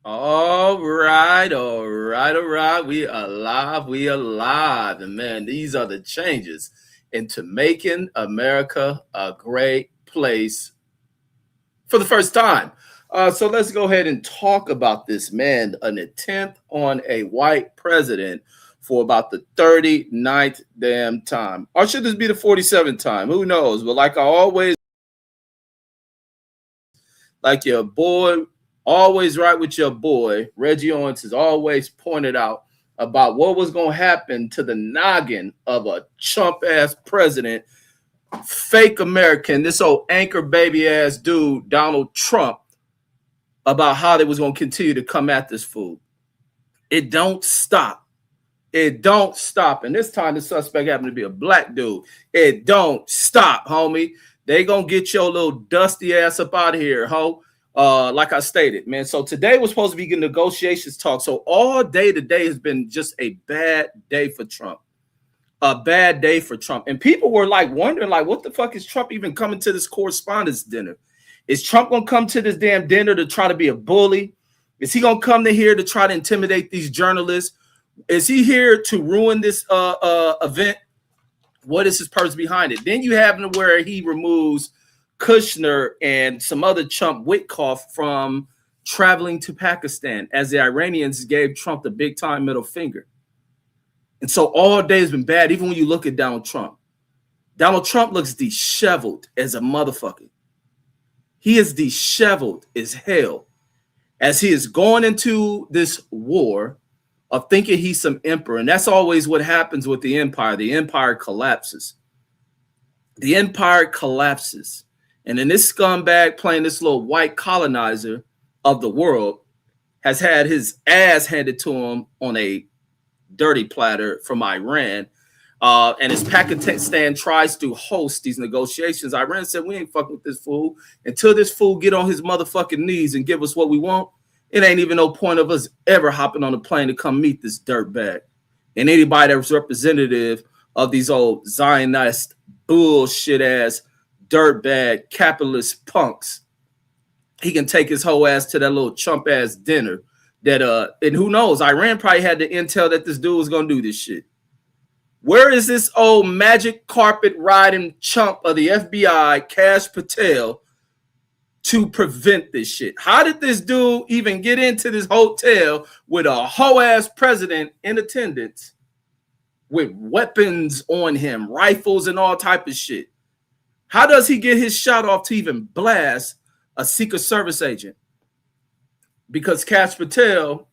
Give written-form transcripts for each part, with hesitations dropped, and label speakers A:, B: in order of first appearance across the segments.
A: All right, all right, all right. We alive, we alive. And man, these are the changes into making America a great place for the first time. So let's go ahead and talk about this, man. An attempt on a white president for about the 39th damn time. Or should this be the 47th time? Who knows? But like I always, like your boy, always right with your boy, Reggie Owens has always pointed out about what was going to happen to the noggin of a chump ass president, fake American, this old anchor baby ass dude, Donald Trump, about how they was going to continue to come at this fool. It don't stop. It don't stop. And this time the suspect happened to be a black dude. It don't stop, homie. They gonna get your little dusty ass up out of here, ho. Like I stated, man. So today was supposed to be good negotiations talk. So all day today has been just a bad day for Trump. A bad day for Trump. And people were like wondering, like, what the fuck is Trump even coming to this correspondence dinner? Is Trump gonna come to this damn dinner to try to be a bully? Is he gonna come to here to try to intimidate these journalists? Is he here to ruin this event? What is his purpose behind it? Then you have him where he removes Kushner and some other chump Witkoff from traveling to Pakistan as the Iranians gave Trump the big time middle finger. And so all day has been bad. Even when you look at Donald Trump looks disheveled as a motherfucker. He is disheveled as hell as he is going into this war of thinking he's some emperor. And that's always what happens with the empire. The empire collapses. The empire collapses. And then this scumbag playing this little white colonizer of the world has had his ass handed to him on a dirty platter from Iran. And as Pakistan tries to host these negotiations, Iran said, we ain't fucking with this fool. Until this fool get on his motherfucking knees and give us what we want, it ain't even no point of us ever hopping on a plane to come meet this dirtbag. And anybody that's representative of these old Zionist bullshit ass dirtbag capitalist punks, he can take his whole ass to that little chump ass dinner. That and who knows? Iran probably had the intel that this dude was gonna do this shit. Where is this old magic carpet riding chump of the FBI, Kash Patel, to prevent this shit? How did this dude even get into this hotel with a whole ass president in attendance with weapons on him, rifles and all type of shit? How does he get his shot off to even blast a Secret Service agent? Because Kash Patel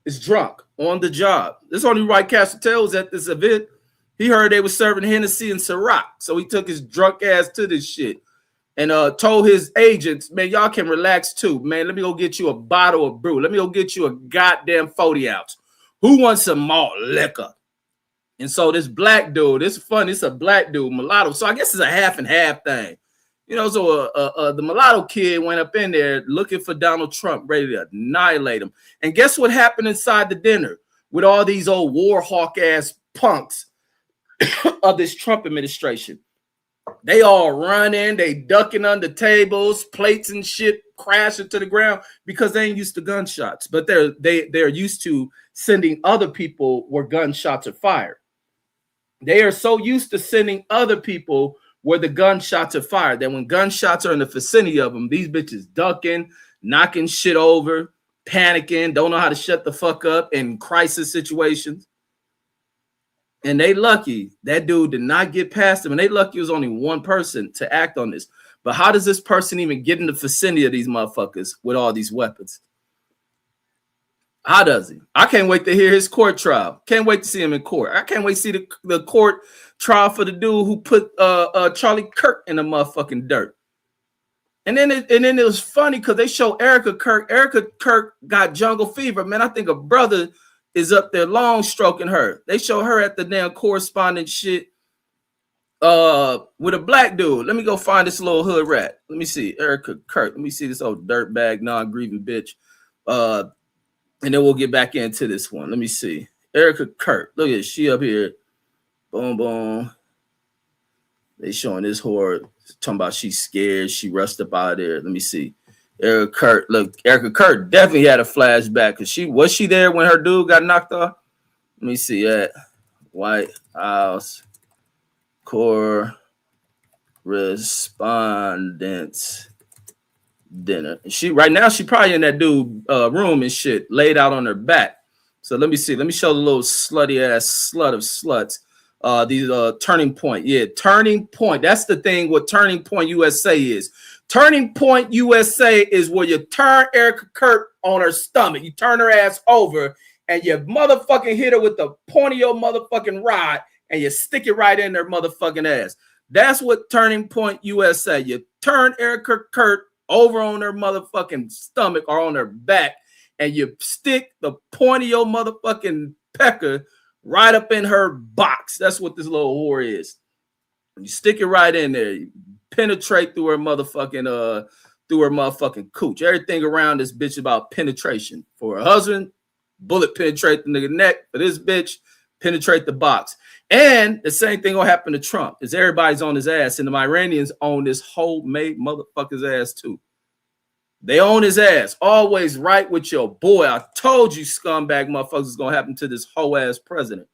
A: is drunk on the job. This only right Kash Patel was at this event. He heard they were serving Hennessy and Ciroc, so he took his drunk ass to this shit and told his agents, man, y'all can relax too. Man, let me go get you a bottle of brew. Let me go get you a goddamn 40 ounce. Who wants some malt liquor? And so this black dude, it's fun. It's a black dude, mulatto. So I guess it's a half and half thing. You know, so the mulatto kid went up in there looking for Donald Trump, ready to annihilate him. And guess what happened inside the dinner with all these old war hawk ass punks of this Trump administration? They all running, they ducking under tables, plates and shit crashing to the ground because they ain't used to gunshots, but they're used to sending other people where gunshots are fired. They are so used to sending other people where the gunshots are fired that when gunshots are in the vicinity of them, these bitches ducking, knocking shit over, panicking, don't know how to shut the fuck up in crisis situations. And they lucky that dude did not get past them. And they lucky it was only one person to act on this. But how does this person even get in the vicinity of these motherfuckers with all these weapons? How does he? I can't wait to hear his court trial. Can't wait to see him in court. I can't wait to see the court trial for the dude who put Charlie Kirk in the motherfucking dirt. And then it was funny because they show Erica Kirk. Erica Kirk got jungle fever. Man, I think a brother is up there long stroking her. They show her at the damn correspondence shit with a black dude. Let me go find this little hood rat. Let me see. Erica Kirk. Let me see this old dirtbag, non-grieving bitch. And then we'll get back into this one. Let me see. Erica Kirk. Look at she up here. Boom, boom. They showing this whore talking about she's scared. She rushed up out of there. Let me see. Erica Kurt. Look, Erica Kurt definitely had a flashback because she there when her dude got knocked off? Let me see that. White House Correspondence dinner. She right now she probably in that dude room and shit, laid out on her back. So let me see. Let me show the little slutty ass slut of sluts. These Turning Point. Yeah, Turning Point. That's the thing what Turning Point USA is. Turning Point USA is where you turn Erica Kurt on her stomach. You turn her ass over and you motherfucking hit her with the point of your motherfucking rod and you stick it right in her motherfucking ass. That's what Turning Point USA. You turn Erica Kurt over on her motherfucking stomach or on her back and you stick the point of your motherfucking pecker right up in her box. That's what this little whore is. You stick it right in there. You penetrate through her motherfucking cooch. Everything around this bitch about penetration. For her husband, bullet penetrate the nigga neck. For this bitch, penetrate the box. And the same thing will happen to Trump. Is everybody's on his ass, and the Iranians own this homemade motherfucker's ass too. They own his ass. Always right with your boy. I told you, scumbag motherfuckers, is gonna happen to this whole ass president.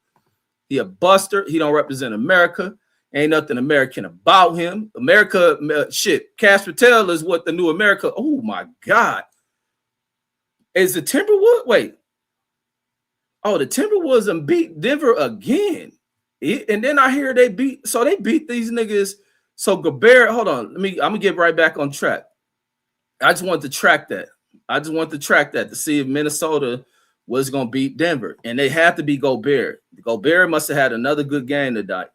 A: He a buster. He don't represent America. Ain't nothing American about him. America, shit. Cash Patel is what the new America. Oh my God. Is the Timberwolves? Wait. Oh, the Timberwolves beat Denver again. And then I hear they beat these niggas. So Gobert, hold on. I'm gonna get right back on track. I just want to track that. To see if Minnesota was gonna beat Denver. And they had to be Gobert. Gobert must have had another good game tonight.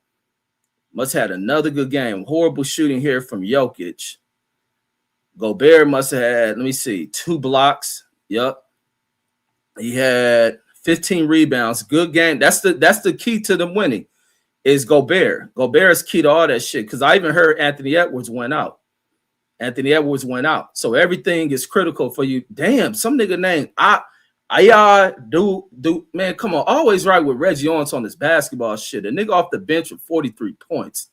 A: Horrible shooting here from Jokic. Gobert must have had, let me see, 2 blocks. Yep. He had 15 rebounds. Good game. That's the key to them winning is Gobert. Gobert is key to all that shit. Because I even heard Anthony Edwards went out. So everything is critical for you. Damn, some nigga named man, come on. Always right with Reggie Owens on this basketball shit. A nigga off the bench with 43 points.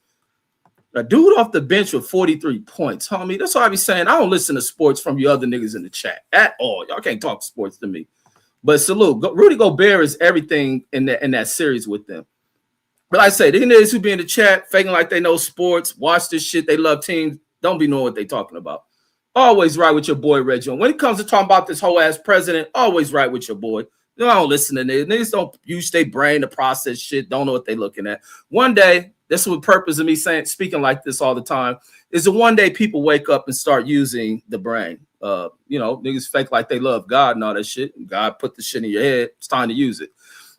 A: A dude off the bench with 43 points, homie. That's why I be saying I don't listen to sports from you other niggas in the chat at all. Y'all can't talk sports to me. But salute. Rudy Gobert is everything in that series with them. But I say, these niggas who be in the chat faking like they know sports, watch this shit, they love teams, don't be knowing what they talking about. Always right with your boy Reggie. When it comes to talking about this whole ass president, always right with your boy. I don't listen to niggas. Niggas don't use their brain to process shit, don't know what they looking at. One day, this is the purpose of me speaking like this all the time, is that one day people wake up and start using the brain. Niggas fake like they love God and all that shit. God put the shit in your head. It's time to use it.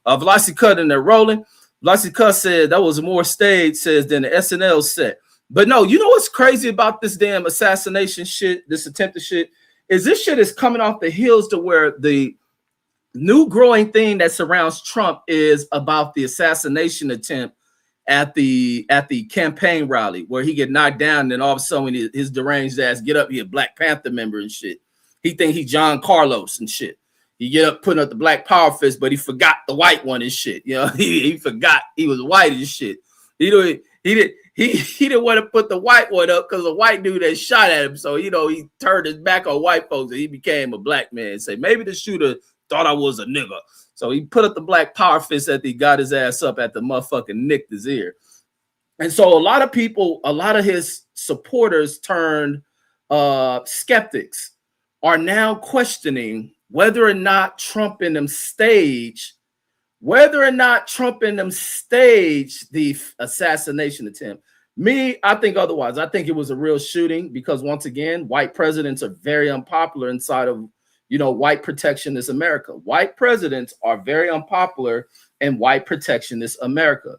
A: Velocity Cut and they're rolling. Velocity Cut said that was more staged, says, than the SNL set. But no, you know what's crazy about this damn assassination shit, this attempted shit, is this shit is coming off the heels to where the new growing thing that surrounds Trump is about the assassination attempt at the campaign rally where he get knocked down and then all of a sudden his deranged ass get up, he a Black Panther member and shit. He think he John Carlos and shit. He get up putting up the black power fist, but he forgot the white one and shit. You know, he forgot he was white and shit. He didn't want to put the white one up because the white dude that shot at him. So, he turned his back on white folks and he became a black man and say, maybe the shooter thought I was a nigga. So he put up the black power fist after he got his ass up at the motherfucking nicked his ear. And so a lot of his supporters turned skeptics are now questioning whether or not Trump and them staged the assassination attempt. Me, I think otherwise. I think it was a real shooting because, once again, white presidents are very unpopular inside of, white protectionist America. White presidents are very unpopular in white protectionist America.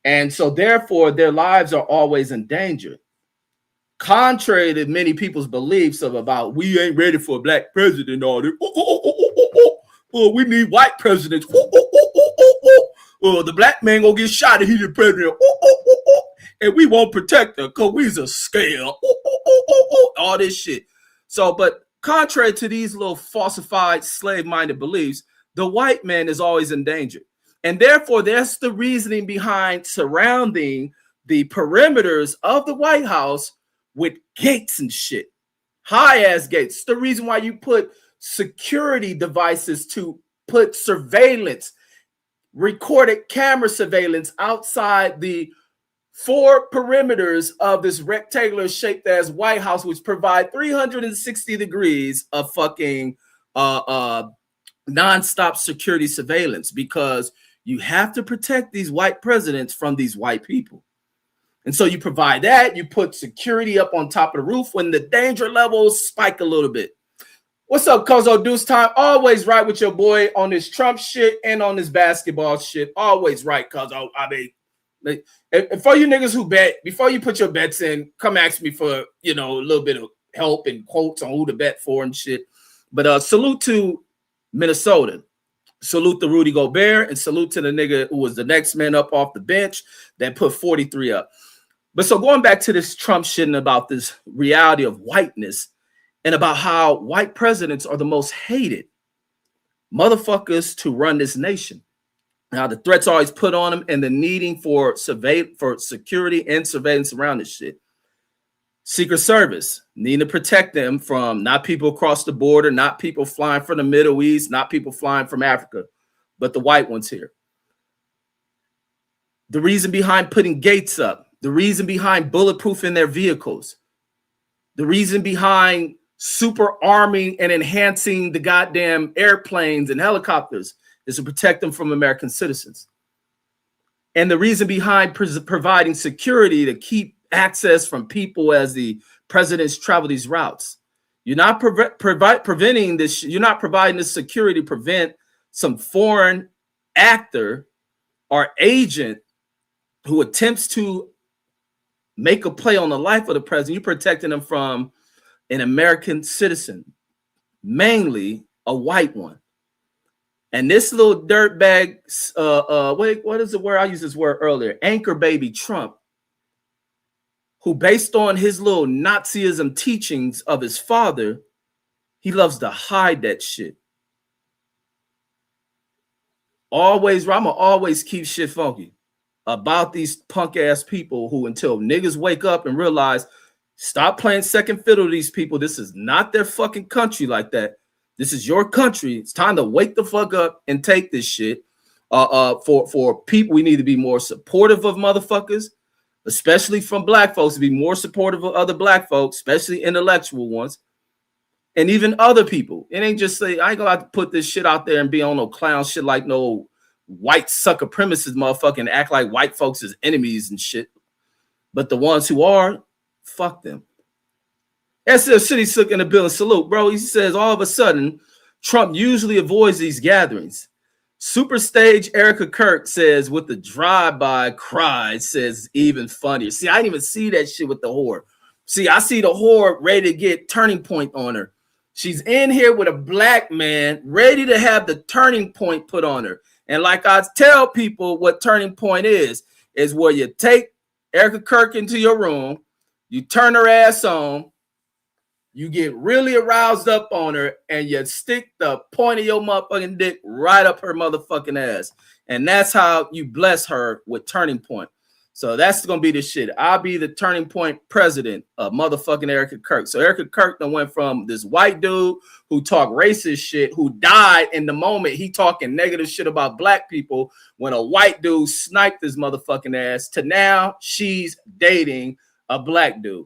A: And so, therefore, their lives are always in danger. Contrary to many people's beliefs about we ain't ready for a black president, all this. We need white presidents. The black man gonna get shot if he's the president. And we won't protect her because we's a scale. All this shit. So, but contrary to these little falsified slave-minded beliefs, the white man is always in danger. And therefore, that's the reasoning behind surrounding the perimeters of the White House with gates and shit. high-ass gates. It's the reason why you put security devices to put surveillance, recorded camera surveillance outside the four perimeters of this rectangular shaped as White House, which provide 360 degrees of fucking nonstop security surveillance, because you have to protect these white presidents from these white people. And so you provide that, you put security up on top of the roof when the danger levels spike a little bit. What's up, Cuzzo Deuce Time? Always right with your boy on this Trump shit and on this basketball shit. Always right, Cuzzo. I mean, and for you niggas who bet, before you put your bets in, come ask me for, a little bit of help and quotes on who to bet for and shit. But salute to Minnesota. Salute to Rudy Gobert, and salute to the nigga who was the next man up off the bench that put 43 up. But so going back to this Trump shit and about this reality of whiteness and about how white presidents are the most hated motherfuckers to run this nation. Now the threats always put on them and the needing for security and surveillance around this shit. Secret Service need to protect them from not people across the border, not people flying from the Middle East, not people flying from Africa, but the white ones here. The reason behind putting gates up, the reason behind bulletproof in their vehicles, the reason behind super arming and enhancing the goddamn airplanes and helicopters is to protect them from American citizens. And the reason behind providing security to keep access from people as the presidents travel these routes. You're not preventing this. You're not providing this security to prevent some foreign actor or agent who attempts to make a play on the life of the president. You're protecting them from an American citizen, mainly a white one. And this little dirtbag, what is the word? I used this word earlier, anchor baby Trump, who based on his little Nazism teachings of his father, he loves to hide that shit. Always, I'ma always keep shit funky about these punk ass people who, until niggas wake up and realize, stop playing second fiddle to these people. This is not their fucking country like that. This is your country. It's time to wake the fuck up and take this shit. For people, we need to be more supportive of motherfuckers, especially from black folks, to be more supportive of other black folks, especially intellectual ones, and even other people. It ain't just say, I ain't gonna have to put this shit out there and be on no clown shit like no white sucker premises motherfucking act like white folks is enemies and shit. But the ones who are, fuck them. SF City Sook in the building. Salute, bro. He says all of a sudden, Trump usually avoids these gatherings. Super Stage Erica Kirk says with the drive-by cry, says even funnier. See, I didn't even see that shit with the whore. See, I see the whore ready to get turning point on her. She's in here with a black man ready to have the turning point put on her. And like I tell people what turning point is where you take Erica Kirk into your room, you turn her ass on, you get really aroused up on her, and you stick the point of your motherfucking dick right up her motherfucking ass. And that's how you bless her with turning point. So that's going to be the shit. I'll be the turning point president of motherfucking Erica Kirk. So Erica Kirk then went from this white dude who talked racist shit, who died in the moment he talking negative shit about black people when a white dude sniped his motherfucking ass, to now she's dating a black dude.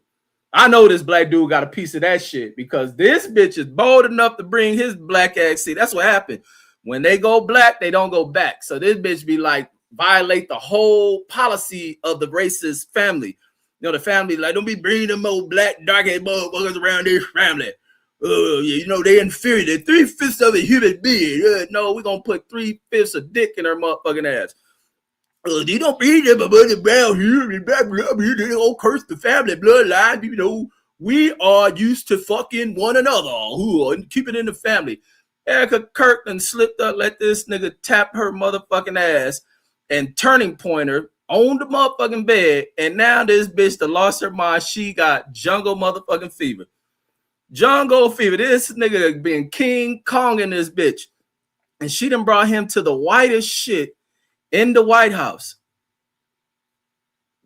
A: I know this black dude got a piece of that shit because this bitch is bold enough to bring his black ass. See, that's what happened. When they go black, they don't go back. So this bitch be like, violate the whole policy of the racist family. You know, the family, like, don't be bringing them old black, dark-haired motherfuckers around this family. You know, they inferior. They're 3/5 of a human being. No, we're going to put 3/5 of dick in her motherfucking ass. You don't read them about the brown here and black here. They don't curse the family bloodline. You know, we are used to fucking one another. Who keep it in the family. Erica Kirkland slipped up, let this nigga tap her motherfucking ass and turning pointer on the motherfucking bed. And now this bitch that lost her mind, she got jungle motherfucking fever. Jungle fever. This nigga being King Kong in this bitch. And she done brought him to the whitest shit in the White House.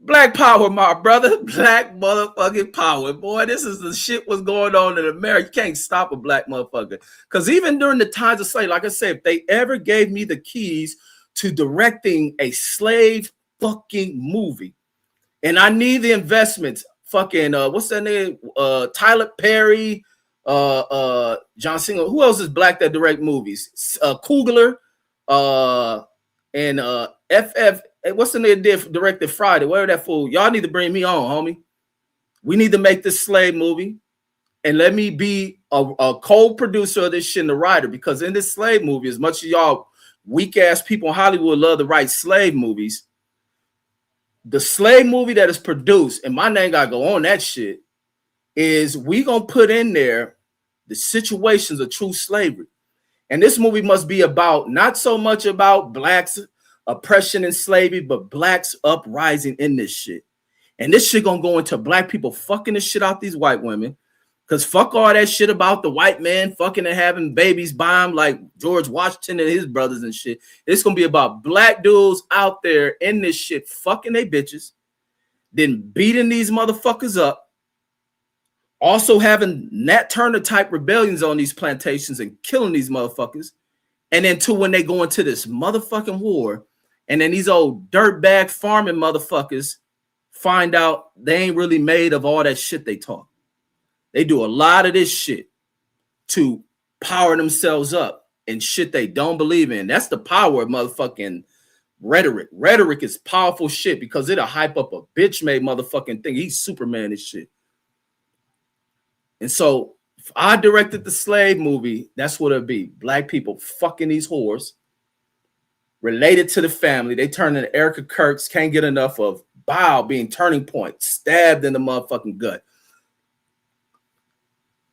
A: Black power, my brother. Black motherfucking power. Boy, this is the shit what's going on in America. You can't stop a black motherfucker. Because even during the times of slavery, like I said, if they ever gave me the keys to directing a slave fucking movie, and I need the investments, fucking what's that name? Tyler Perry, John Singer. Who else is black that direct movies? Kugler, and FF. What's the name did directed Friday? Whatever that fool. Y'all need to bring me on, homie. We need to make this slave movie, and let me be a co-producer of this shit and the writer. Because in this slave movie, as much as y'all weak ass people in Hollywood love to write slave movies, the slave movie that is produced, and my name gotta go on that shit, is we gonna put in there the situations of true slavery. And this movie must be about not so much about blacks oppression and slavery, but blacks uprising in this shit. And this shit gonna go into black people fucking the shit out these white women. Because fuck all that shit about the white man fucking and having babies by him like George Washington and his brothers and shit. It's gonna be about black dudes out there in this shit fucking they bitches, then beating these motherfuckers up, also having Nat Turner type rebellions on these plantations and killing these motherfuckers. And then too, when they go into this motherfucking war, and then these old dirtbag farming motherfuckers find out they ain't really made of all that shit they talk. They do a lot of this shit to power themselves up and shit they don't believe in. That's the power of motherfucking rhetoric. Rhetoric is powerful shit because it'll hype up a bitch-made motherfucking thing. He's Superman and shit. And so if I directed the slave movie, that's what it'd be. Black people fucking these whores, related to the family. They turn into Erica Kirks, can't get enough of Bow being turning point, stabbed in the motherfucking gut.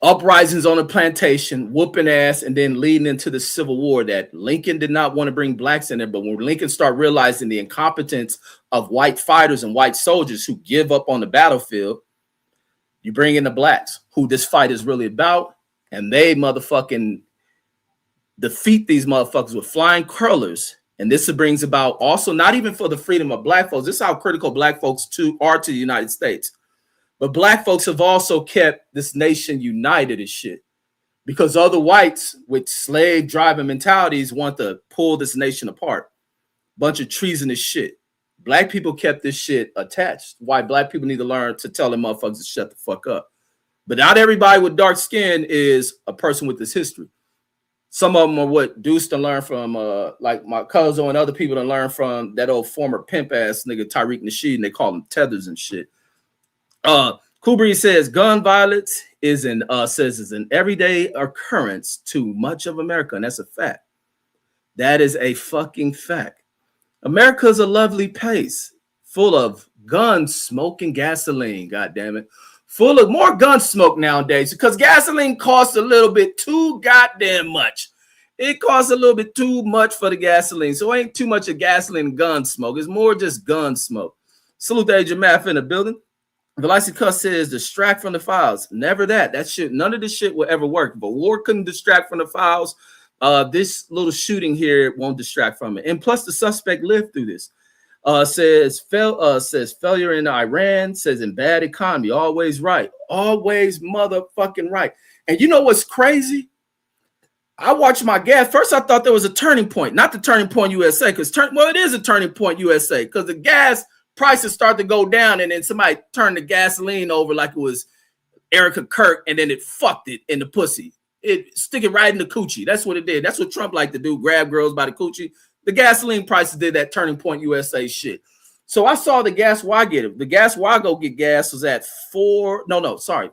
A: Uprisings on the plantation, whooping ass, and then leading into the Civil War that Lincoln did not want to bring blacks in there. But when Lincoln started realizing the incompetence of white fighters and white soldiers who give up on the battlefield, you bring in the blacks, who this fight is really about, and they motherfucking defeat these motherfuckers with flying colors. And this brings about also not even for the freedom of black folks. This is how critical black folks are to the United States. But black folks have also kept this nation united as shit, because other whites with slave driving mentalities want to pull this nation apart. Bunch of treasonous shit. Black people kept this shit attached. Why black people need to learn to tell them motherfuckers to shut the fuck up. But not everybody with dark skin is a person with this history. Some of them are what Deuce to learn from, like my cousin and other people to learn from that old former pimp ass nigga Tariq Nasheed, and they call him Tethers and shit. Kubri says gun violence is an everyday occurrence to much of America, and that's a fact. That is a fucking fact. America is a lovely place, full of gun smoke and gasoline. God damn it. Full of more gun smoke nowadays because gasoline costs a little bit too goddamn much. It costs a little bit too much for the gasoline. So it ain't too much of gasoline and gun smoke. It's more just gun smoke. Salute to Agent Math in the building. Velocity Cuss says distract from the files. Never that. That shit, none of this shit will ever work. But war couldn't distract from the files. This little shooting here won't distract from it. And plus the suspect lived through this. Says failure in Iran, says in bad economy, always right, always motherfucking right. And you know what's crazy? I watched my gas. First, I thought there was a turning point, not the turning point USA, because it is a turning point USA, because the gas prices start to go down, and then somebody turned the gasoline over like it was Erica Kirk, and then it fucked it in the pussy. It stick it right in the coochie. That's what it did. That's what Trump liked to do, grab girls by the coochie. The gasoline prices did that turning point USA shit. So I saw the gas why get it. The gas why go get gas was at $4. No, sorry.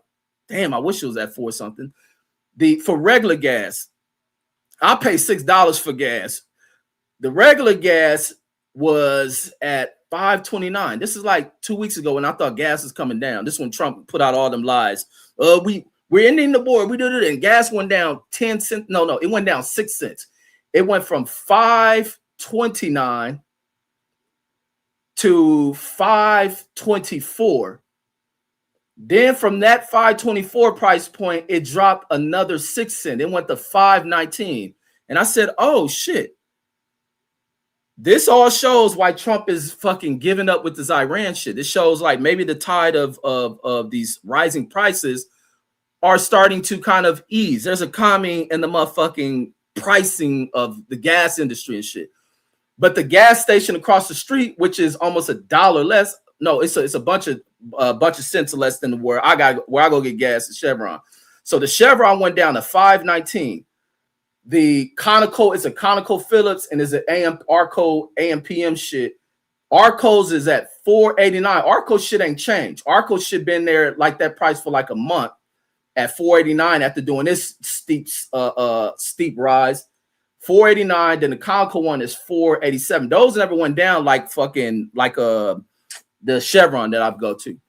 A: Damn, I wish it was at $4 something. For regular gas, I pay $6 for gas. The regular gas was at $5.29. This is like 2 weeks ago when I thought gas is coming down. This is when Trump put out all them lies. We're ending the war. We did it, and gas went down 10 cents. No, it went down 6 cents. It went from $5.29 to $5.24. Then from that $5.24 price point, it dropped another 6 cents. It went to $5.19. And I said, oh shit. This all shows why Trump is fucking giving up with this Iran shit. This shows like maybe the tide of these rising prices are starting to kind of ease. There's a calming in the motherfucking pricing of the gas industry and shit. But the gas station across the street, which is almost $1 less, no, it's a bunch of cents less than where I go get gas at Chevron. So the Chevron went down to $5.19. The Conoco, it's a Conoco Phillips and is an Arco AMPM shit. Arco's is at $4.89. Arco shit ain't changed. Arco shit been there like that price for like a month at $4.89 after doing this steep rise. $4.89. Then the Conoco one is $4.87. Those never went down like fucking like the Chevron that I've go to.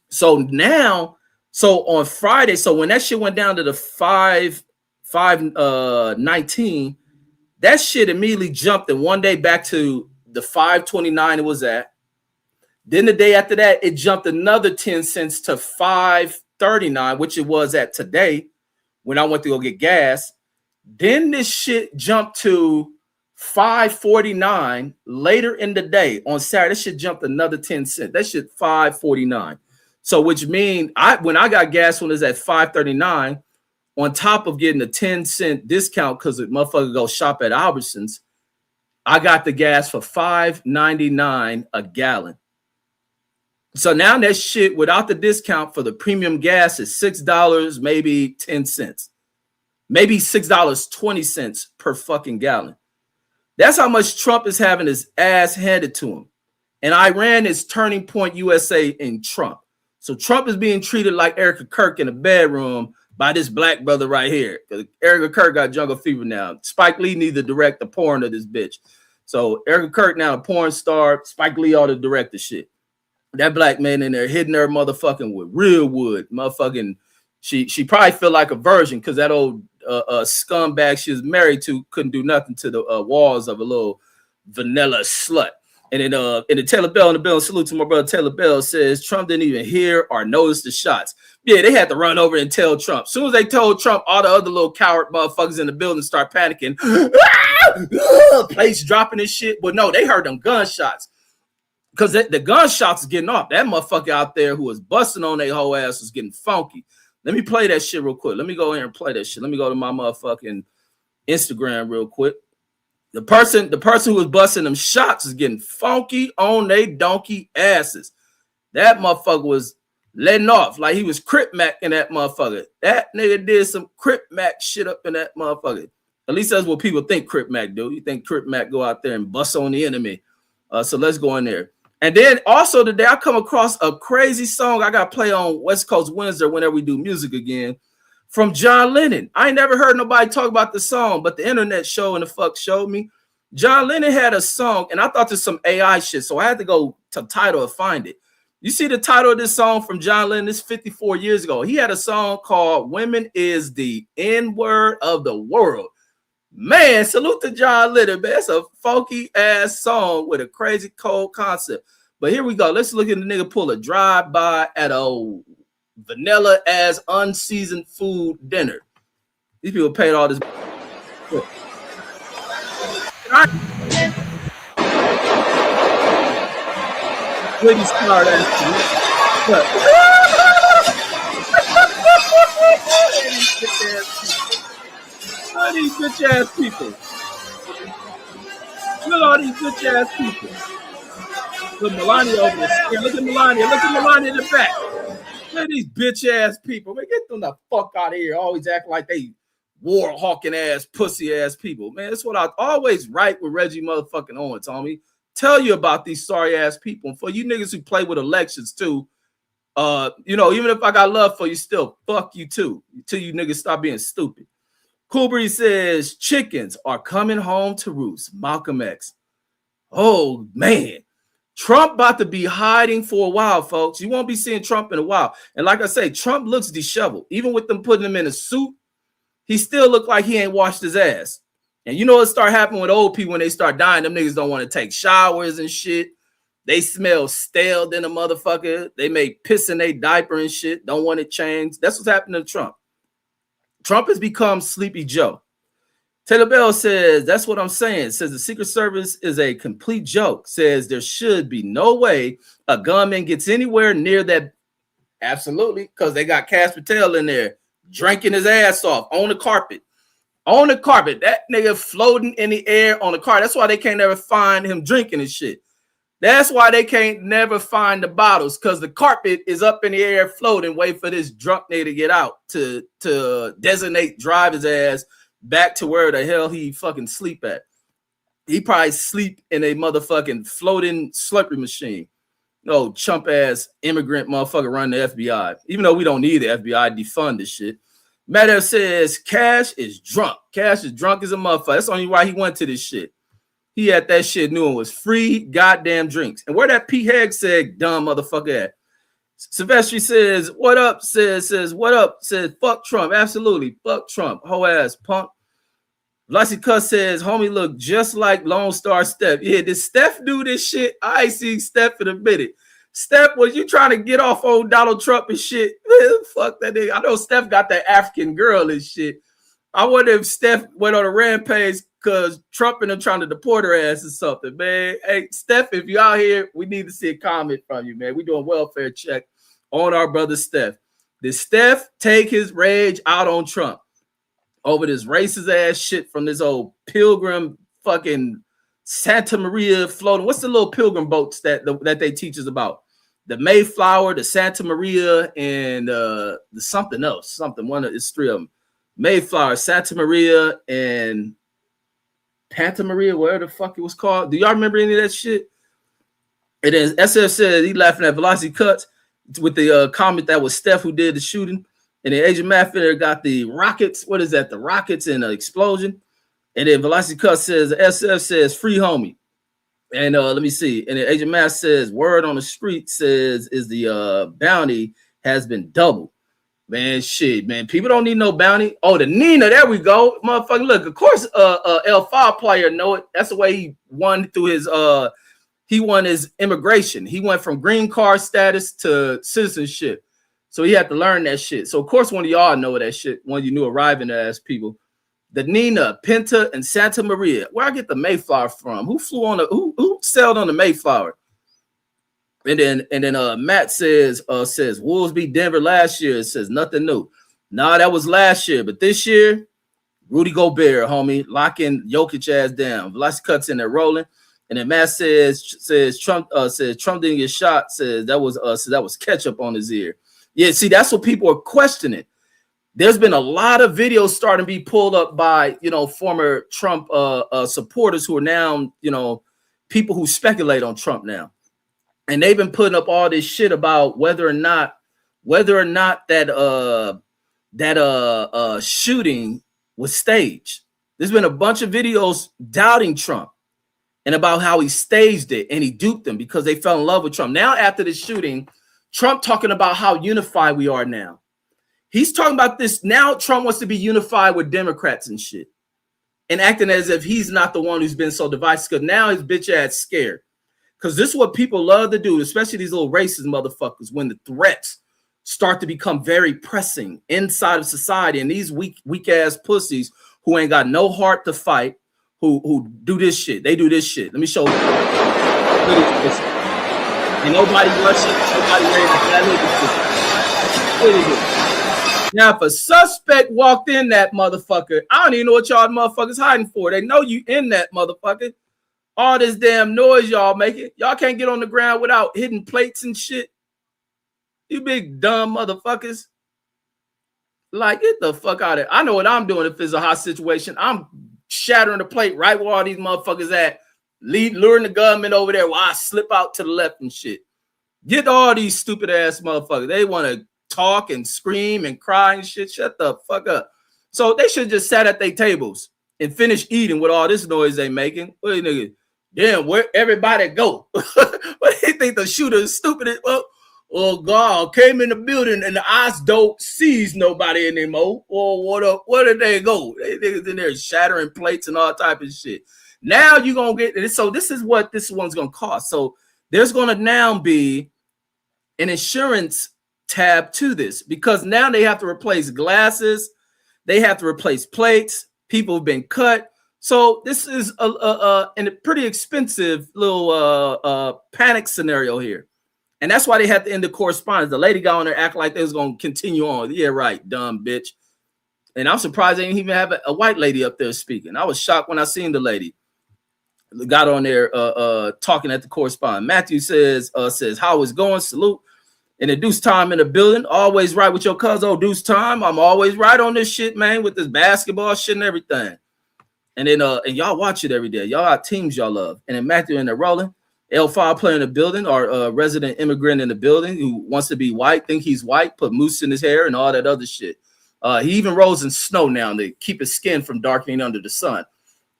A: So now, so on Friday, so when that shit went down to the 5.19, that shit immediately jumped in one day back to the 5.29 it was at. Then the day after that, it jumped another 10 cents to 5.39, which it was at today when I went to go get gas. Then this shit jumped to 5.49 later in the day on Saturday. That shit jumped another 10 cents. That shit 5.49. So which means when I got gas when it was at 5.39, on top of getting a 10-cent discount because the motherfucker go shop at Albertsons, I got the gas for $5.99 a gallon. So now that shit without the discount for the premium gas is $6, maybe 10 cents. Maybe $6.20 per fucking gallon. That's how much Trump is having his ass handed to him. And Iran is turning point USA in Trump. So Trump is being treated like Erica Kirk in a bedroom by this black brother right here. Erica Kirk got jungle fever now. Spike Lee needs to direct the porn of this bitch. So Erica Kirk now a porn star. Spike Lee ought to direct the shit. That black man in there hitting her motherfucking with real wood. Motherfucking, she probably feel like a virgin because that old scumbag she was married to couldn't do nothing to the walls of a little vanilla slut. And then in the Taylor Bell in the bill, salute to my brother Taylor Bell, says Trump didn't even hear or notice the shots. Yeah, they had to run over and tell Trump. As soon as they told Trump, all the other little coward motherfuckers in the building start panicking. Place dropping this shit. But no, they heard them gunshots. Because the gunshots is getting off. That motherfucker out there who was busting on their whole ass was getting funky. Let me play that shit real quick. Let me go here and play that shit. Let me go to my motherfucking Instagram real quick. The person who was busting them shots is getting funky on they donkey asses. That motherfucker was letting off like he was Crip Mac in that motherfucker. That nigga did some Crip Mac shit up in that motherfucker. At least that's what people think Crip Mac do. You think Crip Mac go out there and bust on the enemy. So let's go in there. And then also today I come across a crazy song I got to play on West Coast Wednesday whenever we do music again from John Lennon. I ain't never heard nobody talk about the song, but the internet show and the fuck showed me. John Lennon had a song, and I thought this was some AI shit, so I had to go to Tidal and find it. You see the title of this song from John Lennon? This 54 years ago. He had a song called "Women Is the N-Word of the World." Man, salute to John Lennon, man. It's a funky ass song with a crazy cold concept. But here we go. Let's look at the nigga pull a drive-by at a vanilla ass unseasoned food dinner. These people paid all this. Really smart ass. Look at these bitch ass people. Look at all these bitch ass people. Look Melania over there. Look at Melania. Look at Melania in the back. Look at these bitch ass people. Man, get them the fuck out of here. Always acting like they war hawking ass, pussy ass people. Man, that's what I always write with Reggie motherfucking Owens, homie. Tell you about these sorry ass people. And for you niggas who play with elections too, even if I got love for you, still fuck you too. Until you niggas stop being stupid. Cool Breeze says chickens are coming home to roost. Malcolm X. Oh man. Trump about to be hiding for a while, folks. You won't be seeing Trump in a while. And like I say, Trump looks disheveled. Even with them putting him in a suit, he still look like he ain't washed his ass. And you know what start happening with old people when they start dying? Them niggas don't want to take showers and shit. They smell stale than a motherfucker. They make piss in their diaper and shit. Don't want it changed. That's what's happening to Trump. Trump has become Sleepy Joe. Taylor Bell says, that's what I'm saying. Says the Secret Service is a complete joke. Says there should be no way a gunman gets anywhere near that. Absolutely, because they got Cash Patel in there drinking his ass off on the carpet. On the carpet. That nigga floating in the air on the carpet. That's why they can't never find him drinking his shit. That's why they can't never find the bottles, because the carpet is up in the air floating, wait for this drunk nigga to get out to designate, drive his ass back to where the hell he fucking sleep at. He probably sleep in a motherfucking floating Slurpee machine. No chump ass immigrant motherfucker run the FBI. Even though we don't need the FBI, defund this shit. Matter says Cash is drunk. Cash is drunk as a motherfucker. That's only why he went to this shit. He had that shit new and was free goddamn drinks. And where that P. Heg said, dumb motherfucker at? Silvestri says, what up? Says, what up? Says, fuck Trump. Absolutely. Fuck Trump. Whole ass punk. Lassie Cuss says, homie look just like Lone Star Steph. Yeah, did Steph do this shit? I ain't seen Steph in a minute. Steph, was you trying to get off on Donald Trump and shit? Man, fuck that nigga. I know Steph got that African girl and shit. I wonder if Steph went on a rampage because Trump and them trying to deport her ass or something, man. Hey, Steph, if you out here, we need to see a comment from you, man. We doing welfare check on our brother Steph. Did Steph take his rage out on Trump over this racist ass shit from this old pilgrim fucking Santa Maria floating? What's the little pilgrim boats that they teach us about? The Mayflower, the Santa Maria, and the something else. Something, one of it's three of them. Mayflower, Santa Maria, and Panta Maria, whatever the fuck it was called. Do y'all remember any of that shit? And then SF said he laughing at Velocity Cuts with the comment that was Steph who did the shooting. And then Agent Maffin got the rockets. What is that? The rockets and the explosion. And then Velocity Cuts says, SF says, free homie. And let me see. And then Agent Mass says, word on the street says, is the bounty has been doubled. Man, shit, man. People don't need no bounty. Oh, the Nina, there we go. Motherfucker, look, of course, L5 player know it. That's the way he won through his he won his immigration. He went from green card status to citizenship. So he had to learn that shit. So of course, one of y'all know that shit, one of you new arriving ass people. The Nina, Pinta, and Santa Maria. Where I get the Mayflower from? Who flew on the who sailed on the Mayflower? And then Matt says Wolves beat Denver last year. It says nothing new. Nah, that was last year, but this year, Rudy Gobert, homie, locking Jokic ass down. Velocity Cuts in there rolling. And then Matt says Trump didn't get shot. Says that was ketchup on his ear. Yeah, see, that's what people are questioning. There's been a lot of videos starting to be pulled up by former Trump supporters who are now people who speculate on Trump now. And they've been putting up all this shit about whether or not that shooting was staged. There's been a bunch of videos doubting Trump and about how he staged it and he duped them because they fell in love with Trump. Now, after the shooting, Trump talking about how unified we are now. He's talking about this. Now Trump wants to be unified with Democrats and shit and acting as if he's not the one who's been so divisive because now his bitch ass scared. Because this is what people love to do, especially these little racist motherfuckers, when the threats start to become very pressing inside of society. And these weak ass pussies who ain't got no heart to fight, who do this shit. They do this shit. Let me show you. Ain't nobody rushing. Nobody ready. Now, if a suspect walked in that motherfucker, I don't even know what y'all motherfuckers hiding for. They know you in that motherfucker. All this damn noise y'all making. Y'all can't get on the ground without hitting plates and shit. You big dumb motherfuckers. Like, get the fuck out of here. I know what I'm doing if it's a hot situation. I'm shattering the plate right where all these motherfuckers at. Luring the gunman over there while I slip out to the left and shit. Get all these stupid ass motherfuckers. They want to talk and scream and cry and shit. Shut the fuck up. So they should just sat at their tables and finish eating with all this noise they making. What you niggas? Damn, where everybody go? What do you think the shooter is stupid? Well, oh God, came in the building and the ICE don't seize nobody anymore. Or what up? Where did they go? They niggas in there shattering plates and all type of shit. Now you're gonna get it. So this is what this one's gonna cost. So there's gonna now be an insurance tab to this because now they have to replace glasses, they have to replace plates, People have been cut. So this is a pretty expensive little panic scenario here. And that's why they had to end the correspondence. The lady got on there acting like they was going to continue on. Yeah, right, dumb bitch. And I'm surprised they didn't even have a white lady up there speaking. I was shocked when I seen the lady got on there talking at the correspondence. Matthew says, how it's going? Salute. And at Deuce Time in the building. Always right with your cousin. Oh, Deuce Time. I'm always right on this shit, man, with this basketball shit and everything. And then and y'all watch it every day. Y'all got teams y'all love. And then Matthew in there rolling. L5 player in the building, or resident immigrant in the building who wants to be white, think he's white, put mousse in his hair and all that other shit. He even rolls in snow now to keep his skin from darkening under the sun.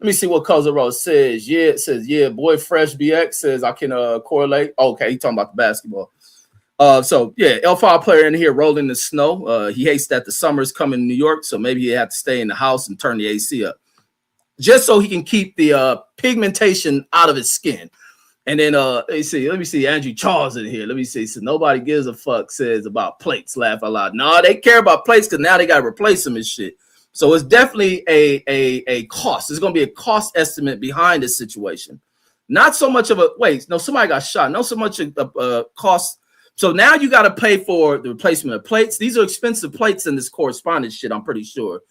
A: Let me see what Cousin Rose says. Yeah, it says, yeah, boy, Fresh BX says I can correlate. Okay, he's talking about the basketball. So yeah, L5 player in here rolling in the snow. He hates that the summer's coming in New York, so maybe he had to stay in the house and turn the AC up just so he can keep the pigmentation out of his skin. And then let me see Andrew Charles in here. Let me see. So nobody gives a fuck says about plates. Laugh out loud. No, they care about plates because now they got to replace them and shit. So it's definitely a cost. There's going to be a cost estimate behind this situation. Not so much of a somebody got shot. Not so much a cost. So now you got to pay for the replacement of plates. These are expensive plates in this correspondence shit, I'm pretty sure.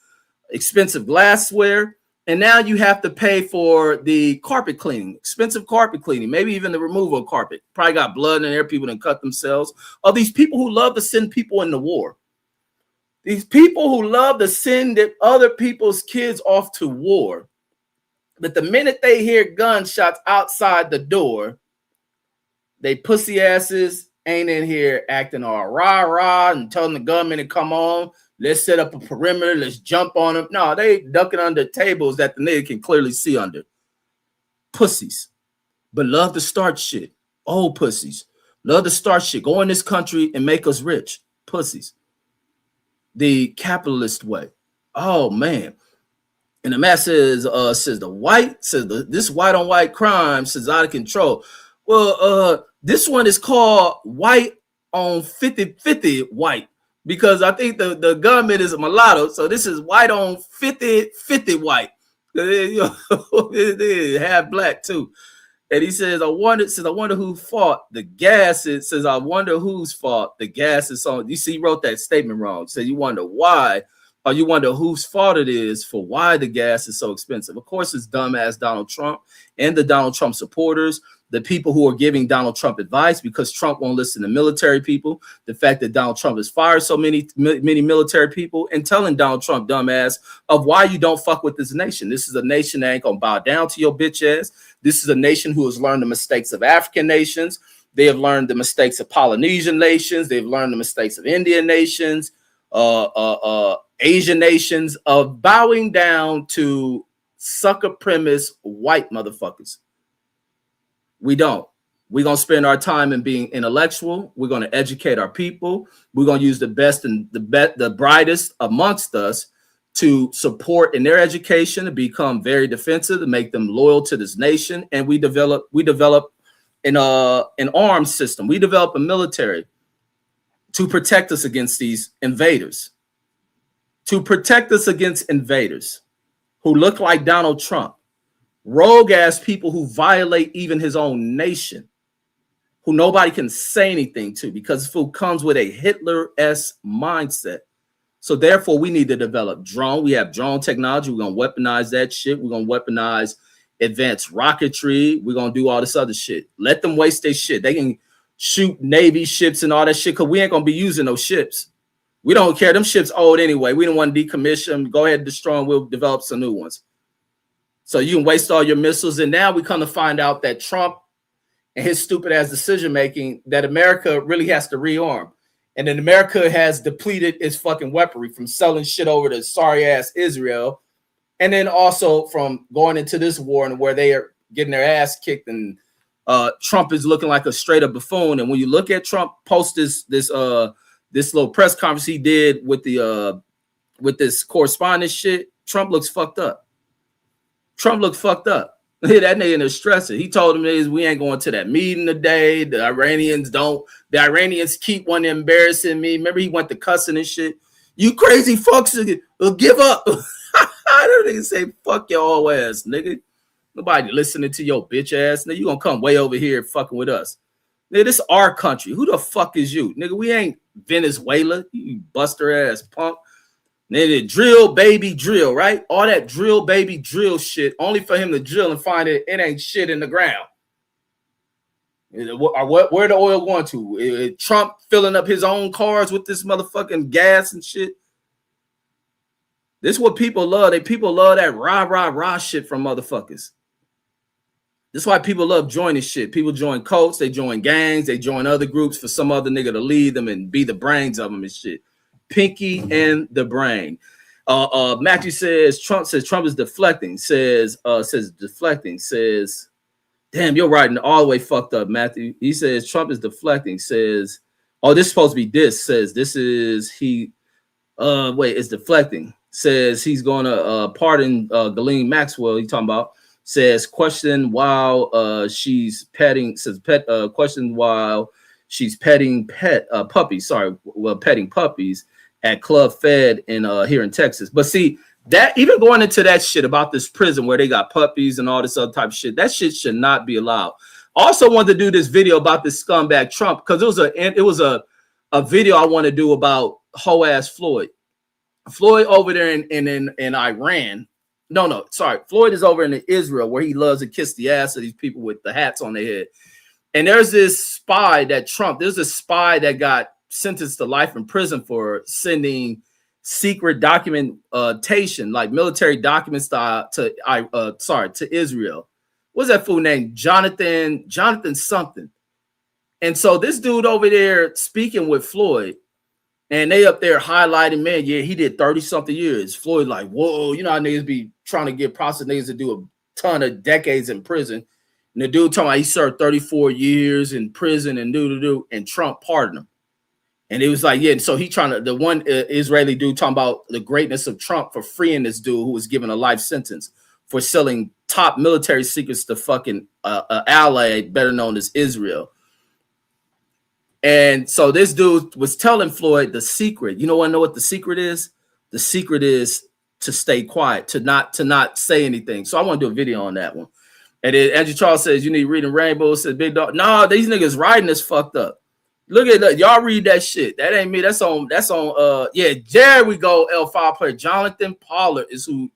A: Expensive glassware. And now you have to pay for the carpet cleaning, expensive carpet cleaning, maybe even the removal of carpet. Probably got blood in there. People done cut themselves. Or these people who love to send people into war. These people who love to send other people's kids off to war. But the minute they hear gunshots outside the door, they pussy asses ain't in here acting all rah-rah and telling the gunman to come on. Let's set up a perimeter. Let's jump on them. No, they ducking under tables that the nigga can clearly see under. Pussies. But love to start shit. Old pussies. Love to start shit. Go in this country and make us rich. Pussies. The capitalist way. Oh, man. And the man says this white on white crime says out of control. Well, this one is called white on 50-50 white. Because I think the gunman is a mulatto, so this is white on 50-50 white. Half black too. And he says, I wonder who fought the gas. It says, I wonder whose fault the gas is on. You see, he wrote that statement wrong. So you wonder why, or you wonder whose fault it is for why the gas is so expensive. Of course, it's dumbass Donald Trump and the Donald Trump supporters. The people who are giving Donald Trump advice because Trump won't listen to military people. The fact that Donald Trump has fired so many military people and telling Donald Trump, dumbass, of why you don't fuck with this nation. This is a nation that ain't going to bow down to your bitch ass. This is a nation who has learned the mistakes of African nations. They have learned the mistakes of Polynesian nations. They've learned the mistakes of Indian nations, Asian nations, of bowing down to sucker premise white motherfuckers. We don't. We're going to spend our time in being intellectual. We're going to educate our people. We're going to use the best and the brightest amongst us to support in their education, to become very defensive, to make them loyal to this nation. And we develop an arms system. We develop a military to protect us against these invaders, to protect us against invaders who look like Donald Trump. Rogue ass people who violate even his own nation, who nobody can say anything to because this fool comes with a Hitler-esque mindset. So therefore, we need to develop drone. We have drone technology. We're going to weaponize that shit. We're going to weaponize advanced rocketry. We're going to do all this other shit. Let them waste their shit. They can shoot Navy ships and all that shit because we ain't going to be using those ships. We don't care. Them ships old anyway. We don't want to decommission them. Go ahead and destroy them. We'll develop some new ones. So you can waste all your missiles. And now we come to find out that Trump and his stupid ass decision making, that America really has to rearm. And then America has depleted its fucking weaponry from selling shit over to sorry ass Israel. And then also from going into this war and where they are getting their ass kicked, and Trump is looking like a straight up buffoon. And when you look at Trump post this little press conference he did with this correspondence shit, Trump looks fucked up. Trump looked fucked up. That nigga in there stressing. He told him we ain't going to that meeting today. The Iranians keep wanting to embarrassing me. Remember he went to cussing and shit. You crazy fucks will give up. I don't Nigga say, fuck your old ass, nigga. Nobody listening to your bitch ass. Nigga, you gonna come way over here fucking with us. Nigga, this is our country. Who the fuck is you? Nigga, we ain't Venezuela, you buster ass punk. Nigga, drill, baby, drill, right? All that drill, baby, drill shit, only for him to drill and find it ain't shit in the ground. Where the oil going to? Trump filling up his own cars with this motherfucking gas and shit. This is what people love. People love that rah shit from motherfuckers. This is why people love joining shit. People join cults, they join gangs, they join other groups for some other nigga to lead them and be the brains of them and shit. Pinky and the brain. Matthew says Trump is deflecting. Says deflecting. Says, damn, you're writing all the way fucked up, Matthew. He says Trump is deflecting. Says, oh, this is supposed to be this. Says this is he. Wait, it's deflecting. Says he's going to pardon Ghislaine Maxwell. He talking about. Says question while she's petting. Says question while she's petting puppies. Petting puppies at Club Fed in here in Texas. But see, that even going into that shit about this prison where they got puppies and all this other type of shit, that shit should not be allowed. Also wanted to do this video about this scumbag Trump because it was a video I want to do about hoe ass Floyd. Floyd over there in Iran. No, sorry. Floyd is over in Israel where he loves to kiss the ass of these people with the hats on their head. And there's this spy that got sentenced to life in prison for sending secret documentation, like military documents to Israel. What's that fool name? Jonathan something. And so this dude over there speaking with Floyd, and they up there highlighting, man, yeah, he did 30-something years. Floyd like, whoa, you know how niggas be trying to get process niggas to do a ton of decades in prison. And the dude talking about he served 34 years in prison and and Trump pardoned him. And it was like, yeah, so he trying to, the one Israeli dude talking about the greatness of Trump for freeing this dude who was given a life sentence for selling top military secrets to fucking ally better known as Israel. And so this dude was telling Floyd the secret. You know what the secret is? The secret is to stay quiet, to not say anything. So I want to do a video on that one. And then Andrew Charles says, you need reading Rainbow. Says Big Dog. No, these niggas writing is fucked up. Look at that. Y'all read that shit. That ain't me. That's on yeah, there we go. L5 player. Jonathan Pollard is who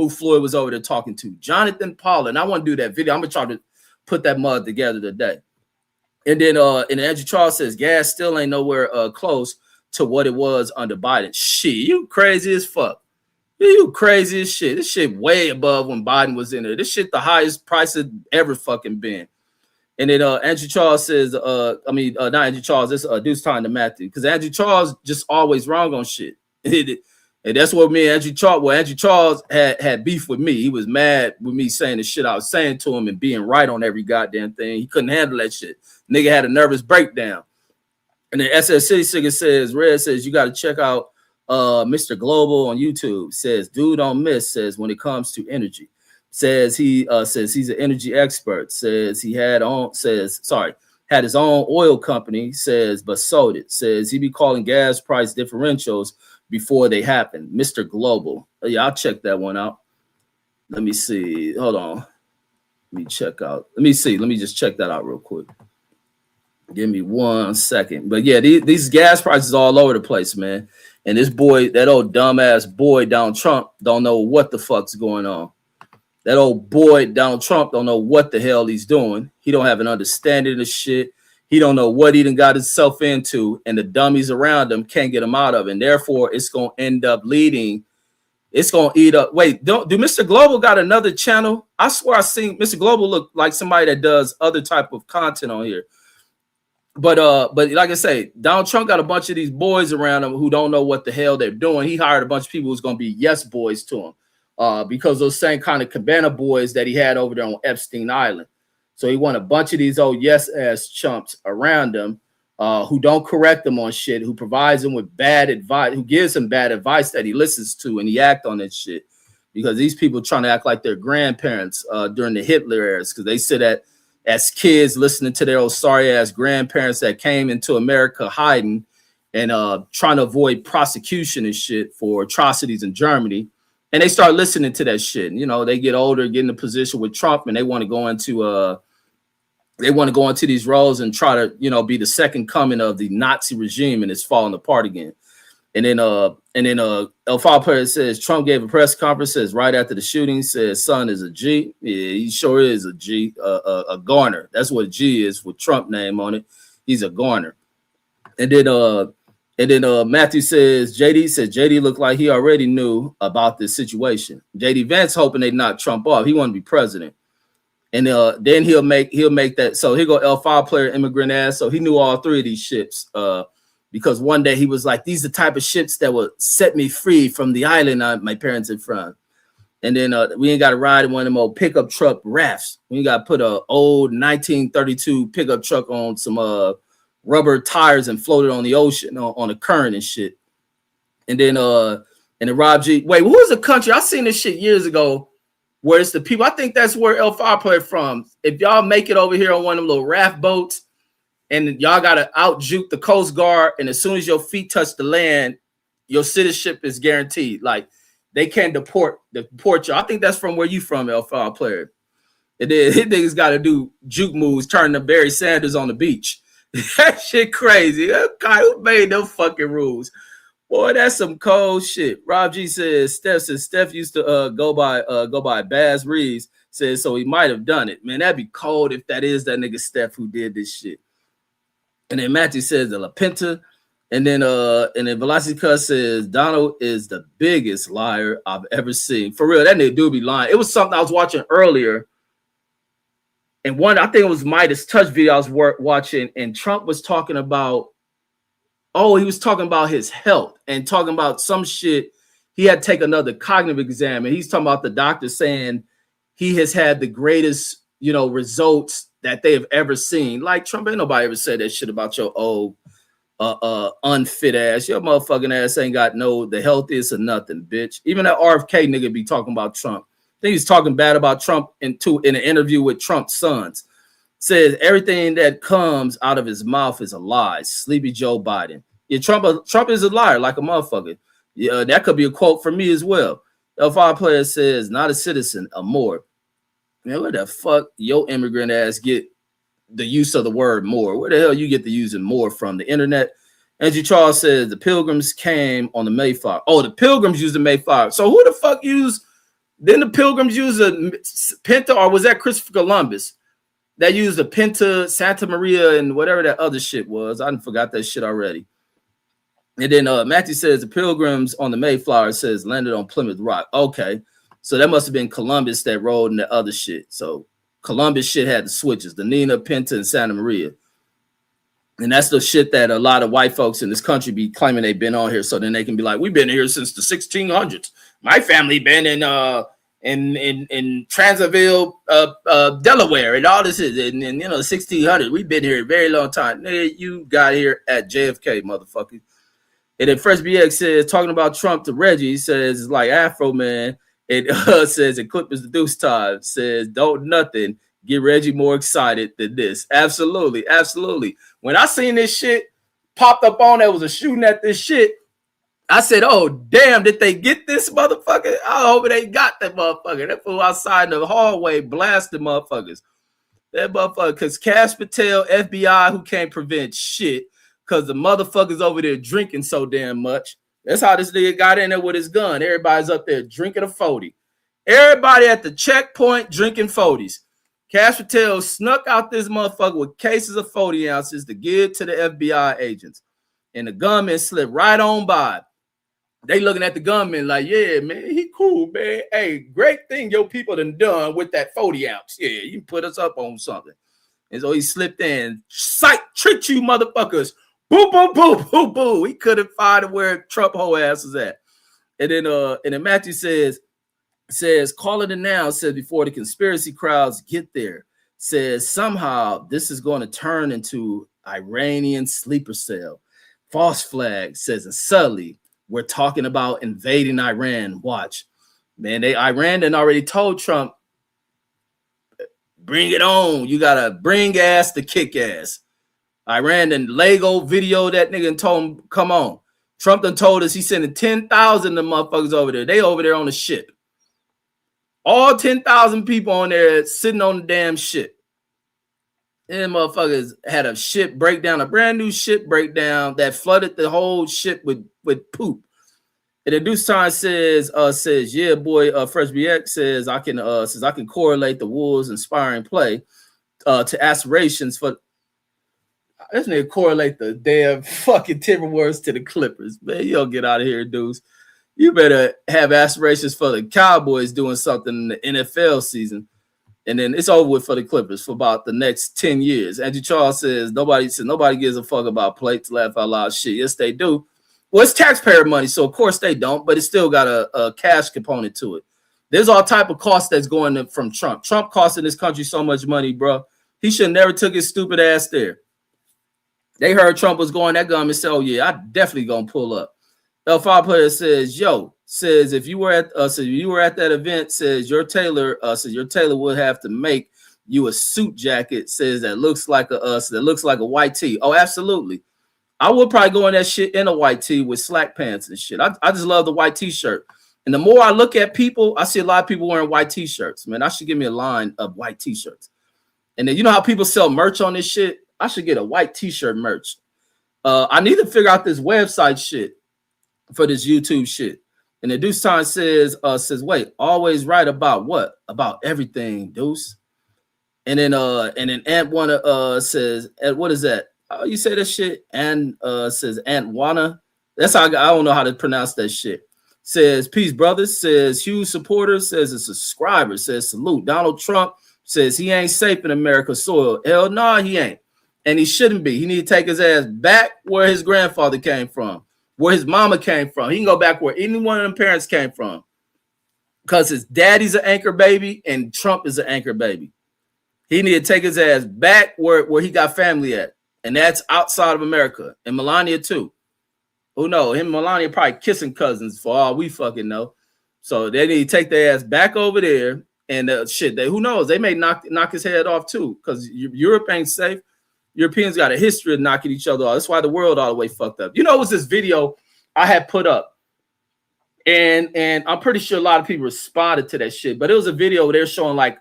A: Floyd was over there talking to. Jonathan Pollard. And I want to do that video. I'm gonna try to put that mud together today. And then Andrew Charles says gas still ain't nowhere close to what it was under Biden. Shit, you crazy as fuck. You crazy as shit. This shit way above when Biden was in there. This shit the highest price it ever fucking been. And then Andrew Charles says, not Andrew Charles, this Deuce time to Matthew. Because Andrew Charles just always wrong on shit. And that's what me and Andrew Charles had beef with me. He was mad with me saying the shit I was saying to him and being right on every goddamn thing. He couldn't handle that shit. Nigga had a nervous breakdown. And then SS City Singer says, Red says, you got to check out Mr. Global on YouTube. Says, dude don't miss, says when it comes to energy. Says he's an energy expert. Says he had his own oil company. Says, but sold it. Says he be calling gas price differentials before they happen. Mr. Global. Yeah, I'll check that one out. Let me see. Hold on. Let me check out. Let me see. Let me just check that out real quick. Give me 1 second. But yeah, these gas prices all over the place, man. And this boy, that old dumbass boy, Donald Trump, don't know what the fuck's going on. That old boy, Donald Trump, don't know what the hell he's doing. He don't have an understanding of shit. He don't know what he done got himself into, and the dummies around him can't get him out of it. And therefore, it's going to end up leading. It's going to eat up. Wait, do Mr. Global got another channel? I swear I seen Mr. Global look like somebody that does other type of content on here. But like I say, Donald Trump got a bunch of these boys around him who don't know what the hell they're doing. He hired a bunch of people who's going to be yes boys to him because those same kind of cabana boys that he had over there on Epstein Island. So he want a bunch of these old yes ass chumps around him who don't correct him on shit, who provides him with bad advice, who gives him bad advice that he listens to and he act on that shit. Because these people trying to act like their grandparents during the Hitler eras because they sit as kids listening to their old sorry ass grandparents that came into America hiding and trying to avoid prosecution and shit for atrocities in Germany. and they start listening to that shit. You know, they get older, get in a position with Trump, and they want to go into these roles and try to, you know, be the second coming of the Nazi regime, and it's falling apart again. And then El Player says Trump gave a press conference, says right after the shooting, says son is a G. Yeah, he sure is a G, a Garner. That's what G is with Trump name on it. He's a Garner. And then Matthew says JD looked like he already knew about this situation. JD Vance hoping they knock Trump off. He want to be president. And then he'll make that. So here go L5 Player, immigrant ass. So he knew all three of these ships. Because one day he was like, these are the type of ships that will set me free from the island my parents are from. And then we ain't got to ride in one of them old pickup truck rafts. We got to put an old 1932 pickup truck on some rubber tires and float it on the ocean on the current and shit. And then Rob G. Wait, what was the country? I seen this shit years ago where it's the people. I think that's where L5 Player from. If y'all make it over here on one of them little raft boats, and y'all gotta out juke the Coast Guard, and as soon as your feet touch the land, your citizenship is guaranteed. Like they can't deport you. I think that's from where you from, L5 Player. And then his niggas gotta do juke moves, turning to Barry Sanders on the beach. That shit crazy. God, who made them fucking rules? Boy, that's some cold shit. Rob G says Steph used to go by Baz Reeves. Says so he might have done it. Man, that'd be cold if that is that nigga Steph who did this shit. And then Matthew says the La Pinta, and then Velocity Cuss says Donald is the biggest liar I've ever seen. For real, that nigga do be lying. It was something I was watching earlier, and I think it was Midas Touch video I was watching, and Trump was talking about, he was talking about his health and talking about some shit. He had to take another cognitive exam, and he's talking about the doctor saying he has had the greatest, you know, results that they have ever seen. Like Trump, ain't nobody ever said that shit about your old unfit ass. Your motherfucking ass ain't got the healthiest or nothing, bitch. Even that RFK nigga be talking about Trump. I think he's talking bad about Trump in an interview with Trump's sons. Says everything that comes out of his mouth is a lie. Sleepy Joe Biden. Yeah, Trump is a liar like a motherfucker. Yeah, that could be a quote from me as well. L5 Player says, not a citizen, a more. Man, where the fuck your immigrant ass get the use of the word more? Where the hell you get the using more from? The internet? Angie Charles says the Pilgrims came on the Mayflower. Oh, the Pilgrims used the Mayflower. So who the fuck used? Then the Pilgrims used a Pinta, or was that Christopher Columbus that used a Pinta, Santa Maria, and whatever that other shit was? I forgot that shit already. And then Matthew says the Pilgrims on the Mayflower says landed on Plymouth Rock. Okay. So that must have been Columbus that rode in the other shit. So Columbus shit had the switches, the Nina, Pinta, and Santa Maria. And that's the shit that a lot of white folks in this country be claiming they've been on here. So then they can be like, we've been here since the 1600s. My family been in Transville, Delaware, and all this is in 1600s. We've been here a very long time. Nigga, you got here at JFK, motherfucker. And then Fresh BX says, talking about Trump to Reggie, he says it's like Afro Man. It says in Clip is the Deuce Time, says don't nothing get Reggie more excited than this. Absolutely, absolutely. When I seen this shit popped up on, there was a shooting at this shit. I said, oh, damn, did they get this motherfucker? I hope they got that motherfucker. That fool outside in the hallway blasting motherfuckers. That motherfucker, because Cash Patel, FBI, who can't prevent shit, because the motherfuckers over there drinking so damn much. That's how this nigga got in there with his gun. Everybody's up there drinking a 40. Everybody at the checkpoint drinking 40s. Cash Patel snuck out this motherfucker with cases of 40 ounces to give to the FBI agents. And the gunman slipped right on by. They looking at the gunman like, yeah, man, he cool, man. Hey, great thing your people done with that 40 ounce. Yeah, you put us up on something. And so he slipped in. Sight, tricked you motherfuckers. Boo, boo, boo, boo, boo. He couldn't find where Trump whole ass was at. And then Matthew says, call it a now, says before the conspiracy crowds get there, says somehow this is going to turn into Iranian sleeper cell. False flag says, and subtly, we're talking about invading Iran. Watch. Man, Iran done already told Trump, bring it on. You got to bring ass to kick ass. Iran and Lego video that nigga and told him, come on. Trump done told us he's sending 10,000 of motherfuckers over there. They over there on the ship. All 10,000 people on there sitting on the damn ship. And motherfuckers had a ship breakdown, a brand new ship breakdown that flooded the whole ship with poop. And the Deuce Time says, yeah, boy, Fresh BX says I can correlate the Wolves' inspiring play to aspirations for this nigga correlate the damn fucking Timberwolves to the Clippers. Man, you don't get out of here, dudes. You better have aspirations for the Cowboys doing something in the NFL season. And then it's over with for the Clippers for about the next 10 years. Andrew Charles says nobody gives a fuck about plates, laugh out loud shit. Yes, they do. Well, it's taxpayer money, so of course they don't, but it's still got a cash component to it. There's all type of costs that's going from Trump. Trump costing this country so much money, bro. He should never took his stupid ass there. They heard Trump was going, that Gunman said, oh yeah, I definitely gonna pull up. L5 player says, if you were at that event, says your tailor would have to make you a suit jacket, says that looks like a white tee. Oh, absolutely. I would probably go in that shit in a white tee with slack pants and shit. I just love the white t-shirt. And the more I look at people, I see a lot of people wearing white t-shirts. Man, I should give me a line of white t-shirts. And then you know how people sell merch on this shit? I should get a white t-shirt merch. I need to figure out this website shit for this YouTube shit. And the Deuce Time says, wait, always right about what? About everything, Deuce. And then Ant Wanna says, what is that? You say that shit? And says Ant Wanna. That's how I don't know how to pronounce that shit. Says, peace, brothers. Says, huge supporter. Says, a subscriber. Says, salute. Donald Trump says he ain't safe in America's soil. Hell no, he ain't. And he shouldn't be. He need to take his ass back where his grandfather came from, where his mama came from. He can go back where any one of them parents came from. Because his daddy's an anchor baby and Trump is an anchor baby. He need to take his ass back where he got family at. And that's outside of America. And Melania too. Who knows? Him and Melania probably kissing cousins for all we fucking know. So they need to take their ass back over there. And who knows? They may knock his head off too. Because Europe ain't safe. Europeans got a history of knocking each other off. That's why the world all the way fucked up. You know, it was this video I had put up. And I'm pretty sure a lot of people responded to that shit. But it was a video where they're showing like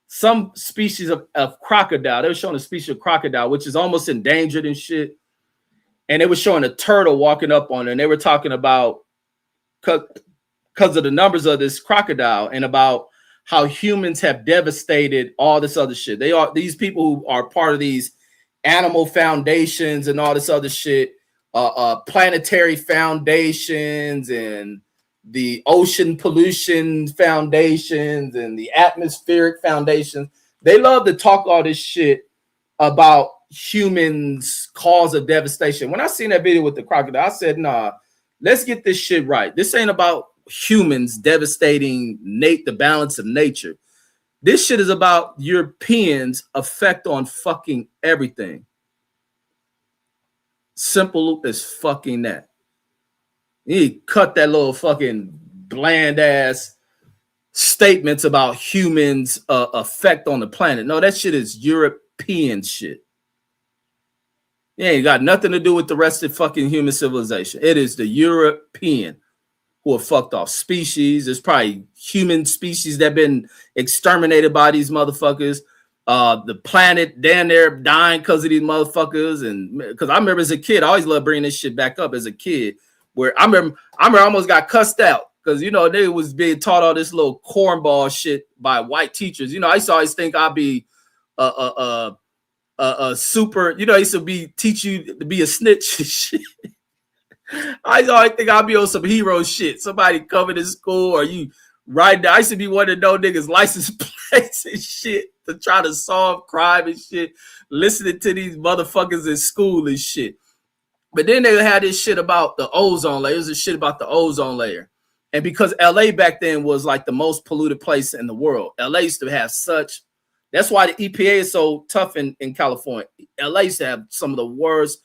A: some species of crocodile. They were showing a species of crocodile, which is almost endangered and shit. And they were showing a turtle walking up on it. And they were talking about, because of the numbers of this crocodile and about how humans have devastated all this other shit. These people who are part of these animal foundations and all this other shit, planetary foundations and the ocean pollution foundations and the atmospheric foundations. They love to talk all this shit about humans' cause of devastation. When I seen that video with the crocodile, I said, nah, let's get this shit right. This ain't about humans devastating the balance of nature. This shit is about Europeans' effect on fucking everything. Simple as fucking that. You cut that little fucking bland ass statements about humans' effect on the planet. No, that shit is European shit. It ain't got nothing to do with the rest of fucking human civilization. It is the European who have fucked off species. There's probably human species that have been exterminated by these motherfuckers. The planet down there dying because of these motherfuckers. And because I remember as a kid, I always loved bringing this shit back up as a kid, where I remember I almost got cussed out because, you know, they was being taught all this little cornball shit by white teachers. You know, I used to always think I'd be a super, you know, I used to teach you to be a snitch and shit. I always think I'll be on some hero shit. Somebody coming to school or you right now. I used to be one of those niggas license plates and shit to try to solve crime and shit, listening to these motherfuckers in school and shit. But then they had this shit about the ozone layer. There's this shit about the ozone layer. And because LA back then was like the most polluted place in the world, LA used to have that's why the EPA is so tough in California. LA used to have some of the worst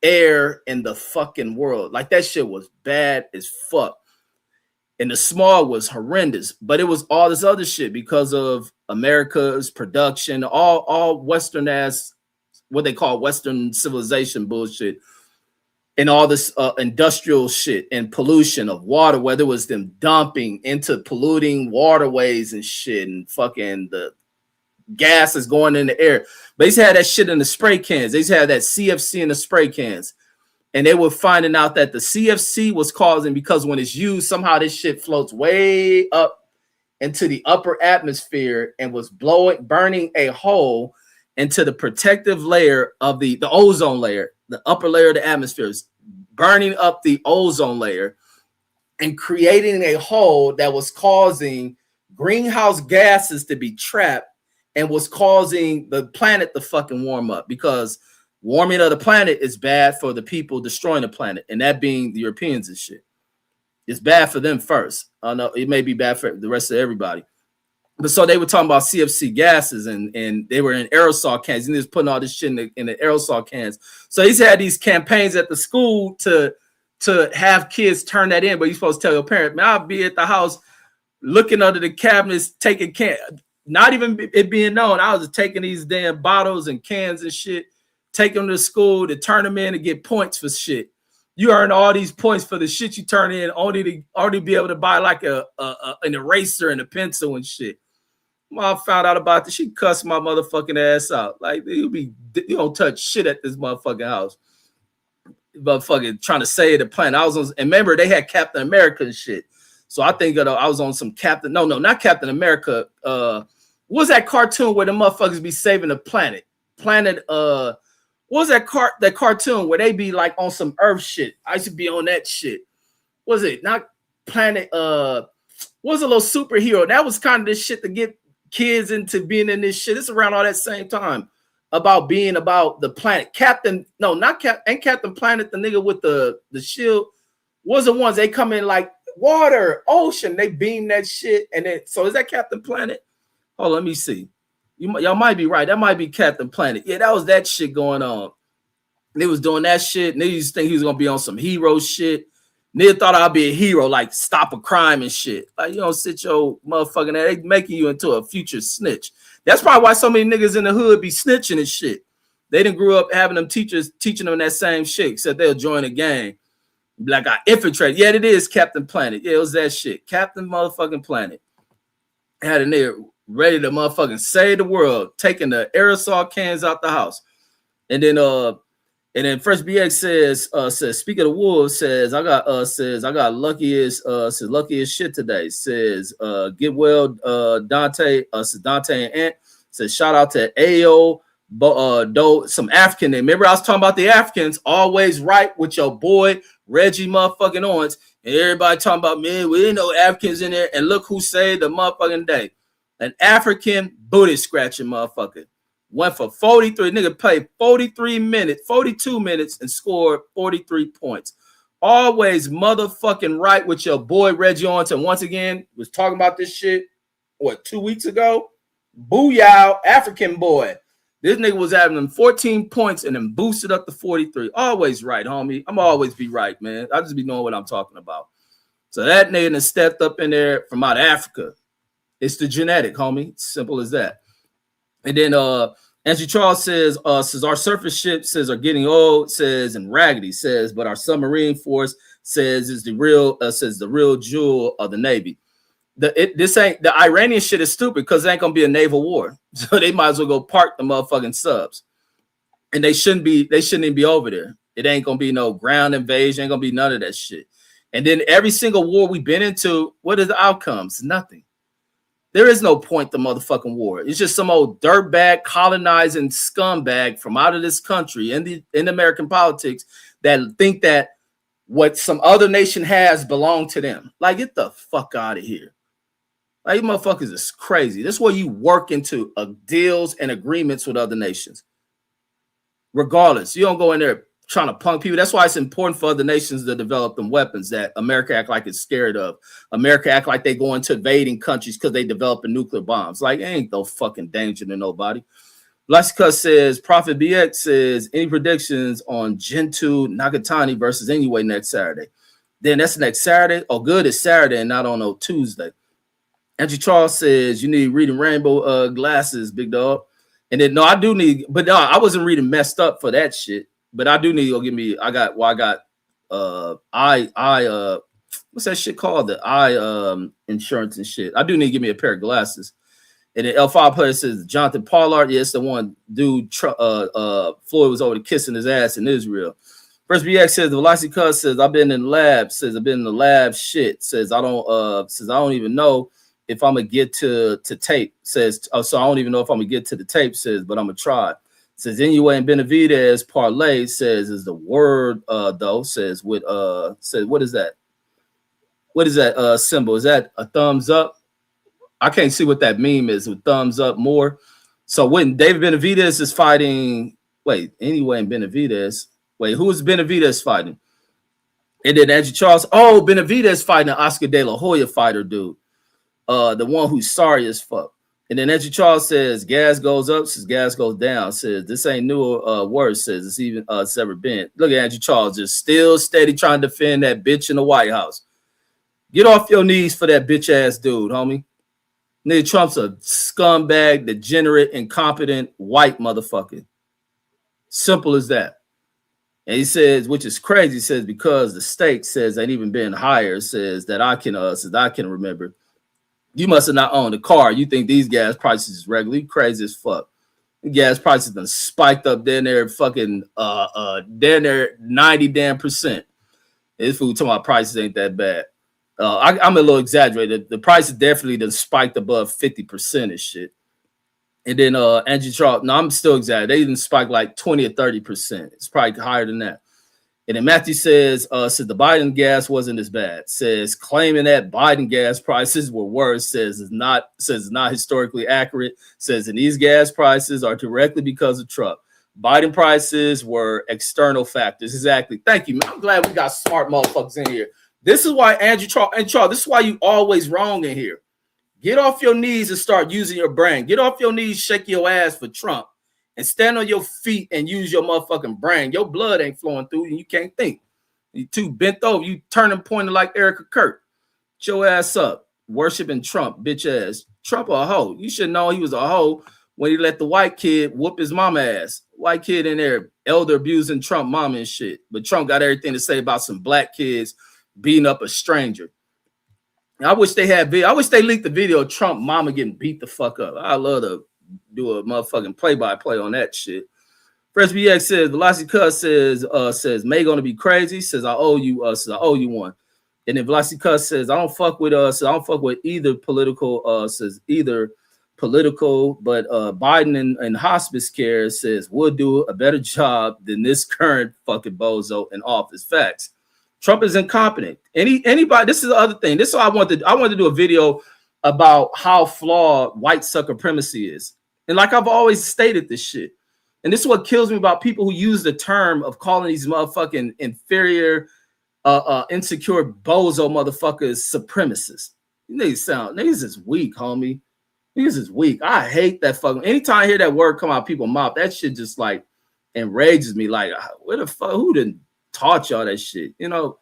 A: air in the fucking world. Like that shit was bad as fuck. And the smog was horrendous, but it was all this other shit because of America's production, all Western ass, what they call Western civilization bullshit. and all this industrial shit and pollution of water, whether it was them dumping into polluting waterways and shit, and fucking the gas is going in the air. But they used to have that shit in the spray cans. They used to have that CFC in the spray cans. And they were finding out that the CFC was causing, because when it's used, somehow this shit floats way up into the upper atmosphere and was burning a hole into the protective layer of the ozone layer, the upper layer of the atmosphere, is burning up the ozone layer and creating a hole that was causing greenhouse gases to be trapped and was causing the planet to fucking warm up, because warming of the planet is bad for the people destroying the planet, and that being the Europeans and shit. It's bad for them first. I know it may be bad for the rest of everybody. But so they were talking about CFC gases, and they were in aerosol cans, and they was putting all this shit in the aerosol cans. So he's had these campaigns at the school to have kids turn that in, but you're supposed to tell your parent, man, I'll be at the house looking under the cabinets, taking not even it being known. I was taking these damn bottles and cans and shit, take them to school to turn them in and get points for shit. You earn all these points for the shit you turn in, only to be able to buy like an eraser and a pencil and shit. Mom found out about this. She cussed my motherfucking ass out. Like, you don't touch shit at this motherfucking house. Motherfucking trying to save the planet. And remember, they had Captain America and shit. So I think I was on some not Captain America. What was that cartoon where the motherfuckers be saving the planet? What was that cartoon where they be like on some Earth shit? I used to be on that shit. Was it not Planet? Was a little superhero? That was kind of this shit to get kids into being in this shit. It's around all that same time about being about the planet. Ain't Captain Planet the nigga with the shield? Was the ones they come in like water, ocean, they beam that shit, and then so is that Captain Planet? Oh, let me see. Y'all might be right. That might be Captain Planet. Yeah, that was that shit going on. They was doing that shit. Niggas used to think he was gonna be on some hero shit. Nigga thought I'd be a hero, like stop a crime and shit. Like, you don't sit your motherfucking ass. They making you into a future snitch. That's probably why so many niggas in the hood be snitching and shit. They didn't grow up having them teachers teaching them that same shit, except they'll join a gang. Like, I infiltrate. Yeah, it is Captain Planet. Yeah, it was that shit. Captain motherfucking Planet. Had a nigga ready to motherfucking save the world, taking the aerosol cans out the house. And then Fresh BX says, speaking of wolves, says I got lucky as shit today. Says get well, Dante. Says Dante and Ant. Says shout out to AO, some African name. Remember I was talking about the Africans always right with your boy Reggie motherfucking Owens, and everybody talking about, man, we didn't know Africans in there, and look who saved the motherfucking day. An African booty scratching motherfucker. Went for 43. Nigga played 42 minutes and scored 43 points. Always motherfucking right with your boy Reggie Owens. And once again, was talking about this shit, 2 weeks ago? Booyah, African boy. This nigga was having them 14 points and then boosted up to 43. Always right, homie. I'm always be right, man. I just be knowing what I'm talking about. So that nigga stepped up in there from out of Africa. It's the genetic, homie. Simple as that. And then Andrew Charles says our surface ships are getting old, says, and raggedy, says, but our submarine force says is the real jewel of the Navy. The Iranian shit is stupid because it ain't gonna be a naval war. So they might as well go park the motherfucking subs. And they shouldn't even be over there. It ain't gonna be no ground invasion, ain't gonna be none of that shit. And then every single war we've been into, what are the outcomes? Nothing. There is no point to motherfucking war. It's just some old dirtbag colonizing scumbag from out of this country in American politics that think that what some other nation has belong to them. Like, get the fuck out of here. Like, you motherfuckers is crazy. This is where you work into deals and agreements with other nations. Regardless, you don't go in there trying to punk people. That's why it's important for other nations to develop them weapons that America act like it's scared of. America act like they go into invading countries because they developing nuclear bombs. Like, it ain't no fucking danger to nobody. Lexicus says, Prophet BX says, any predictions on Gentoo Nakatani versus Anyway next Saturday? Then that's next Saturday. Oh, good, it's Saturday and not on no Tuesday. Andrew Charles says, you need reading rainbow glasses, big dog. And then, no, I do need, but no, I wasn't reading messed up for that shit. but I do need to go get me. I got what's that shit called? The eye insurance and shit. I do need to give me a pair of glasses. And the L5 player says Jonathan Pollard. Yes, the one dude. Floyd was over kissing his ass in Israel. First BX says the Velocity Cuz says I've been in the lab. Says I've been in the lab. Shit. Says I don't even know if I'm gonna get to tape. Says so I don't even know if I'm gonna get to the tape. Says but I'm gonna try. Says anyway, and Benavidez parlay says is the word though. Says with says what is that? What is that symbol? Is that a thumbs up? I can't see what that meme is with thumbs up more. So when David Benavidez is fighting, anyway, and Benavidez, who is Benavidez fighting? And then Andrew Charles, Benavidez fighting an Oscar De La Hoya fighter, dude. The one who's sorry as fuck. And then Andrew Charles says gas goes up, says gas goes down, says this ain't new or worse, says it's even it's ever been. Look at Andrew Charles just still steady trying to defend that bitch in the White House. Get off your knees for that bitch ass dude, homie. Nigga, Trump's a scumbag, degenerate, incompetent, white motherfucker. Simple as that. And he says, which is crazy, says because the stake says ain't even been higher, says that I can remember. You must have not owned a car. You think these gas prices is regular. You crazy as fuck. The gas prices done spiked up down there fucking down there 90 damn %. This food talking about prices ain't that bad. I'm a little exaggerated. The price is definitely done spiked above 50% and shit. And then Andrew Charles, no, I'm still exaggerating. They didn't spike like 20 or 30%. It's probably higher than that. And then Matthew says the Biden gas wasn't as bad. Says claiming that Biden gas prices were worse. Says it's not historically accurate. Says and these gas prices are directly because of Trump. Biden prices were external factors. Exactly. Thank you, man. I'm glad we got smart motherfuckers in here. This is why Andrew Charles, this is why you always wrong in here. Get off your knees and start using your brain. Get off your knees, shake your ass for Trump, and stand on your feet and use your motherfucking brain. Your blood ain't flowing through and you can't think. You too bent over. You turning pointing like Erica Kurt. Get your ass up. Worshiping Trump, bitch ass. Trump a hoe. You should know he was a hoe when he let the white kid whoop his mama ass. White kid in there, elder abusing Trump mama and shit. But Trump got everything to say about some black kids beating up a stranger. I wish they leaked the video of Trump mama getting beat the fuck up. I love to do a motherfucking play-by-play on that shit. Fresh BX says Velocity Cuz says May gonna be crazy. Says I owe you one. And then Velocity Cuz says I don't fuck with either political but Biden and hospice care says we'll do a better job than this current fucking bozo in office. Facts. Trump is incompetent. Anybody, this is the other thing. This is what I wanted to do a video about how flawed white supremacy is. And like I've always stated this shit. And this is what kills me about people who use the term of calling these motherfucking inferior, insecure bozo motherfuckers supremacists. Niggas is weak, homie. Niggas is weak. I hate that fucking. Anytime I hear that word come out of people's mouth, that shit just like enrages me. Like, where the fuck? Who didn't taught y'all that shit? You know,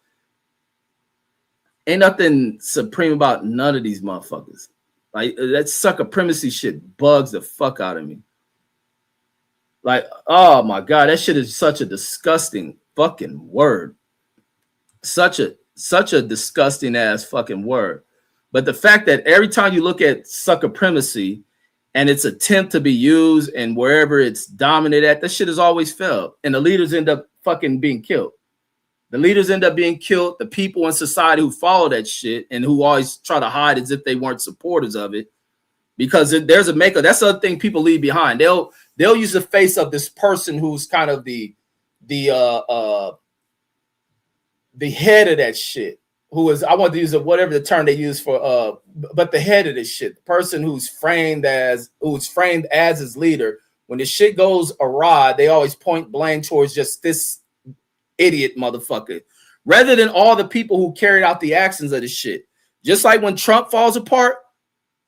A: ain't nothing supreme about none of these motherfuckers. Like that supremacy shit bugs the fuck out of me. Like, oh my god, that shit is such a disgusting fucking word. Such a disgusting ass fucking word. But the fact that every time you look at supremacy and its attempt to be used and wherever it's dominant at, that shit has always failed. And the leaders end up fucking being killed. The leaders end up being killed. The people in society who follow that shit and who always try to hide as if they weren't supporters of it, because there's a maker. That's the other thing people leave behind. They'll use the face of this person who's kind of the head of that shit. Who is, I want to use whatever the term they use for, but the head of this shit, the person who's framed as his leader. When the shit goes awry, they always point blame towards just this idiot motherfucker, rather than all the people who carried out the actions of this shit. Just like when Trump falls apart,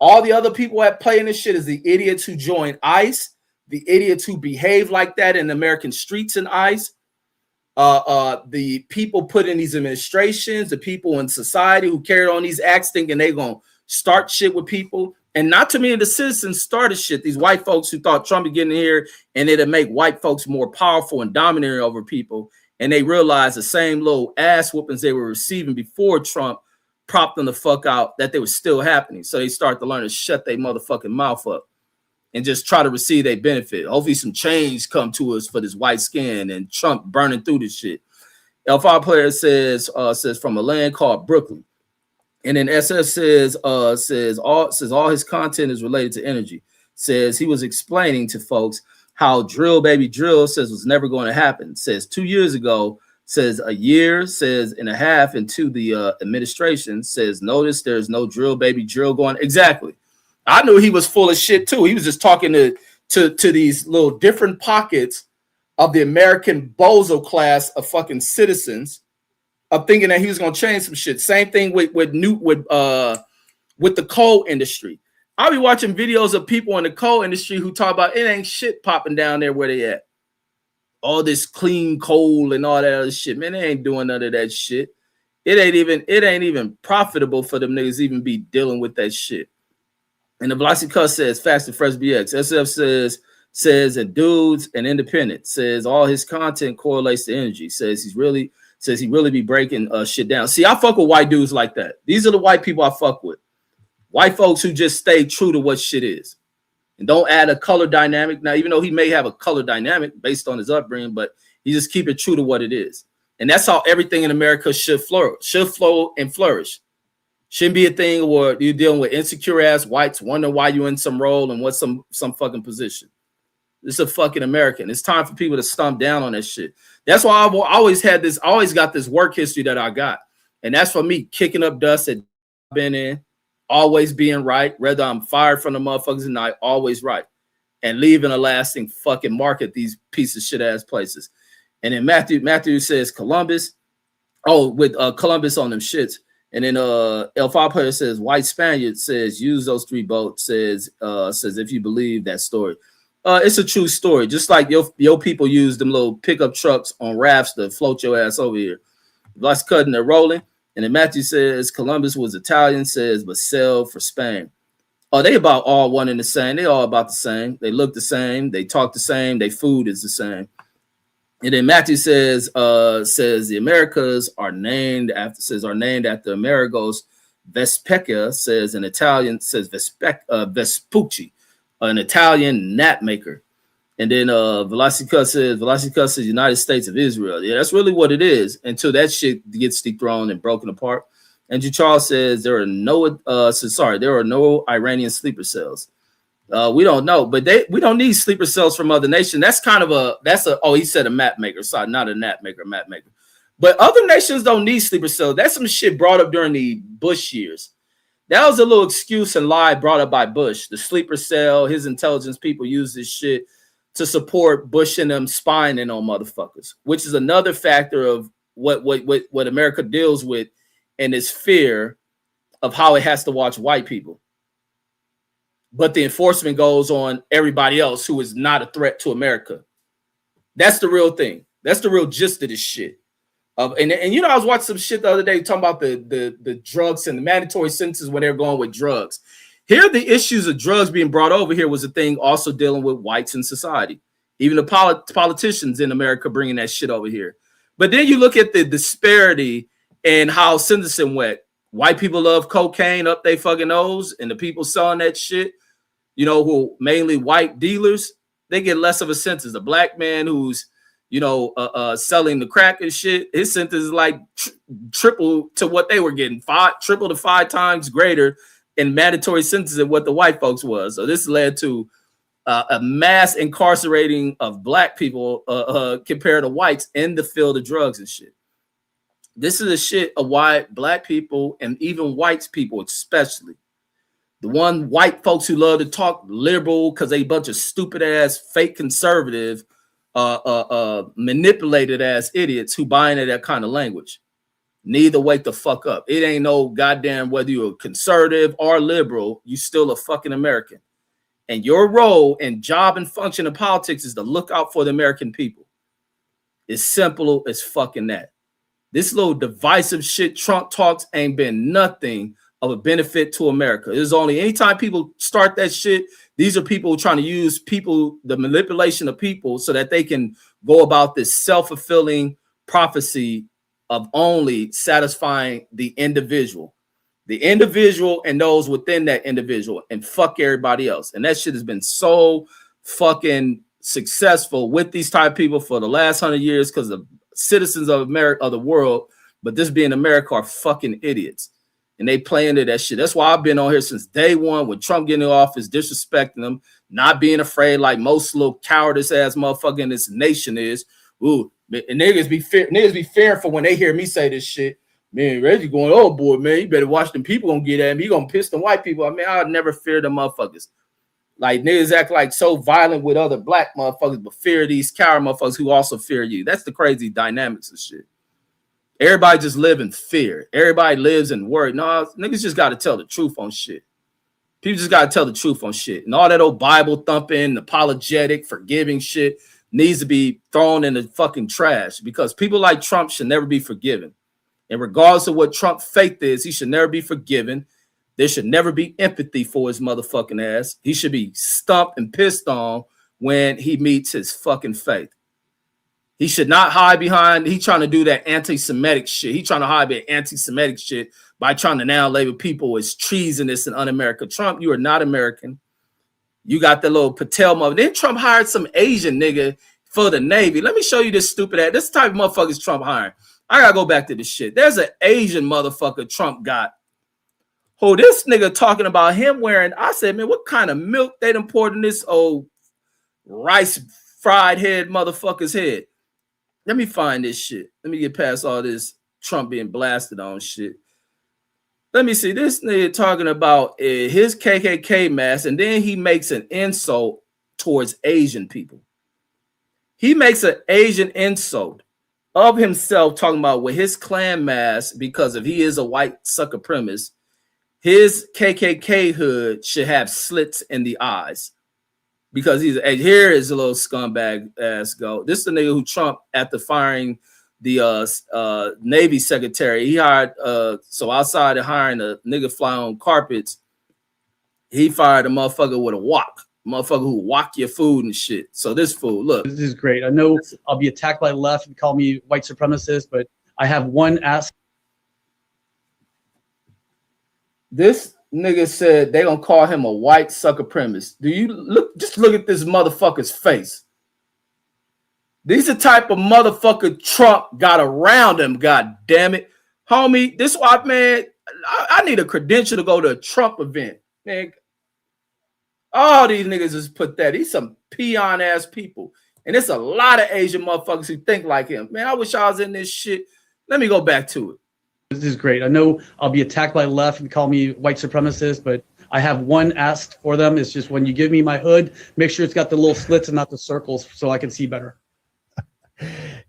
A: all the other people at play in this shit is the idiots who join ICE, the idiots who behave like that in American streets and ICE, the people put in these administrations, the people in society who carried on these acts thinking they're going to start shit with people. And not too many of the citizens started shit. These white folks who thought Trump would get in here and it'd make white folks more powerful and dominating over people. And they realized the same little ass whoopings they were receiving before Trump propped them the fuck out, that they were still happening. So they start to learn to shut their motherfucking mouth up and just try to receive their benefit. Hopefully some change come to us for this white skin and Trump burning through this shit. L5 player says from a land called Brooklyn. And then SF says all his content is related to energy. Says he was explaining to folks how drill baby drill says was never going to happen. Says 2 years ago, says a year, says and a half into the administration, says notice there's no drill baby drill going. Exactly. I knew he was full of shit too. He was just talking to these little different pockets of the American bozo class of fucking citizens, of thinking that he was gonna change some shit. Same thing with the coal industry. I'll be watching videos of people in the coal industry who talk about it ain't shit popping down there where they at. All this clean coal and all that other shit. Man, they ain't doing none of that shit. It ain't even profitable for them niggas even be dealing with that shit. And the Velocity Cuss says Fast and Fresh BX. SF says and dudes and independent says all his content correlates to energy. Says he really be breaking shit down. See, I fuck with white dudes like that. These are the white people I fuck with. White folks who just stay true to what shit is and don't add a color dynamic. Now, even though he may have a color dynamic based on his upbringing, but he just keep it true to what it is. And that's how everything in America should flow and flourish. Shouldn't be a thing where you're dealing with insecure ass whites, wonder why you're in some role and what's some fucking position. It's a fucking American. It's time for people to stomp down on that shit. That's why I've always got this work history that I got. And that's for me kicking up dust that I've been in, always being right, whether I'm fired from the motherfuckers or not, always right. And leaving a lasting fucking mark at these piece of shit ass places. And then Matthew says Columbus. Oh, with Columbus on them shits. And then L5 player says white Spaniard says use those 3 boats, says if you believe that story. It's a true story. Just like your people use them little pickup trucks on rafts to float your ass over here. Let's cut and they're rolling. And then Matthew says Columbus was Italian, says but sailed for Spain. Oh, they about all one and the same. They all about the same. They look the same. They talk the same. Their food is the same. And then Matthew says the Americas are named after Amerigo's Vespucci, says an Italian, says Vespucci, an Italian gnat maker. And then Velocica says United States of Israel. Yeah, that's really what it is until that shit gets dethroned and broken apart. Andrew Charles says there are no Iranian sleeper cells. We don't know, but we don't need sleeper cells from other nations. That's kind of he said a map maker. Sorry, not a map maker. But other nations don't need sleeper cells. That's some shit brought up during the Bush years. That was a little excuse and lie brought up by Bush. The sleeper cell, his intelligence people use this shit to support Bush and them spying in on motherfuckers, which is another factor of what America deals with and its fear of how it has to watch white people. But the enforcement goes on everybody else who is not a threat to America. That's the real thing. That's the real gist of this shit. And I was watching some shit the other day talking about the drugs and the mandatory sentences when they're going with drugs. Here, the issues of drugs being brought over here was a thing also dealing with whites in society. Even the politicians in America bringing that shit over here. But then you look at the disparity and how sentencing went. White people love cocaine up their fucking nose, and the people selling that shit, who mainly white dealers, they get less of a sentence. The black man who's, selling the crack and shit, his sentence is like triple to what they were getting, triple to 5 times greater in mandatory sentences than what the white folks was. So this led to a mass incarcerating of black people compared to whites in the field of drugs and shit. This is the shit of why black people and even white people, especially the one white folks who love to talk liberal because they a bunch of stupid ass fake conservative manipulated ass idiots who buy into that kind of language. Need to wake the fuck up. It ain't no goddamn whether you're conservative or liberal, you still a fucking American. And your role and job and function in politics is to look out for the American people. It's simple as fucking that. This little divisive shit Trump talks ain't been nothing of a benefit to America. There's only anytime people start that shit, these are people trying to use people, the manipulation of people, so that they can go about this self-fulfilling prophecy of only satisfying the individual and those within that individual, and fuck everybody else. And that shit has been so fucking successful with these type of people for the last 100 years because the citizens of America, of the world, but this being America, are fucking idiots. And they play into that shit. That's why I've been on here since day one with Trump getting in office, disrespecting them, not being afraid like most little cowardice ass motherfucker in this nation is. Ooh, and niggas be fearful when they hear me say this shit. Man, Reggie going, oh boy, man, you better watch them people gonna get at me. You gonna piss them white people. I mean, I'd never fear them motherfuckers. Like niggas act like so violent with other black motherfuckers, but fear these coward motherfuckers who also fear you. That's the crazy dynamics of shit. Everybody just live in fear. Everybody lives in worry. No, niggas just got to tell the truth on shit. People just got to tell the truth on shit. And all that old Bible thumping, apologetic, forgiving shit needs to be thrown in the fucking trash, because people like Trump should never be forgiven. And regardless of what Trump's faith is, he should never be forgiven. There should never be empathy for his motherfucking ass. He should be stumped and pissed on when he meets his fucking faith. He should not hide behind. He trying to do that anti-Semitic shit. He trying to hide behind anti-Semitic shit by trying to now label people as treasonous and un-American. Trump, you are not American. You got the little Patel mother. Then Trump hired some Asian nigga for the Navy. Let me show you this stupid ass. This type of motherfuckers Trump hiring. I gotta go back to this shit. There's an Asian motherfucker Trump got. Oh, this nigga talking about him wearing. I said, man, what kind of milk they done poured in this old rice fried head motherfucker's head? Let me find this shit. Let me get past all this Trump being blasted on shit. Let me see. This nigga talking about his KKK mask, and then he makes an insult towards Asian people. He makes an Asian insult of himself, talking about with his Klan mask, because if he is a white sucker premise, his KKK hood should have slits in the eyes. Because he's here is a little scumbag ass go. This is the nigga who Trump, after firing the Navy secretary, he hired so outside of hiring a nigga fly on carpets, he fired a motherfucker with a wok. Motherfucker who wok your food and shit. So this fool, look.
B: This is great. I know I'll be attacked by the left and call me white supremacist, but I have one ask.
A: This nigga said they gonna call him a white sucker premise. Do you look? Just look at this motherfucker's face. These are the type of motherfucker Trump got around him. God damn it, homie. This white man. I need a credential to go to a Trump event, man. All these niggas is pathetic. He's some peon ass people, and it's a lot of Asian motherfuckers who think like him. Man, I wish I was in this shit. Let me go back to it.
B: This is great. I know I'll be attacked by the left and call me white supremacist, but I have one ask for them. It's just when you give me my hood, make sure it's got the little slits and not the circles so I can see better.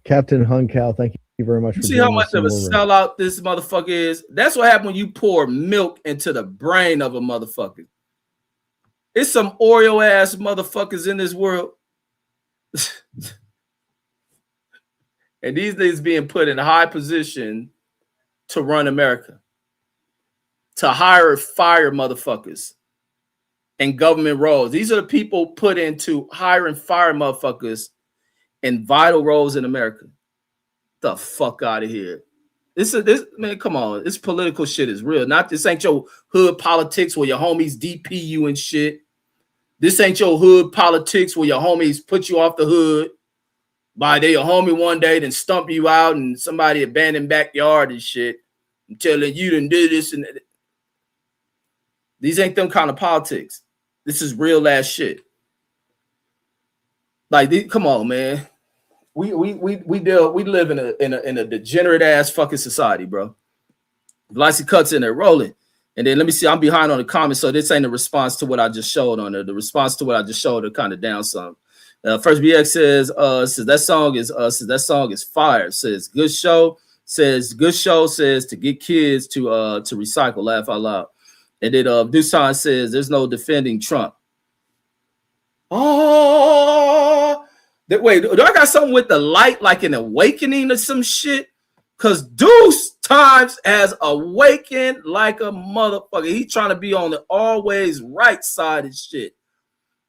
C: Captain Hunkow, thank you very much.
A: See how much of a sellout this motherfucker is? That's what happened when you pour milk into the brain of a motherfucker. It's some Oreo ass motherfuckers in this world. And these niggas being put in a high position to run America, to hire, fire motherfuckers in government roles. These are the people put into hire and fire motherfuckers in vital roles in America. The fuck out of here. This man, come on. This political shit is real. Not this ain't your hood politics where your homies DP you and shit. This ain't your hood politics where your homies put you off the hood by they your homie one day, then stump you out and somebody abandoned backyard and shit and telling you done did this and that. These ain't them kind of politics. This is real ass shit. Like, come on, man. We live in a degenerate ass fucking society, bro. Blasey cuts in there rolling. And then let me see, I'm behind on the comments, so this ain't a response to what I just showed on there. The response to what I just showed are kind of down some. First BX says that song is fire. Says good show. Says good show. Says to get kids to recycle. Laugh out loud. And then Dusan says there's no defending Trump. Oh, wait, do I got something with the light like an awakening or some shit? Cause Deuce times has awakened like a motherfucker. He trying to be on the always right side of shit.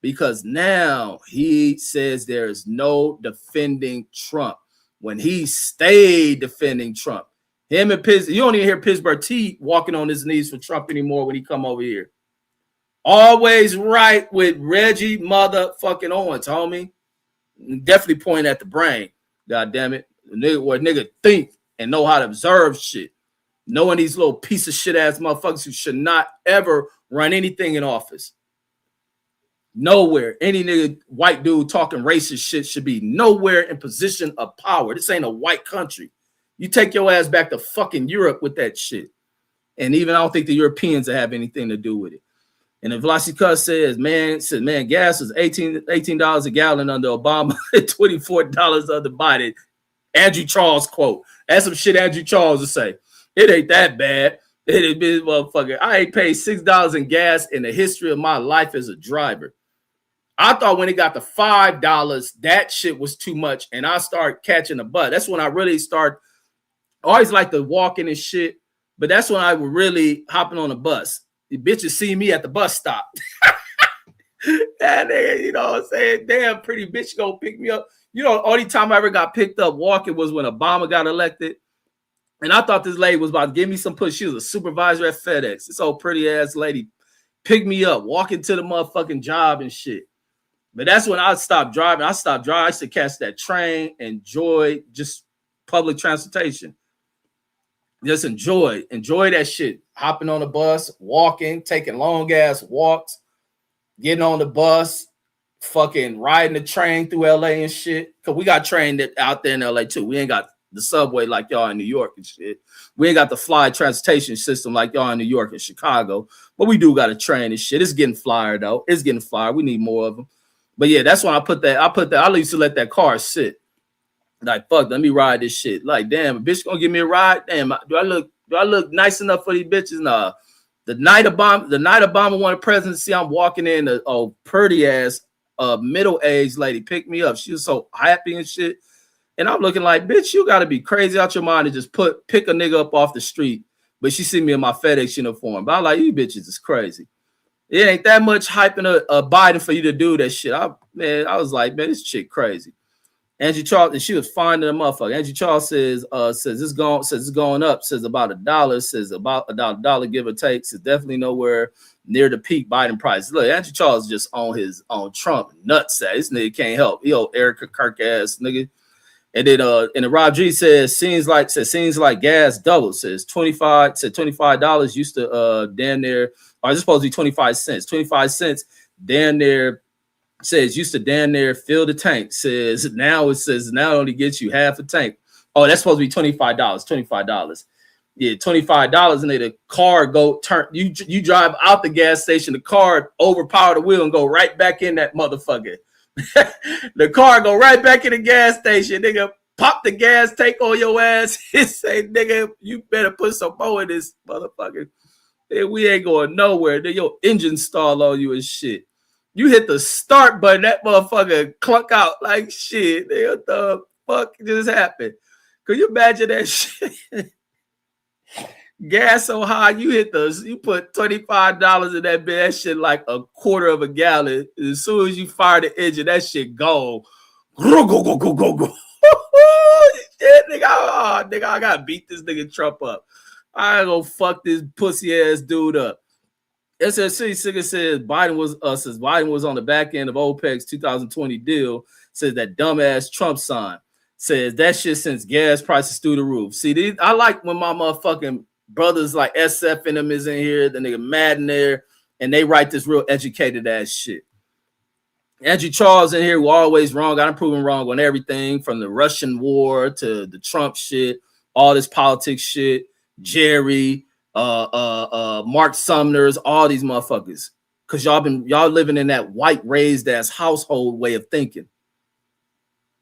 A: Because now he says there is no defending Trump when he stayed defending Trump. Him and you don't even hear Pittsburgh T walking on his knees for Trump anymore when he come over here. Always right with Reggie motherfucking Owens, homie. Definitely pointing at the brain. God damn it. Nigga think and know how to observe shit. Knowing these little piece of shit ass motherfuckers who should not ever run anything in office. Nowhere. Any nigga, white dude talking racist shit should be nowhere in position of power. This ain't a white country. You take your ass back to fucking Europe with that shit. And even I don't think the Europeans will have anything to do with it. And if Vlasica says, man, gas was $18 a gallon under Obama, $24 under Biden. Andrew Charles quote. That's some shit Andrew Charles would say. It ain't that bad. It ain't been motherfucker. I ain't paid $6 in gas in the history of my life as a driver. I thought when it got to $5, that shit was too much, and I started catching the bus. That's when I really start. I always like to walk in and shit, but that's when I was really hopping on the bus. The bitches see me at the bus stop. And they, you know what I'm saying? Damn, pretty bitch gonna pick me up. You know, only time I ever got picked up walking was when Obama got elected. And I thought this lady was about to give me some push. She was a supervisor at FedEx. This old pretty ass lady picked me up, walking to the motherfucking job and shit. But that's when I stopped driving. I used to catch that train, enjoy just public transportation. Just enjoy that shit. Hopping on the bus, walking, taking long ass walks, getting on the bus, fucking riding the train through LA and shit. Cause we got train out there in LA too. We ain't got the subway like y'all in New York and shit. We ain't got the fly transportation system like y'all in New York and Chicago. But we do got a train and shit. It's getting flyer though. It's getting flyer. We need more of them. But yeah, that's when I put that. I used to let that car sit. Like, fuck, let me ride this shit. Like, damn, a bitch gonna give me a ride? Damn, do I look nice enough for these bitches? Nah. The night Obama won the presidency, I'm walking in, a pretty ass middle-aged lady picked me up. She was so happy and shit. And I'm looking like, bitch, you gotta be crazy out your mind to just pick a nigga up off the street. But she see me in my FedEx uniform. But I'm like, you bitches is crazy. It ain't that much hyping a Biden for you to do that shit. I was like, man, this chick crazy. Angie Charles, and she was finding a motherfucker. Angie Charles says it's going up, says about $1, says about $1 give or take, says definitely nowhere near the peak Biden price. Look, Angie Charles just on Trump nutsack. This nigga can't help. He old Erica Kirk ass nigga. And then Rob G says seems like gas doubled. Says $25 used to damn near, or it's supposed to be 25 cents. 25 cents damn near. Says used to damn near fill the tank. Says now it only gets you half a tank. Oh, that's supposed to be $25. $25. Yeah, $25, and then the car go turn. You drive out the gas station, the car overpower the wheel and go right back in that motherfucker. The car go right back in the gas station. Nigga, pop the gas tank on your ass and say, nigga, you better put some more in this motherfucker. And we ain't going nowhere. Then your engine stall on you and shit. You hit the start button, that motherfucker clunk out like shit. What the fuck just happened? Could you imagine that shit? Gas so high, you put $25 in that bit, that shit like a quarter of a gallon. As soon as you fire the engine, that shit go. Go. Shit, nigga, I gotta beat this nigga Trump up. I ain't gonna fuck this pussy ass dude up. SSC says Biden was on the back end of OPEC's 2020 deal. Says that dumbass Trump sign. Says that shit since gas prices through the roof. See, I like when my motherfucking brothers like SF and them is in here, the nigga mad in there, and they write this real educated ass shit. Andrew Charles in here who always wrong. I'm proven wrong on everything from the Russian war to the Trump shit, all this politics shit, Jerry. Mark Sumner's, all these motherfuckers, because y'all living in that white raised ass household way of thinking.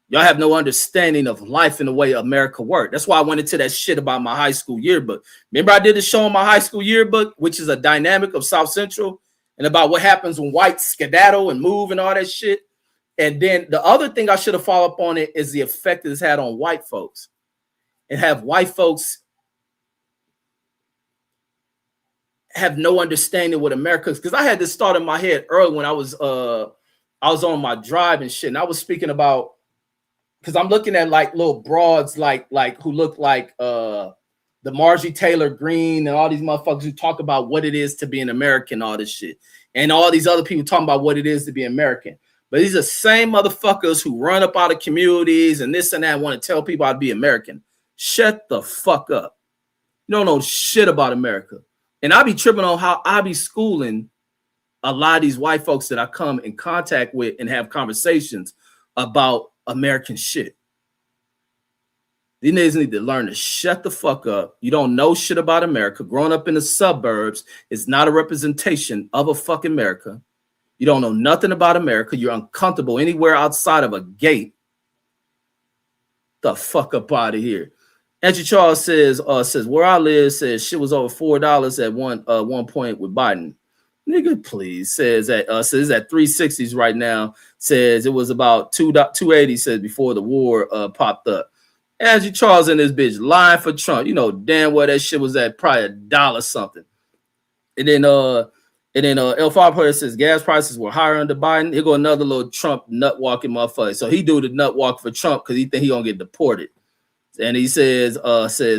A: Y'all have no understanding of life and the way America works. That's why I went into that shit about my high school yearbook. Remember I did a show on my high school yearbook, which is a dynamic of South Central, and about what happens when whites skedaddle and move and all that shit. And then the other thing I should have followed up on it is the effect it's had on white folks, and have white folks have no understanding what America is. Because I had this thought in my head early when I was on my drive and shit, and I was speaking about, because I'm looking at like little broads like who look like the Marjorie Taylor Greene and all these motherfuckers who talk about what it is to be an American, all this shit, and all these other people talking about what it is to be American. But these are the same motherfuckers who run up out of communities and this and that, want to tell people how to be American. Shut the fuck up. You don't know shit about America. And I be tripping on how I be schooling a lot of these white folks that I come in contact with and have conversations about American shit. These niggas need to learn to shut the fuck up. You don't know shit about America. Growing up in the suburbs is not a representation of a fucking America. You don't know nothing about America. You're uncomfortable anywhere outside of a gate. The fuck up out of here. Andrew Charles says where I live, says shit was over $4 at one point with Biden. Nigga, please. Says at 360s right now. Says it was about 280. Says before the war popped up. Andrew Charles and this bitch lying for Trump. You know damn well that shit was at probably $1 something. And then L5 player says gas prices were higher under Biden. Here go another little Trump nut walking motherfucker. So he do the nut walk for Trump because he think he gonna get deported. And he says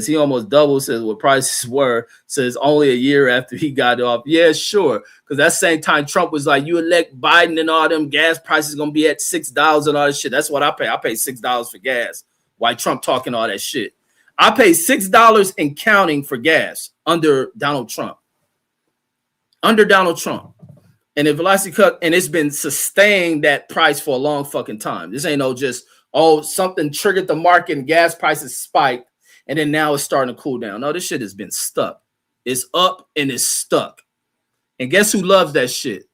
A: he almost doubled, says what prices were, says only a year after he got off. Yeah, sure. Because that same time Trump was like, you elect Biden and all them gas prices gonna be at $6 and all this shit. That's what I pay. I pay $6 for gas. Why Trump talking all that shit? I pay $6 and counting for gas under Donald Trump. Under Donald Trump. And if velocity cut, and it's been sustained that price for a long fucking time. This ain't no just, oh, something triggered the market and gas prices spiked, and then now it's starting to cool down. No, this shit has been stuck. It's up and it's stuck. And guess who loves that shit?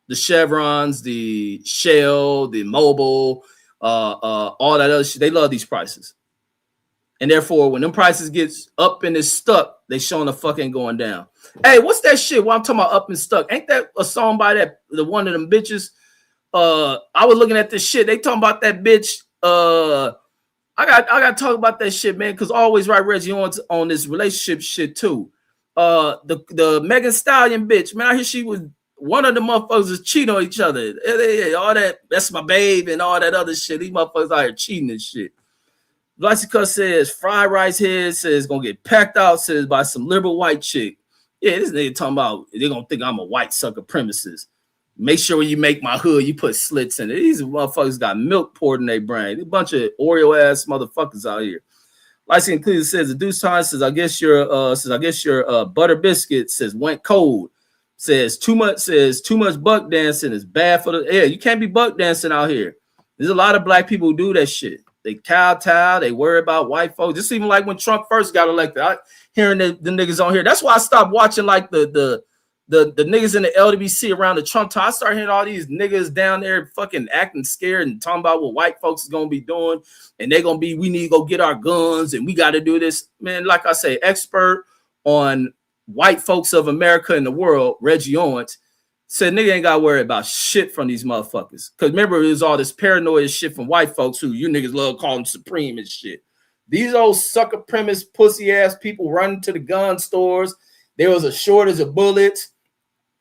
A: The Chevrons, the Shell, the Mobil, all that other shit. They love these prices. And therefore, when them prices gets up and it's stuck, they showing the fuck ain't going down. Hey, what's that shit? While I'm talking about up and stuck, ain't that a song by the one of them bitches? I was looking at this shit. They talking about that bitch. I got to talk about that shit, man, because always right, Reggie, on this relationship shit too. The Megan Stallion bitch, man, I hear she was one of the motherfuckers was cheating on each other. All that, that's my babe and all that other shit. These motherfuckers out here cheating and shit. Vlasica says fried rice head, says gonna get packed out, says by some liberal white chick. Yeah, this nigga talking about they're gonna think I'm a white sucker premises. Make sure when you make my hood, you put slits in it. These motherfuckers got milk poured in their brain. A bunch of Oreo ass motherfuckers out here. Lysine Cleveland says the Deuce Time says I guess your butter biscuit says went cold. Says too much buck dancing is bad for the air. You can't be buck dancing out here. There's a lot of black people who do that shit. They kowtow, they worry about white folks. Just even like when Trump first got elected, hearing the niggas on here. That's why I stopped watching like the niggas in the LDBC around the Trump time. I started hearing all these niggas down there fucking acting scared and talking about what white folks is gonna be doing, and they're gonna be, we need to go get our guns and we got to do this. Man, like I say, expert on white folks of America and the world, Reggie Owens, said nigga ain't gotta worry about shit from these motherfuckers. Cause remember, it was all this paranoia shit from white folks who you niggas love calling supreme and shit. These old sucker premise pussy ass people running to the gun stores. There was a shortage of bullets.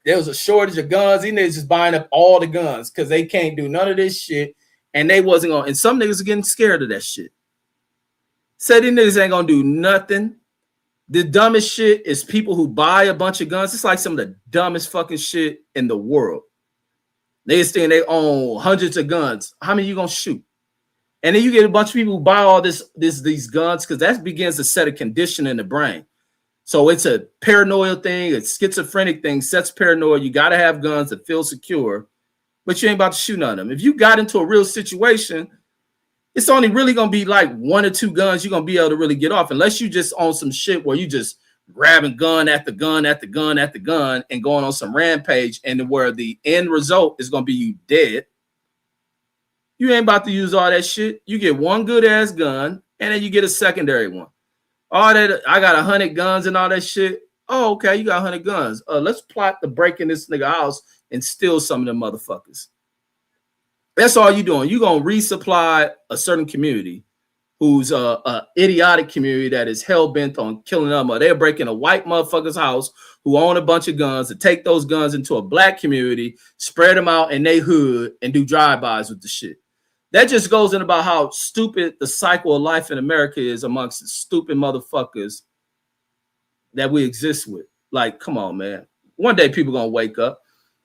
A: There was a shortage of guns. These niggas just buying up all the guns because they can't do none of this shit. And they wasn't gonna, and some niggas are getting scared of that shit. Said these niggas ain't gonna do nothing. The dumbest shit is people who buy a bunch of guns. It's like some of the dumbest fucking shit in the world. They think they own hundreds of guns. How many you gonna shoot? And then you get a bunch of people who buy all these guns because that begins to set a condition in the brain. So it's a paranoia thing, a schizophrenic thing, sets paranoia. You got to have guns that feel secure, but you ain't about to shoot none of them. If you got into a real situation, it's only really going to be like one or two guns you're going to be able to really get off, unless you just on some shit where you just grabbing gun after gun after gun after gun and going on some rampage, and where the end result is going to be you dead. You ain't about to use all that shit. You get one good ass gun and then you get a secondary one. All that, I got 100 guns and all that shit. Oh, okay, you got 100 guns. Let's plot the break in this nigga house and steal some of them motherfuckers. That's all you doing. You gonna resupply a certain community who's a idiotic community that is hell bent on killing them, or they're breaking a white motherfucker's house who own a bunch of guns to take those guns into a black community, spread them out in their hood, and do drive-bys with the shit. That just goes in about how stupid the cycle of life in America is amongst the stupid motherfuckers that we exist with. Like, come on, man. One day people gonna wake up,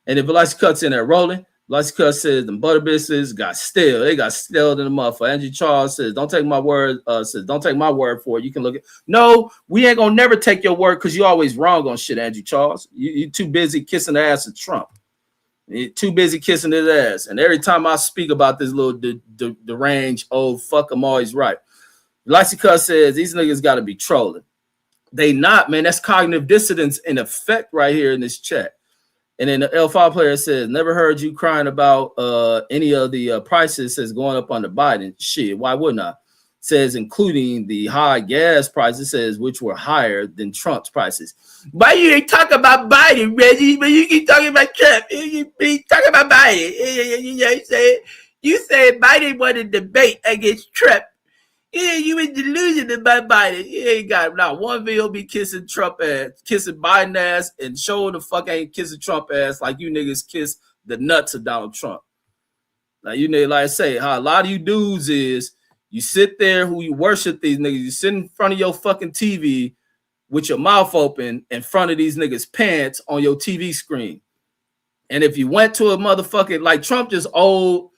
A: and if Velocity Cut's in there rolling, Velocity Cut says the butter business got stale. They got stale in the motherfucker. Andrew Charles says, don't take my word. Don't take my word for it. You can look at. No, we ain't gonna never take your word because you always wrong on shit, Andrew Charles. You too busy kissing the ass of Trump. You're too busy kissing his ass. And every time I speak about this little deranged old fuck, I'm always right. Velocity Cut says these niggas got to be trolling. They not, man. That's cognitive dissonance in effect right here in this chat. And then the L5 player says, never heard you crying about any of the prices says going up under Biden. Shit, why wouldn't I? Says including the high gas prices, says which were higher than Trump's prices. Why you ain't talking about Biden, Reggie? But you keep talking about Trump. You be talking about Biden. You said Biden won a debate against Trump. Yeah, you in delusion about Biden. You ain't got not one video be kissing Trump ass, kissing Biden ass, and showing the fuck ain't kissing Trump ass like you niggas kiss the nuts of Donald Trump. Like you niggas, like I say, how a lot of you dudes is you sit there who you worship these niggas. You sit in front of your fucking TV with your mouth open in front of these niggas' pants on your TV screen. And if you went to a motherfucking like Trump, just old,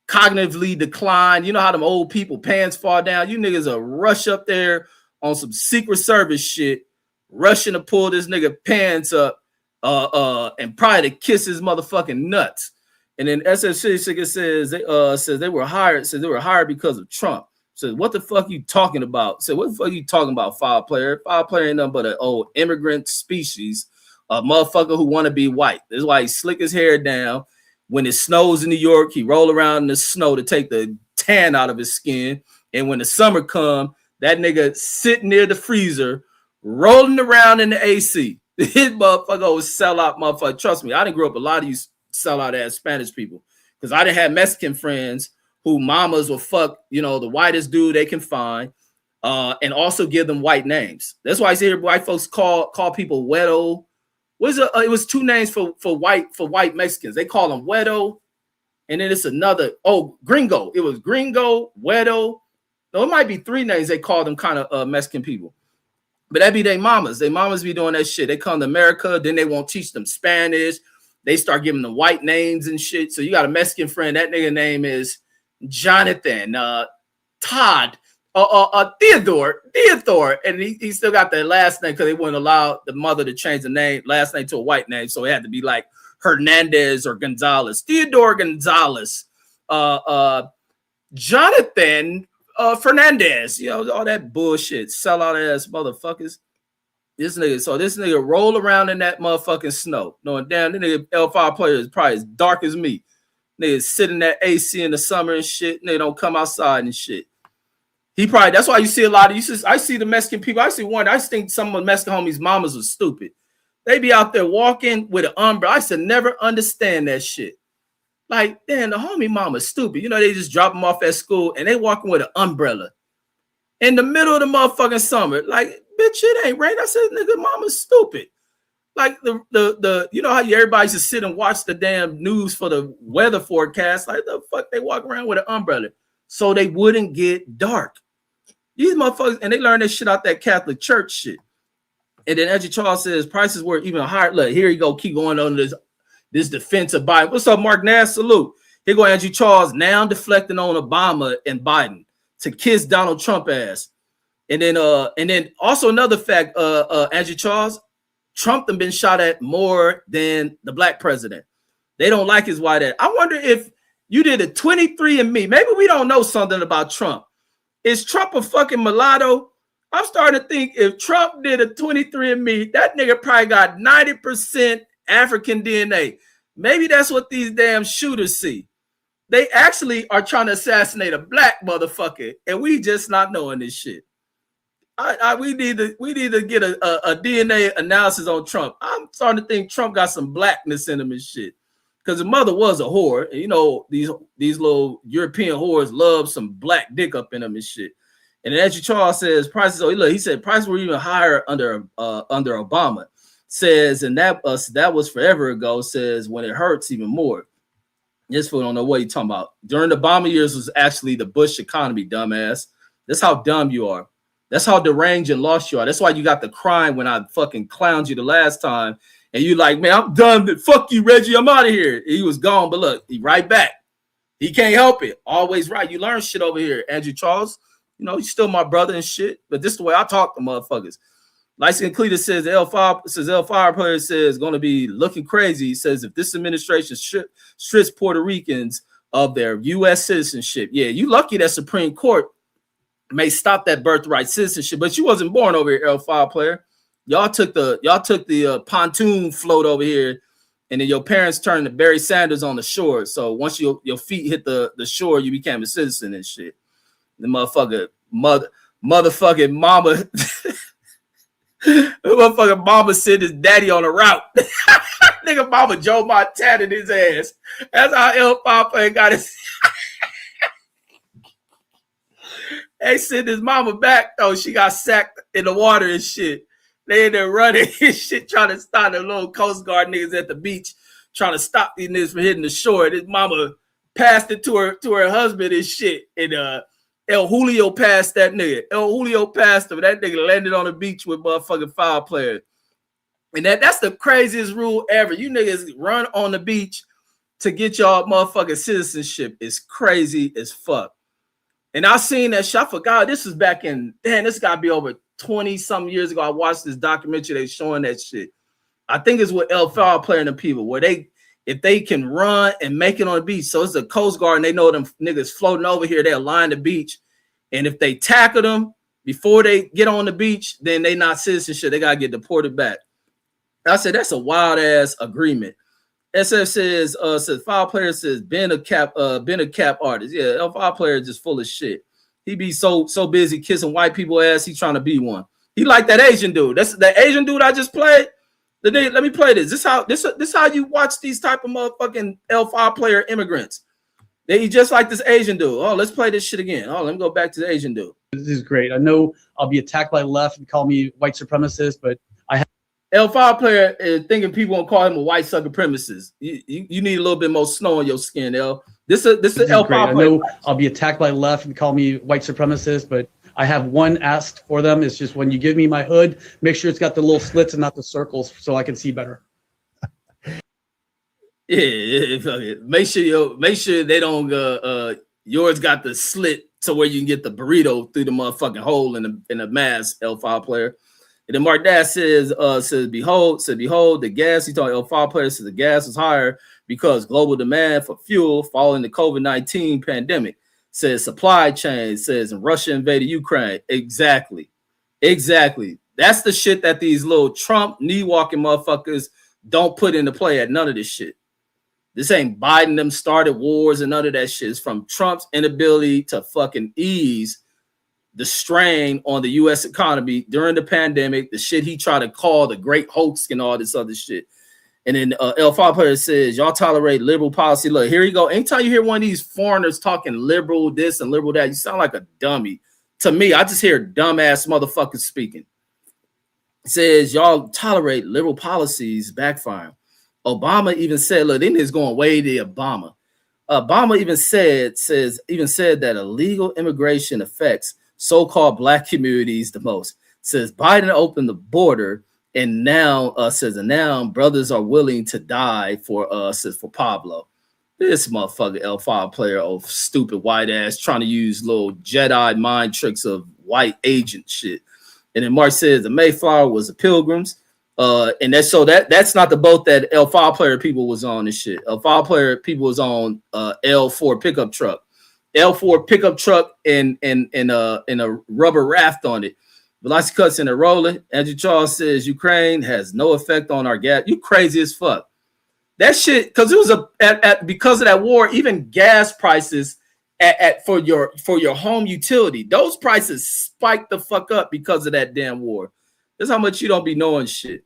A: cognitively declined. You know how them old people pants fall down. You niggas will rush up there on some Secret Service shit, rushing to pull this nigga pants up, and probably to kiss his motherfucking nuts. And then SFC says they were hired. Says they were hired because of Trump. Says what the fuck you talking about? Said what the fuck you talking about? Five player ain't nothing but an old immigrant species, a motherfucker who want to be white. That's why he slick his hair down. When it snows in New York, he roll around in the snow to take the tan out of his skin. And when the summer come, that nigga sitting near the freezer, rolling around in the AC. His motherfucker was sell out motherfucker. Trust me, I didn't grow up a lot of you sell out ass Spanish people because I didn't have Mexican friends who mamas will fuck, you know, the whitest dude they can find, and also give them white names. That's why I see here white folks call people Wedo. It was two names for white Mexicans. They call them Wedo, and then it's another. Oh, Gringo. It was Gringo, Wedo. No, it might be three names they call them kind of Mexican people. But that be their mamas. Their mamas be doing that shit. They come to America, then they won't teach them Spanish. They start giving them white names and shit. So you got a Mexican friend. That nigga name is Jonathan, Todd, Theodore, and he still got the last name because they wouldn't allow the mother to change the last name to a white name, so it had to be like Hernandez or Gonzalez. Theodore Gonzalez, Jonathan Fernandez, you know, all that bullshit, sellout ass motherfuckers. This nigga roll around in that motherfucking snow, knowing damn, this nigga L5 player is probably as dark as me. Niggas sit in that AC in the summer and shit, and they don't come outside and shit. He probably, that's why you see a lot of, I see the Mexican people, I just think some of the Mexican homies' mamas are stupid. They be out there walking with an umbrella. I should never understand that shit. Like, damn, the homie mama's stupid. You know, they just drop them off at school and they walking with an umbrella in the middle of the motherfucking summer. Like, bitch, it ain't rain. I said, nigga, mama's stupid. Like the you know how everybody should sit and watch the damn news for the weather forecast. Like the fuck they walk around with an umbrella so they wouldn't get dark. These motherfuckers, and they learned this shit out that Catholic church shit. And then Edgy Charles says prices were even higher. Look, here you go, keep going on this defense of Biden. What's up, Mark Nass? Salute. Here go Andrew Charles now deflecting on Obama and Biden to kiss Donald Trump ass. And then also another fact, Andrew Charles, Trump done been shot at more than the black president. They don't like his white ass. I wonder if you did a 23andMe. Maybe we don't know something about Trump. Is Trump a fucking mulatto? I'm starting to think if Trump did a 23andMe, that nigga probably got 90% African DNA. Maybe that's what these damn shooters see. They actually are trying to assassinate a black motherfucker, and we just not knowing this shit. We need to get a DNA analysis on Trump. I'm starting to think Trump got some blackness in him and shit. Because the mother was a whore. And you know, these little European whores love some black dick up in them and shit. And then Andrew Charles says prices. Oh, look, he said prices were even higher under Obama. Says, and that was forever ago. Says when it hurts even more. This fool don't know what he's talking about. During the Obama years was actually the Bush economy, dumbass. That's how dumb you are. That's how deranged and lost you are. That's why you got the crying when I fucking clowned you the last time. And you like, man, I'm done. Fuck you, Reggie. I'm out of here. He was gone, but look, he right back. He can't help it. Always right. You learn shit over here, Andrew Charles. You know, he's still my brother and shit. But this is the way I talk to motherfuckers. Lyson Cletus says L5 player says going to be looking crazy. He says if this administration strips Puerto Ricans of their U.S. citizenship, yeah, you lucky that Supreme Court may stop that birthright citizenship, but you wasn't born over here, L5 player. Y'all took the pontoon float over here, and then your parents turned to Barry Sanders on the shore. So once your feet hit the shore, you became a citizen and shit. The motherfucking mama. Motherfucking mama sent his daddy on a route. Nigga mama Joe Montana in his ass. That's how L5 player got his. They sent his mama back though. She got sacked in the water and shit. They in there running and shit, trying to stop the little Coast Guard niggas at the beach, trying to stop these niggas from hitting the shore. And his mama passed it to her husband and shit. And El Julio passed that nigga. El Julio passed him. That nigga landed on the beach with motherfucking foul players. And that's the craziest rule ever. You niggas run on the beach to get y'all motherfucking citizenship. It's crazy as fuck. And I seen that shit. I forgot. This was back in, this got to be over 20-something years ago. I watched this documentary. They showing that shit. I think it's with El Foul playing the people where if they can run and make it on the beach. So it's a Coast Guard and they know them niggas floating over here. They'll line the beach. And if they tackle them before they get on the beach, then they not citizenship. They got to get deported back. I said, that's a wild ass agreement. SF says foul player says been a cap artist. Yeah, L5 player is just full of shit. He be so busy kissing white people ass. He trying to be one. He like that Asian dude. That's the Asian dude I just played. Let me play this. This how you watch these type of motherfucking L5 player immigrants. They just like this Asian dude. Oh, let's play this shit again. Oh, let me go back to the Asian dude.
B: This is great. I know I'll be attacked by left and call me white supremacist, but I have
A: L5 player is thinking people won't call him a white supremacist. You need a little bit more snow on your skin, L. This is L5 player.
B: I know I'll be attacked by left and call me white supremacist, but I have one ask for them. It's just when you give me my hood, make sure it's got the little slits and not the circles so I can see better.
A: Yeah. Make sure they don't yours got the slit to where you can get the burrito through the motherfucking hole in the mask, L5 player. And then Mark Dash says, behold, the gas, he's talking L5 player says the gas is higher because global demand for fuel following the COVID-19 pandemic. Says supply chain, says Russia invaded Ukraine. Exactly. That's the shit that these little Trump knee-walking motherfuckers don't put into play at none of this shit. This ain't Biden them started wars and none of that shit. It's from Trump's inability to fucking ease the strain on the U.S. economy during the pandemic, the shit he tried to call the great hoax and all this other shit. And then L5 player says, y'all tolerate liberal policy. Look, here you go. Anytime you hear one of these foreigners talking liberal this and liberal that, you sound like a dummy. To me, I just hear dumbass motherfuckers speaking. It says, y'all tolerate liberal policies backfiring. Obama even said, look, then it's going way to Obama. Obama even said that illegal immigration affects so-called black communities the most. Says Biden opened the border and now brothers are willing to die for Pablo. This motherfucker L5 player, stupid white ass trying to use little Jedi mind tricks of white agent shit. And then Mark says the Mayflower was the Pilgrims. And that's not the boat that L5 player people was on and shit. L5 player people was on L4 pickup truck. L4 pickup truck and a rubber raft on it. Velocity cuts in a roller. Andrew Charles says Ukraine has no effect on our gas. You crazy as fuck. That shit, because it was because of that war, even gas prices for your home utility, those prices spiked the fuck up because of that damn war. That's how much you don't be knowing shit.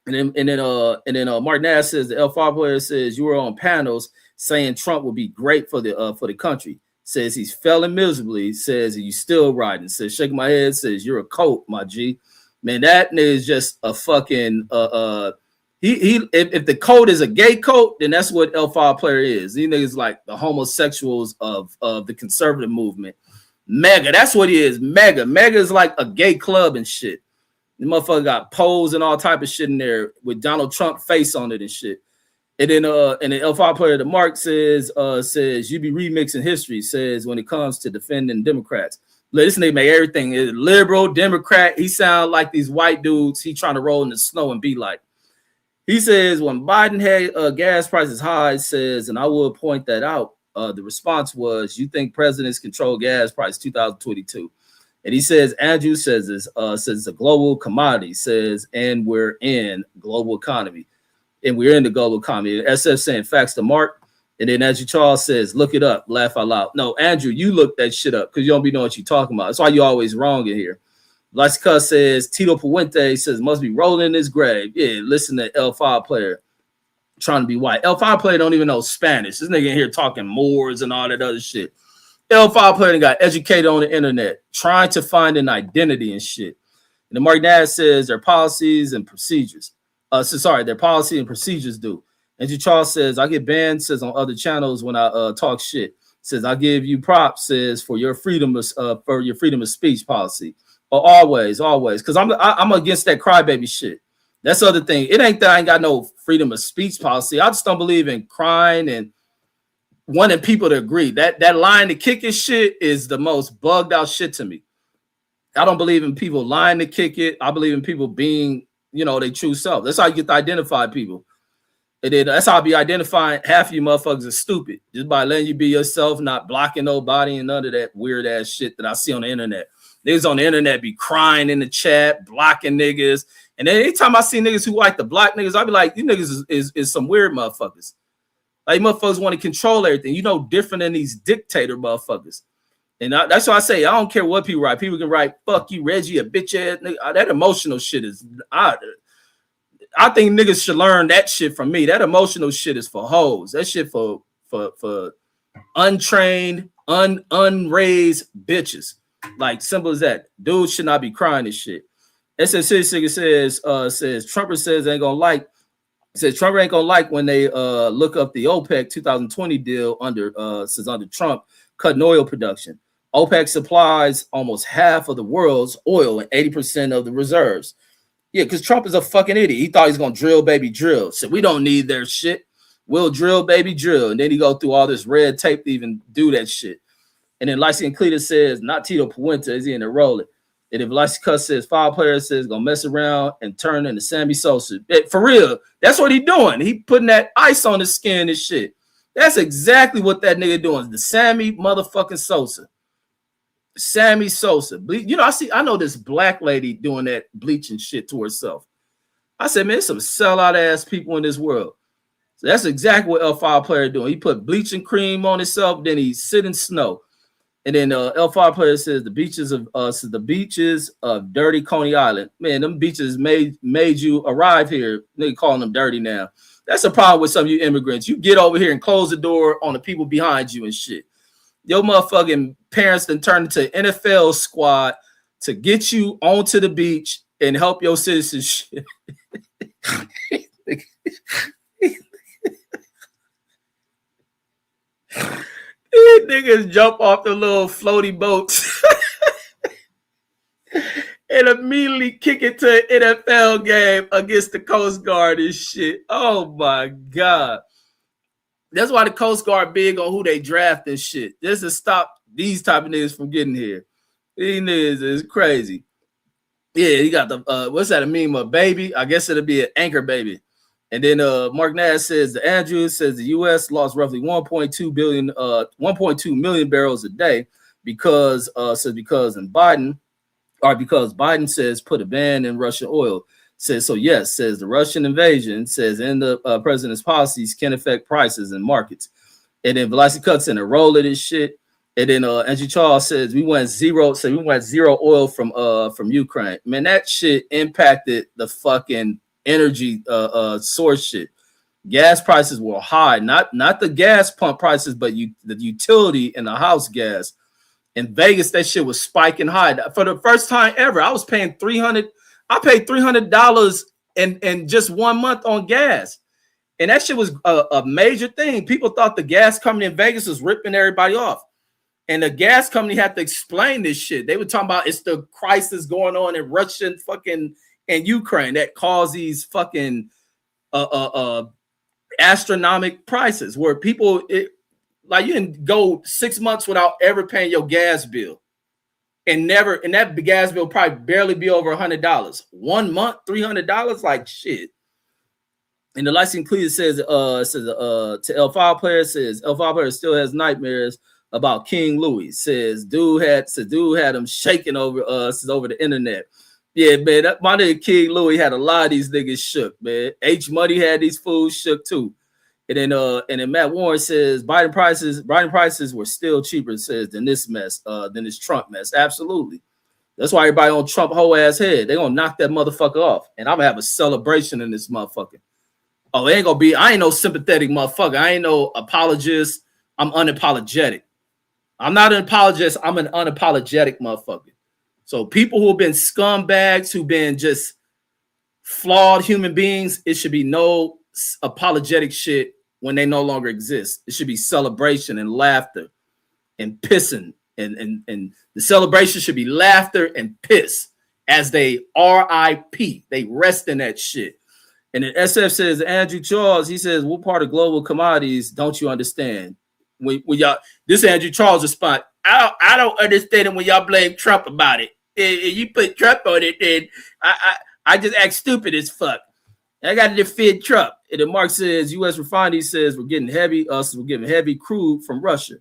A: And then Mark Nash says the L5 player says you were on panels saying Trump would be great for the country. Says he's failing miserably. Says you still riding. Says shaking my head. Says you're a colt, my G. Man, that nigga is just a fucking if the code is a gay code, then that's what L5 player is. These niggas like the homosexuals of the conservative movement. Mega, that's what he is. Mega is like a gay club and shit. The motherfucker got poles and all type of shit in there with Donald Trump face on it and shit. And then the L5 player, the Mark says you be remixing history. Says when it comes to defending Democrats. This nigga make everything liberal, Democrat. He sound like these white dudes. He trying to roll in the snow and be like. He says when Biden had gas prices high, says, and I will point that out. The response was, "You think presidents control gas price 2022?" And he says, Andrew says this, says it's a global commodity. Says, and we're in global economy, and we're in the global economy. SF saying facts to Mark. And then Andrew Charles says, look it up, laugh out loud. No, Andrew, you look that shit up because you don't be knowing what you're talking about. That's why you're always wrong in here. Lasca says, Tito Puente says, must be rolling in his grave. Yeah, listen to L5 player trying to be white. L5 player don't even know Spanish. This nigga in here talking Moors and all that other shit. L5 player got educated on the internet, trying to find an identity and shit. And then Mark Nash says their policies and procedures. Their policy and procedures do. Andrew Charles says, I get banned, says on other channels when I talk shit. Says, I give you props, says, for your freedom of speech policy. Always. Because I'm against that crybaby shit. That's the other thing. It ain't that I ain't got no freedom of speech policy. I just don't believe in crying and wanting people to agree. That line to kick it shit is the most bugged out shit to me. I don't believe in people lying to kick it. I believe in people being, their true self. That's how you get to identify people. And then that's how I be identifying half of you motherfuckers are stupid. Just by letting you be yourself, not blocking nobody and none of that weird ass shit that I see on the internet. Niggas on the internet be crying in the chat, blocking niggas. And then anytime I see niggas who like the block niggas, I be like, you niggas is some weird motherfuckers. Like motherfuckers want to control everything. Different than these dictator motherfuckers. And that's why I say I don't care what people write. People can write, fuck you, Reggie, a bitch ass nigga. That emotional shit is I think niggas should learn that shit from me. That emotional shit is for hoes. That shit for untrained, unraised bitches. Like simple as that. Dudes should not be crying this shit. SSC says Trumper says ain't gonna like. Says Trump ain't gonna like when they look up the OPEC 2020 deal under Trump cutting oil production. OPEC supplies almost half of the world's oil and 80% of the reserves. Yeah, because Trump is a fucking idiot. He thought he's gonna drill, baby, drill. So we don't need their shit. We'll drill, baby, drill. And then he go through all this red tape to even do that shit. And then Lysian Cletus says, not Tito Puente, is he in the rolling? And if Lysian says 5 players says gonna mess around and turn into Sammy Sosa. For real, that's what he doing. He putting that ice on his skin and shit. That's exactly what that nigga doing. The Sammy motherfucking Sosa. Sammy Sosa. I know this black lady doing that bleaching shit to herself. I said, man, there's some sellout ass people in this world. So that's exactly what L5 player doing. He put bleaching cream on himself, then he sit in snow. And then L5 player says the beaches of dirty Coney Island. Man, them beaches made you arrive here. They calling them dirty now. That's the problem with some of you immigrants. You get over here and close the door on the people behind you and shit. Your motherfucking parents then turn into an NFL squad to get you onto the beach and help your citizenship. These niggas jump off the little floaty boats and immediately kick it to an NFL game against the Coast Guard and shit. Oh my God. That's why the Coast Guard big on who they draft and shit. Just to stop these type of niggas from getting here. These niggas is crazy. Yeah, he got the what's that, a meme of baby? I guess it'll be an anchor baby. And then Mark Nash says the Andrews says the U.S. lost roughly 1.2 million barrels a day because Biden says put a ban in Russian oil. Says so. Yes, says the Russian invasion says in the president's policies can affect prices and markets. And then Velocity cuts in a roll of this shit. And then Andrew Charles says we went zero oil from Ukraine. Man, that shit impacted the fucking energy source shit. gas prices were high, not the gas pump prices, but the utility and the house gas. In Vegas, that shit was spiking high. For the first time ever, I was paying $300. I paid $300 in just 1 month on gas. And that shit was a major thing. People thought the gas company in Vegas was ripping everybody off. And the gas company had to explain this shit. They were talking about it's the crisis going on in Russia and fucking and Ukraine that caused these fucking astronomical prices where people like you can go 6 months without ever paying your gas bill. And that gas bill probably barely be over $100. 1 month, $300, like shit. And the license Cleveland says to L5 player says L5 player still has nightmares about King Louis. Says dude had him shaking over the internet. Yeah, man, my nigga King Louis had a lot of these niggas shook, man. H Money had these fools shook too. And then Matt Warren says Biden prices were still cheaper, says, than this Trump mess. Absolutely. That's why everybody on Trump whole ass head. They're gonna knock that motherfucker off. And I'm gonna have a celebration in this motherfucker. Oh, it ain't gonna be, I ain't no sympathetic motherfucker. I ain't no apologist. I'm unapologetic. I'm not an apologist, I'm an unapologetic motherfucker. So people who have been scumbags, who've been just flawed human beings, it should be no apologetic shit when they no longer exist. It should be celebration and laughter and pissing. And the celebration should be laughter and piss as they RIP. They rest in that shit. And then SF says, Andrew Charles, he says, what part of global commodities don't you understand? When y'all, this Andrew Charles response, I don't understand it when y'all blame Trump about it. If you put Trump on it, then I just act stupid as fuck. I got to defend Trump. And then Mark says, U.S. refinery says we're getting heavy crude from Russia.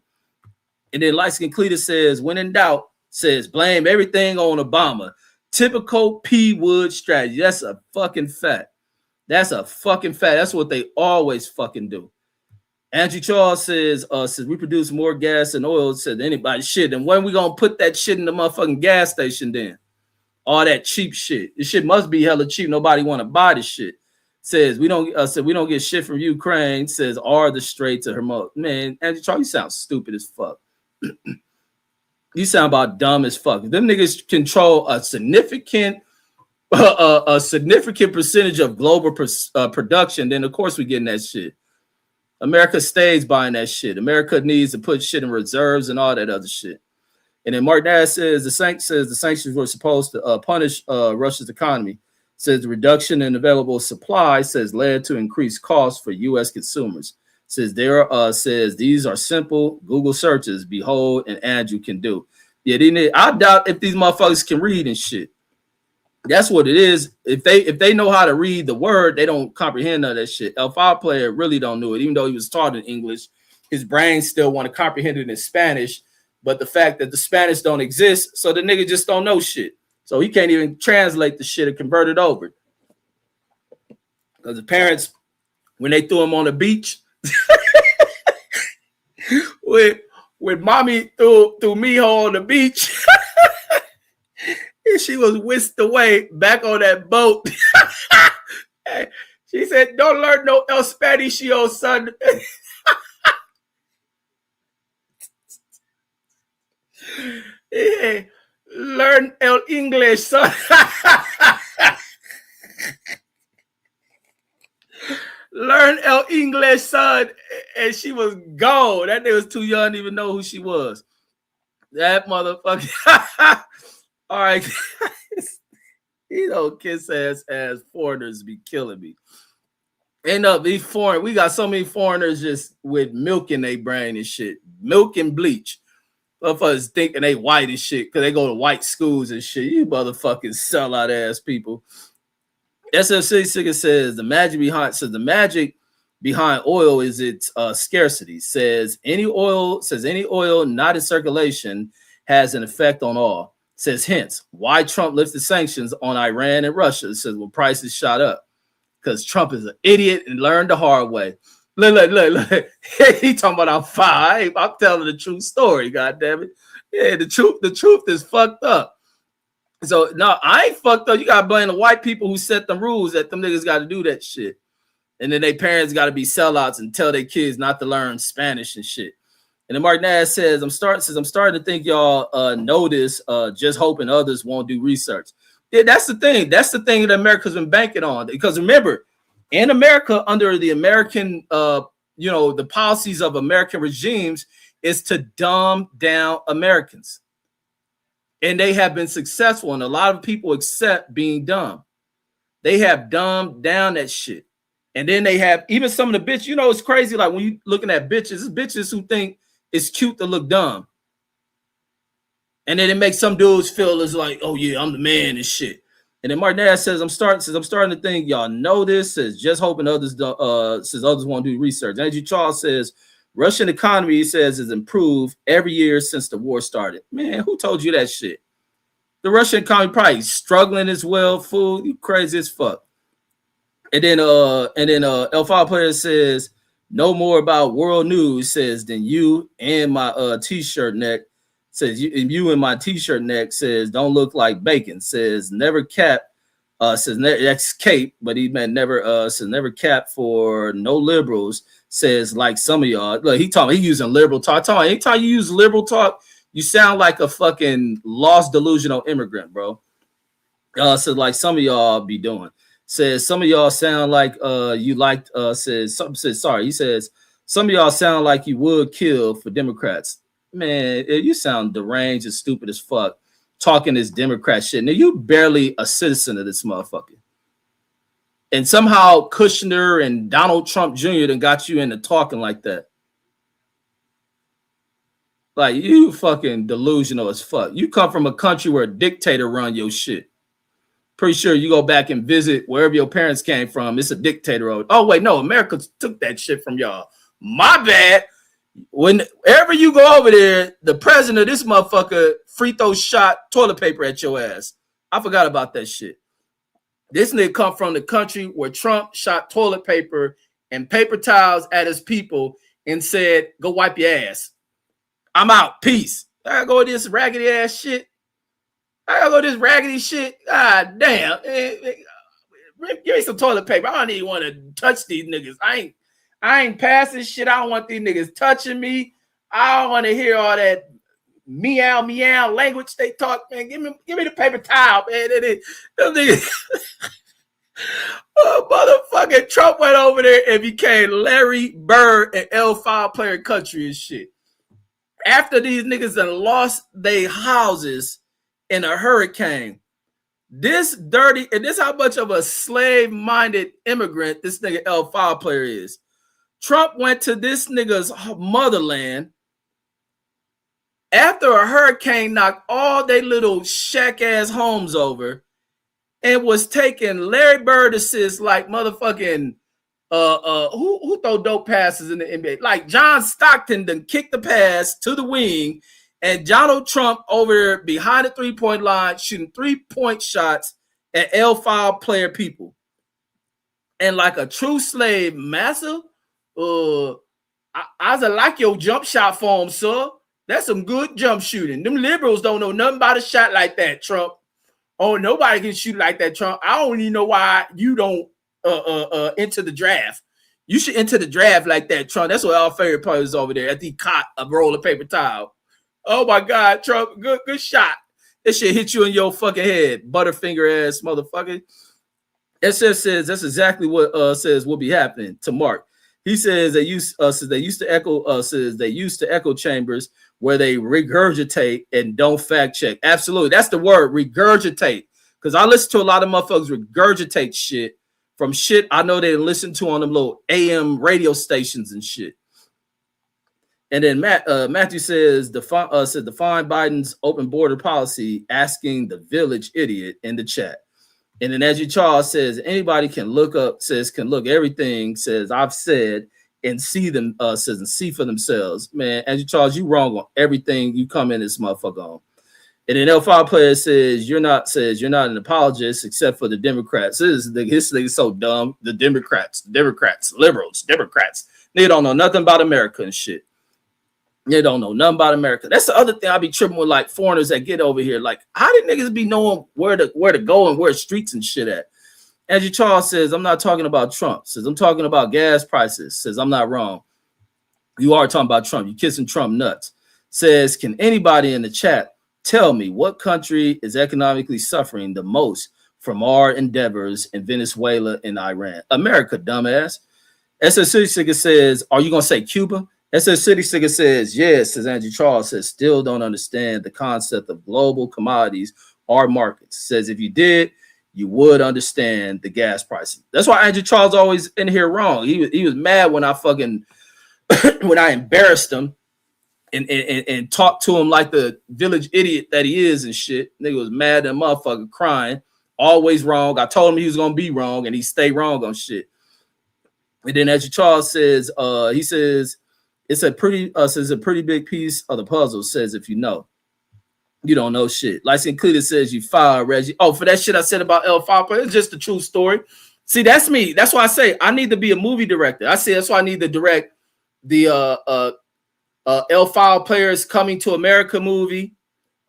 A: And then Lightskin Cletus says, when in doubt, says blame everything on Obama. Typical P. Wood strategy. That's a fucking fact. That's a fucking fact. That's what they always fucking do. Andrew Charles says we produce more gas and oil, said anybody. Shit, and when we gonna put that shit in the motherfucking gas station then? All that cheap shit. This shit must be hella cheap. Nobody want to buy this shit. Says we don't get shit from Ukraine. Says are the straight to her mother. Man, Andrew Charles, you sound stupid as fuck. You sound about dumb as fuck. Them niggas control a significant percentage of global production. Then of course we getting that shit. America stays buying that shit. America needs to put shit in reserves and all that other shit. And then Mark Nash says the sanctions were supposed to punish Russia's economy. Says the reduction in available supply says led to increased costs for U.S. consumers. Says these are simple Google searches. Behold, and Andrew can do. Yeah, I doubt if these motherfuckers can read and shit. That's what it is. If they know how to read the word, they don't comprehend none of that shit. L5 player really don't know it, even though he was taught in English. His brain still want to comprehend it in Spanish. But the fact that the Spanish don't exist, so the nigga just don't know shit. So he can't even translate the shit or convert it over. Because the parents, when they threw him on the beach, when mommy threw Miho on the beach, and she was whisked away back on that boat. She said, don't learn no El Spanish, son. Yeah, learn El English, son. Learn El English, son. And she was gone. That nigga was too young to even know who she was. That motherfucker. All right. You know, kiss ass foreigners be killing me. End up these foreign. We got so many foreigners just with milk in their brain and shit. Milk and bleach. Motherfuckers thinking they white and shit because they go to white schools and shit. You motherfucking sellout ass people. SFC says the magic behind oil is its scarcity. Says any oil not in circulation has an effect on all. Says hence why Trump lifted sanctions on Iran and Russia. Says when prices shot up because Trump is an idiot and learned the hard way. Look. He talking about I'm fine. I'm telling the true story, goddammit. Yeah, the truth is fucked up. So no, I ain't fucked up. You gotta blame the white people who set the rules that them niggas gotta do that shit. And then their parents got to be sellouts and tell their kids not to learn Spanish and shit. And then Mark Nash says, I'm starting to think y'all know this, just hoping others won't do research. Yeah, that's the thing. That's the thing that America's been banking on. Because remember, in America, under the American, the policies of American regimes is to dumb down Americans. And they have been successful. And a lot of people accept being dumb. They have dumbed down that shit. And then they have even some of the bitches, it's crazy. Like when you looking at bitches, it's bitches who think it's cute to look dumb. And then it makes some dudes feel as like, oh yeah, I'm the man and shit. And then Mark Nash says, I'm starting to think y'all know this. Says just hoping others won't do research. Andrew Charles says Russian economy, he says, has improved every year since the war started. Man, who told you that shit? The Russian economy probably struggling as well. Food, you crazy as fuck. And then L5 player says, no more about world news, says, than you and my t-shirt neck. Says you and my t-shirt neck, says, don't look like bacon. Says never cap. Says that's cape, but he meant never says never cap for no liberals. Says like some of y'all. Look, he using liberal talk. Anytime you use liberal talk, you sound like a fucking lost delusional immigrant, bro. So like some of y'all be doing. Says some of y'all sound like you liked sorry. He says some of y'all sound like you would kill for Democrats. Man, you sound deranged and stupid as fuck talking this Democrat shit. Now you barely a citizen of this motherfucker. And somehow Kushner and Donald Trump Jr. done got you into talking like that. Like you fucking delusional as fuck. You come from a country where a dictator run your shit. Pretty sure you go back and visit wherever your parents came from. It's a dictator. Oh, wait, no, America took that shit from y'all. My bad. Whenever you go over there, the president of this motherfucker free throw shot toilet paper at your ass. I forgot about that shit. This nigga come from the country where Trump shot toilet paper and paper towels at his people and said, go wipe your ass. I'm out. Peace. I gotta go with this raggedy ass shit. God damn. Give me some toilet paper. I don't even want to touch these niggas. I ain't passing shit. I don't want these niggas touching me. I don't want to hear all that meow language they talk. Man, give me the paper towel, man. Them niggas. Motherfucking Trump went over there and became Larry Bird and L5 player country and shit. After these niggas done lost their houses in a hurricane, this dirty, and this how much of a slave-minded immigrant this nigga L5 player is. Trump went to this nigga's motherland after a hurricane knocked all they little shack-ass homes over and was taking Larry Bird assists like motherfucking who throw dope passes in the NBA? Like John Stockton done kicked the pass to the wing, and Donald Trump over there behind the three-point line shooting three-point shots at L5 player people. And like a true slave master, I like your jump shot form, sir. That's some good jump shooting. Them liberals don't know nothing about a shot like that, Trump. Oh, nobody can shoot like that, Trump. I don't even know why you don't enter the draft. You should enter the draft like that, Trump. That's what our favorite players over there at the cot a roll of paper towel. Oh my God, Trump, good shot. This shit hit you in your fucking head, butterfinger ass motherfucker. SF says that's exactly what says will be happening to Mark. He says they used to echo chambers where they regurgitate and don't fact check. Absolutely, that's the word, regurgitate. Because I listen to a lot of motherfuckers regurgitate shit from shit I know they listen to on them little AM radio stations and shit. And then Matthew says define Biden's open border policy, asking the village idiot in the chat. And then Andrew Charles says anybody can look everything, says I've said, and see them, says and see for themselves. Man, Andrew Charles, you wrong on everything you come in this motherfucker on. And then L5 player says you're not an apologist except for the Democrats. This nigga's so dumb. The Democrats, liberals, Democrats. They don't know nothing about America and shit. They don't know nothing about America. That's the other thing I be tripping with, like foreigners that get over here. Like, how did niggas be knowing where to go and where streets and shit at? Andrew Charles says, I'm not talking about Trump. Says, I'm talking about gas prices. Says, I'm not wrong. You are talking about Trump. You kissing Trump nuts. Says, can anybody in the chat tell me what country is economically suffering the most from our endeavors in Venezuela and Iran? America, dumbass. SS City Sicker says, are you going to say Cuba? SS City Sicker says, yes, says Andrew Charles, says, still don't understand the concept of global commodities or markets. Says, if you did, you would understand the gas prices. That's why Andrew Charles always in here wrong. He was mad when I fucking, when I embarrassed him and talked to him like the village idiot that he is and shit. Nigga was mad at motherfucker crying. Always wrong. I told him he was going to be wrong and he stayed wrong on shit. And then Andrew Charles says, he says, it's a pretty big piece of the puzzle. Says, if you know, you don't know shit. Lycan Cletus says, you fired Reggie. Oh, for that shit I said about El Falco, it's just a true story. See, that's me. That's why I say I need to be a movie director. I say that's why I need to direct the El File Players Coming to America movie.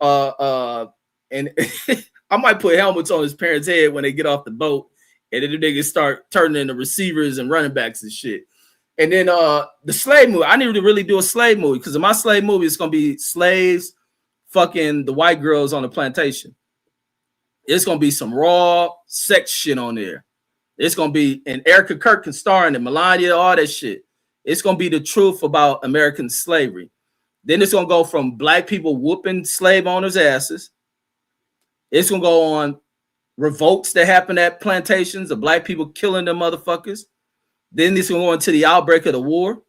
A: And I might put helmets on his parents' head when they get off the boat. And then the niggas start turning into receivers and running backs and shit. And then the slave movie. I need to really do a slave movie because in my slave movie, it's going to be slaves fucking the white girls on the plantation. It's going to be some raw sex shit on there. It's going to be, and Erica Kirk can star in it, Melania, all that shit. It's going to be the truth about American slavery. Then it's going to go from black people whooping slave owners' asses. It's going to go on revolts that happen at plantations of black people killing them motherfuckers. Then it's going to go into the outbreak of the war.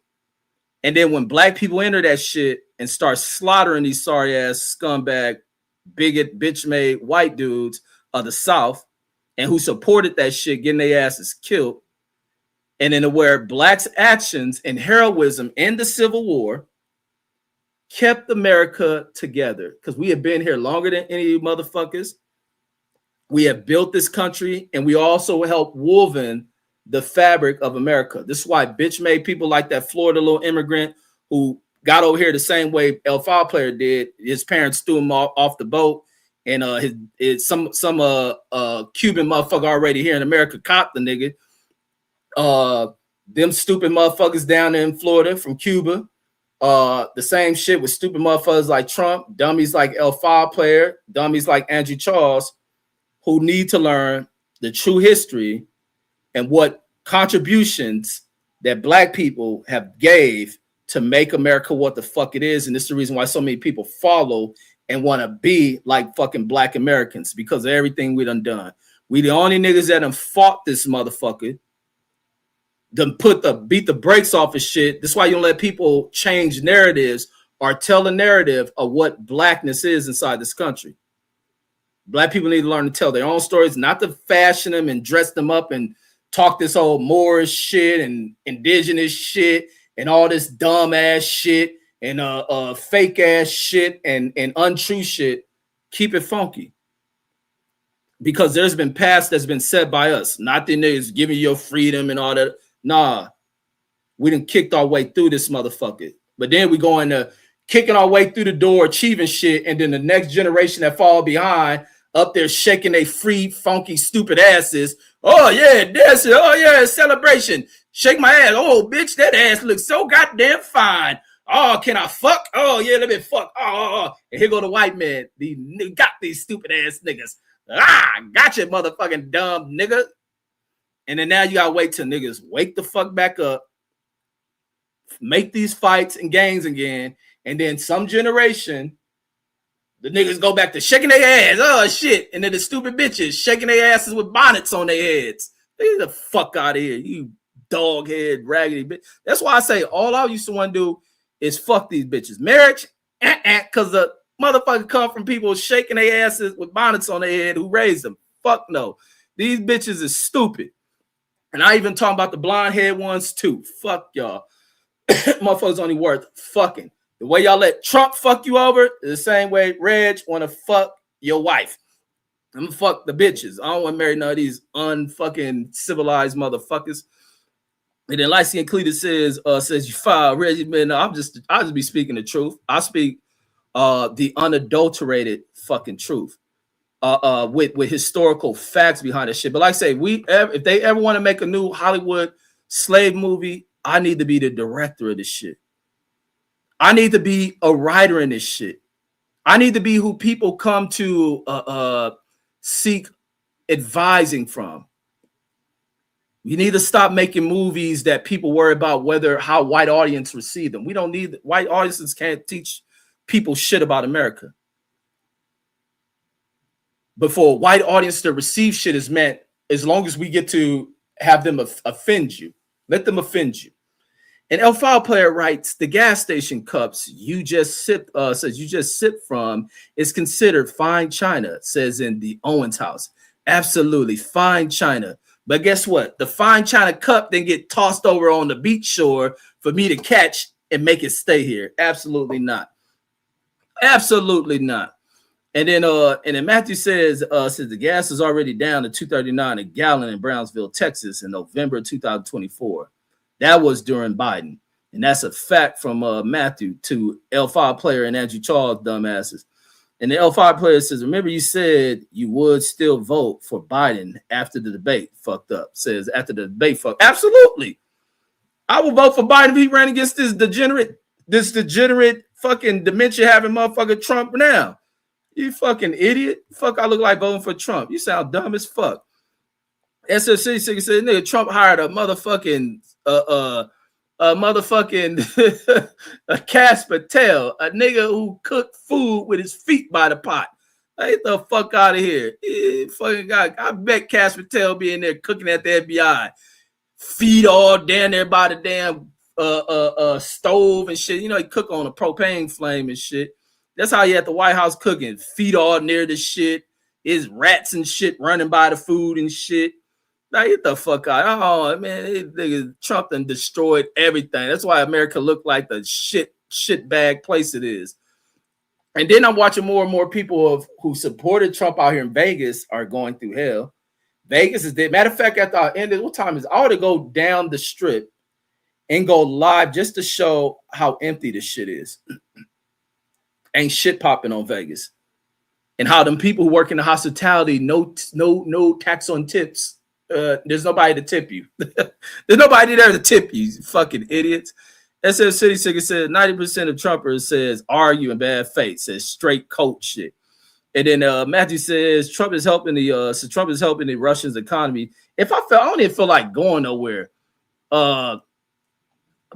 A: And then when black people enter that shit and start slaughtering these sorry ass scumbag, bigot, bitch made white dudes of the South and who supported that shit getting their asses killed. And then where blacks' actions and heroism in the Civil War kept America together because we have been here longer than any of you motherfuckers. We have built this country and we also helped woven the fabric of America. This is why bitch made people like that Florida little immigrant who got over here the same way El File Player did. His parents threw him off the boat, and some Cuban motherfucker already here in America copped the nigga. Them stupid motherfuckers down there in Florida from Cuba. The same shit with stupid motherfuckers like Trump, dummies like El File Player, dummies like Andrew Charles, who need to learn the true history and what contributions that black people have gave to make America what the fuck it is. And this is the reason why so many people follow and want to be like fucking black Americans because of everything we done. We the only niggas that done fought this motherfucker, done beat the brakes off of shit. That's why you don't let people change narratives or tell a narrative of what blackness is inside this country. Black people need to learn to tell their own stories, not to fashion them and dress them up and talk this old Moorish shit and indigenous shit and all this dumb ass shit and fake ass shit and untrue shit. Keep it funky. Because there's been past that's been said by us, not the niggas giving you freedom and all that. Nah, we done kicked our way through this motherfucker. But then we go into kicking our way through the door, achieving shit, and then the next generation that fall behind up there shaking they free, funky, stupid asses. Oh, yeah, that's it. Oh, yeah, celebration. Shake my ass. Oh, bitch, that ass looks so goddamn fine. Oh, can I fuck? Oh, yeah, let me fuck. Oh. And here go the white man. Got these stupid ass niggas. Gotcha, motherfucking dumb nigga. And then now you gotta wait till niggas wake the fuck back up, make these fights and gangs again, and then some generation, the niggas go back to shaking their ass. Oh shit! And then the stupid bitches shaking their asses with bonnets on their heads. Get the fuck out of here, you dog head raggedy bitch. That's why I say all I used to want to do is fuck these bitches. Marriage, because the motherfucker come from people shaking their asses with bonnets on their head who raised them. Fuck no, these bitches is stupid. And I even talking about the blonde head ones too. Fuck y'all. Motherfuckers only worth fucking. The way y'all let Trump fuck you over is the same way Reg want to fuck your wife. I'm gonna fuck the bitches. I don't want to marry none of these unfucking civilized motherfuckers. And then Lycan Cletus says you file Reggie, man. I'll just be speaking the truth. I speak the unadulterated fucking truth. with historical facts behind this shit. But like I say, if they ever want to make a new Hollywood slave movie, I need to be the director of this shit. I need to be a writer in this shit. I need to be who people come to seek advising from. We need to stop making movies that people worry about how white audience receive them. We don't need white audiences can't teach people shit about America. But for a white audience to receive shit is meant as long as we get to have them offend you. Let them offend you. And El File Player writes, the gas station cups you just sip from is considered fine china, says in the Owens house. Absolutely fine china. But guess what? The fine china cup then get tossed over on the beach shore for me to catch and make it stay here. Absolutely not. Absolutely not. And then Matthew says the gas is already down to $2.39 a gallon in Brownsville, Texas in November 2024. That was during Biden. And that's a fact from Matthew to L5 Player and Andrew Charles, dumbasses. And the L5 Player says, remember you said you would still vote for Biden after the debate fucked up. Says after the debate fucked. Absolutely. I will vote for Biden if he ran against this degenerate fucking dementia having motherfucker Trump now. You fucking idiot. Fuck, I look like voting for Trump. You sound dumb as fuck. SFC said, nigga, Trump hired a motherfucking a Cass Patel, a nigga who cooked food with his feet by the pot. Get the fuck out of here. Fucking God. I bet Cass Patel be in there cooking at the FBI. Feet all down there by the damn stove and shit. You know, he cook on a propane flame and shit. That's how he at the White House cooking. Feet all near the shit. His rats and shit running by the food and shit. Now get the fuck out. Oh man, Trump done destroyed everything. That's why America looked like the shit bag place it is. And then I'm watching more and more people who supported Trump out here in Vegas are going through hell. Vegas is dead. Matter of fact, after I ended, what time is it? I ought to go down the strip and go live just to show how empty this shit is. Ain't shit popping on Vegas. And how them people who work in the hospitality, no tax on tips. There's nobody to tip you. There's nobody there to tip you fucking idiots. SF City Sicker said 90% of Trumpers says argue in bad faith, says straight coat shit. And then Matthew says Trump is helping the Russians economy. If I don't even feel like going nowhere.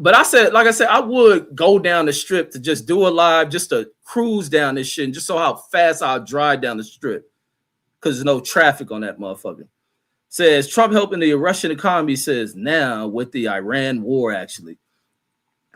A: But I said, like I said, I would go down the strip to just do a live, just to cruise down this shit, and just so how fast I'll drive down the strip. Because there's no traffic on that motherfucker. Says Trump helping the Russian economy, says now with the Iran war, actually.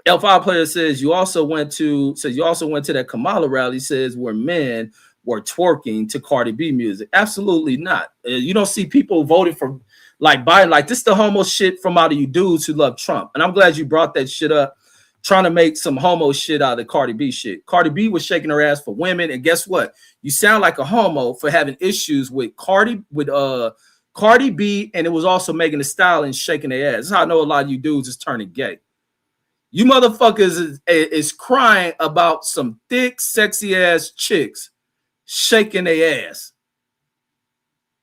A: L5 Player says you also went to that Kamala rally, says where men were twerking to Cardi B music. Absolutely not. You don't see people voting for like Biden, like this the homo shit from out of you dudes who love Trump. And I'm glad you brought that shit up, trying to make some homo shit out of Cardi B shit. Cardi B was shaking her ass for women, and guess what? You sound like a homo for having issues with Cardi B, and it was also Megan Thee Stallion shaking their ass. This is how I know a lot of you dudes is turning gay. You motherfuckers is crying about some thick, sexy ass chicks shaking their ass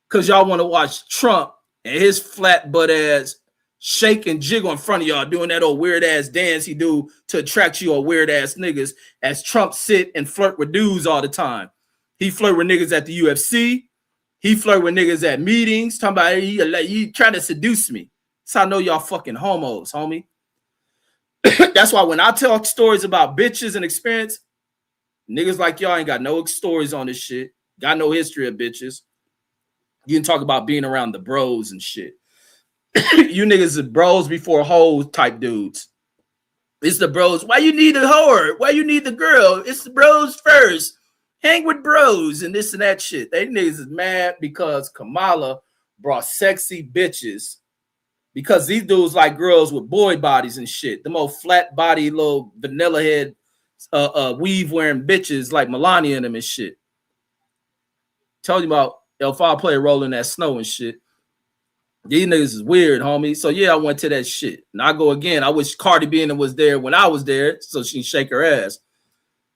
A: because y'all want to watch Trump and his flat butt ass shake and jiggle in front of y'all, doing that old weird ass dance he do to attract you, or weird ass niggas, as Trump sit and flirt with dudes all the time. He flirt with niggas at the UFC. He flirt with niggas at meetings, talking about he trying to seduce me. That's how I know y'all fucking homos, homie. That's why when I tell stories about bitches and experience, niggas like y'all ain't got no stories on this shit. Got no history of bitches. You can talk about being around the bros and shit. You niggas are bros before hoes type dudes. It's the bros. Why you need a whore? Why you need the girl? It's the bros first. Hang with bros and this and that shit. They niggas is mad because Kamala brought sexy bitches. Because these dudes like girls with boy bodies and shit. The most flat body, little vanilla head, weave wearing bitches like Melania and them and shit. Told you about L5 Player rolling that snow and shit. These niggas is weird, homie. So yeah, I went to that shit. And I go again. I wish Cardi B was there when I was there so she can shake her ass.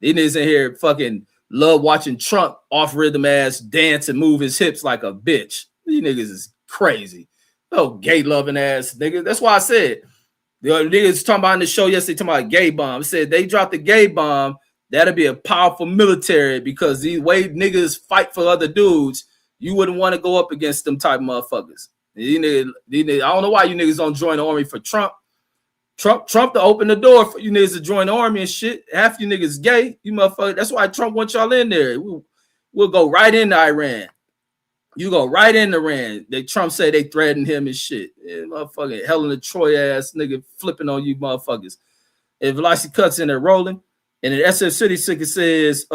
A: These niggas in here fucking love watching Trump off rhythm ass dance and move his hips like a bitch. These niggas is crazy. Oh, gay loving ass niggas. That's why I said the niggas talking about in the show yesterday, talking about a gay bomb. It said they dropped the gay bomb, that'll be a powerful military, because these way niggas fight for other dudes, you wouldn't want to go up against them type of motherfuckers. These niggas, I don't know why you niggas don't join the army for Trump. Trump to open the door for you niggas to join the army and shit. Half you niggas gay, you motherfuckers. That's why Trump wants y'all in there. We'll go right into Iran. You go right into Iran. Trump said they threatened him and shit. Yeah, motherfucking Helen of Troy ass nigga flipping on you motherfuckers. If Velocity cuts in there rolling, and the SF City Sicker says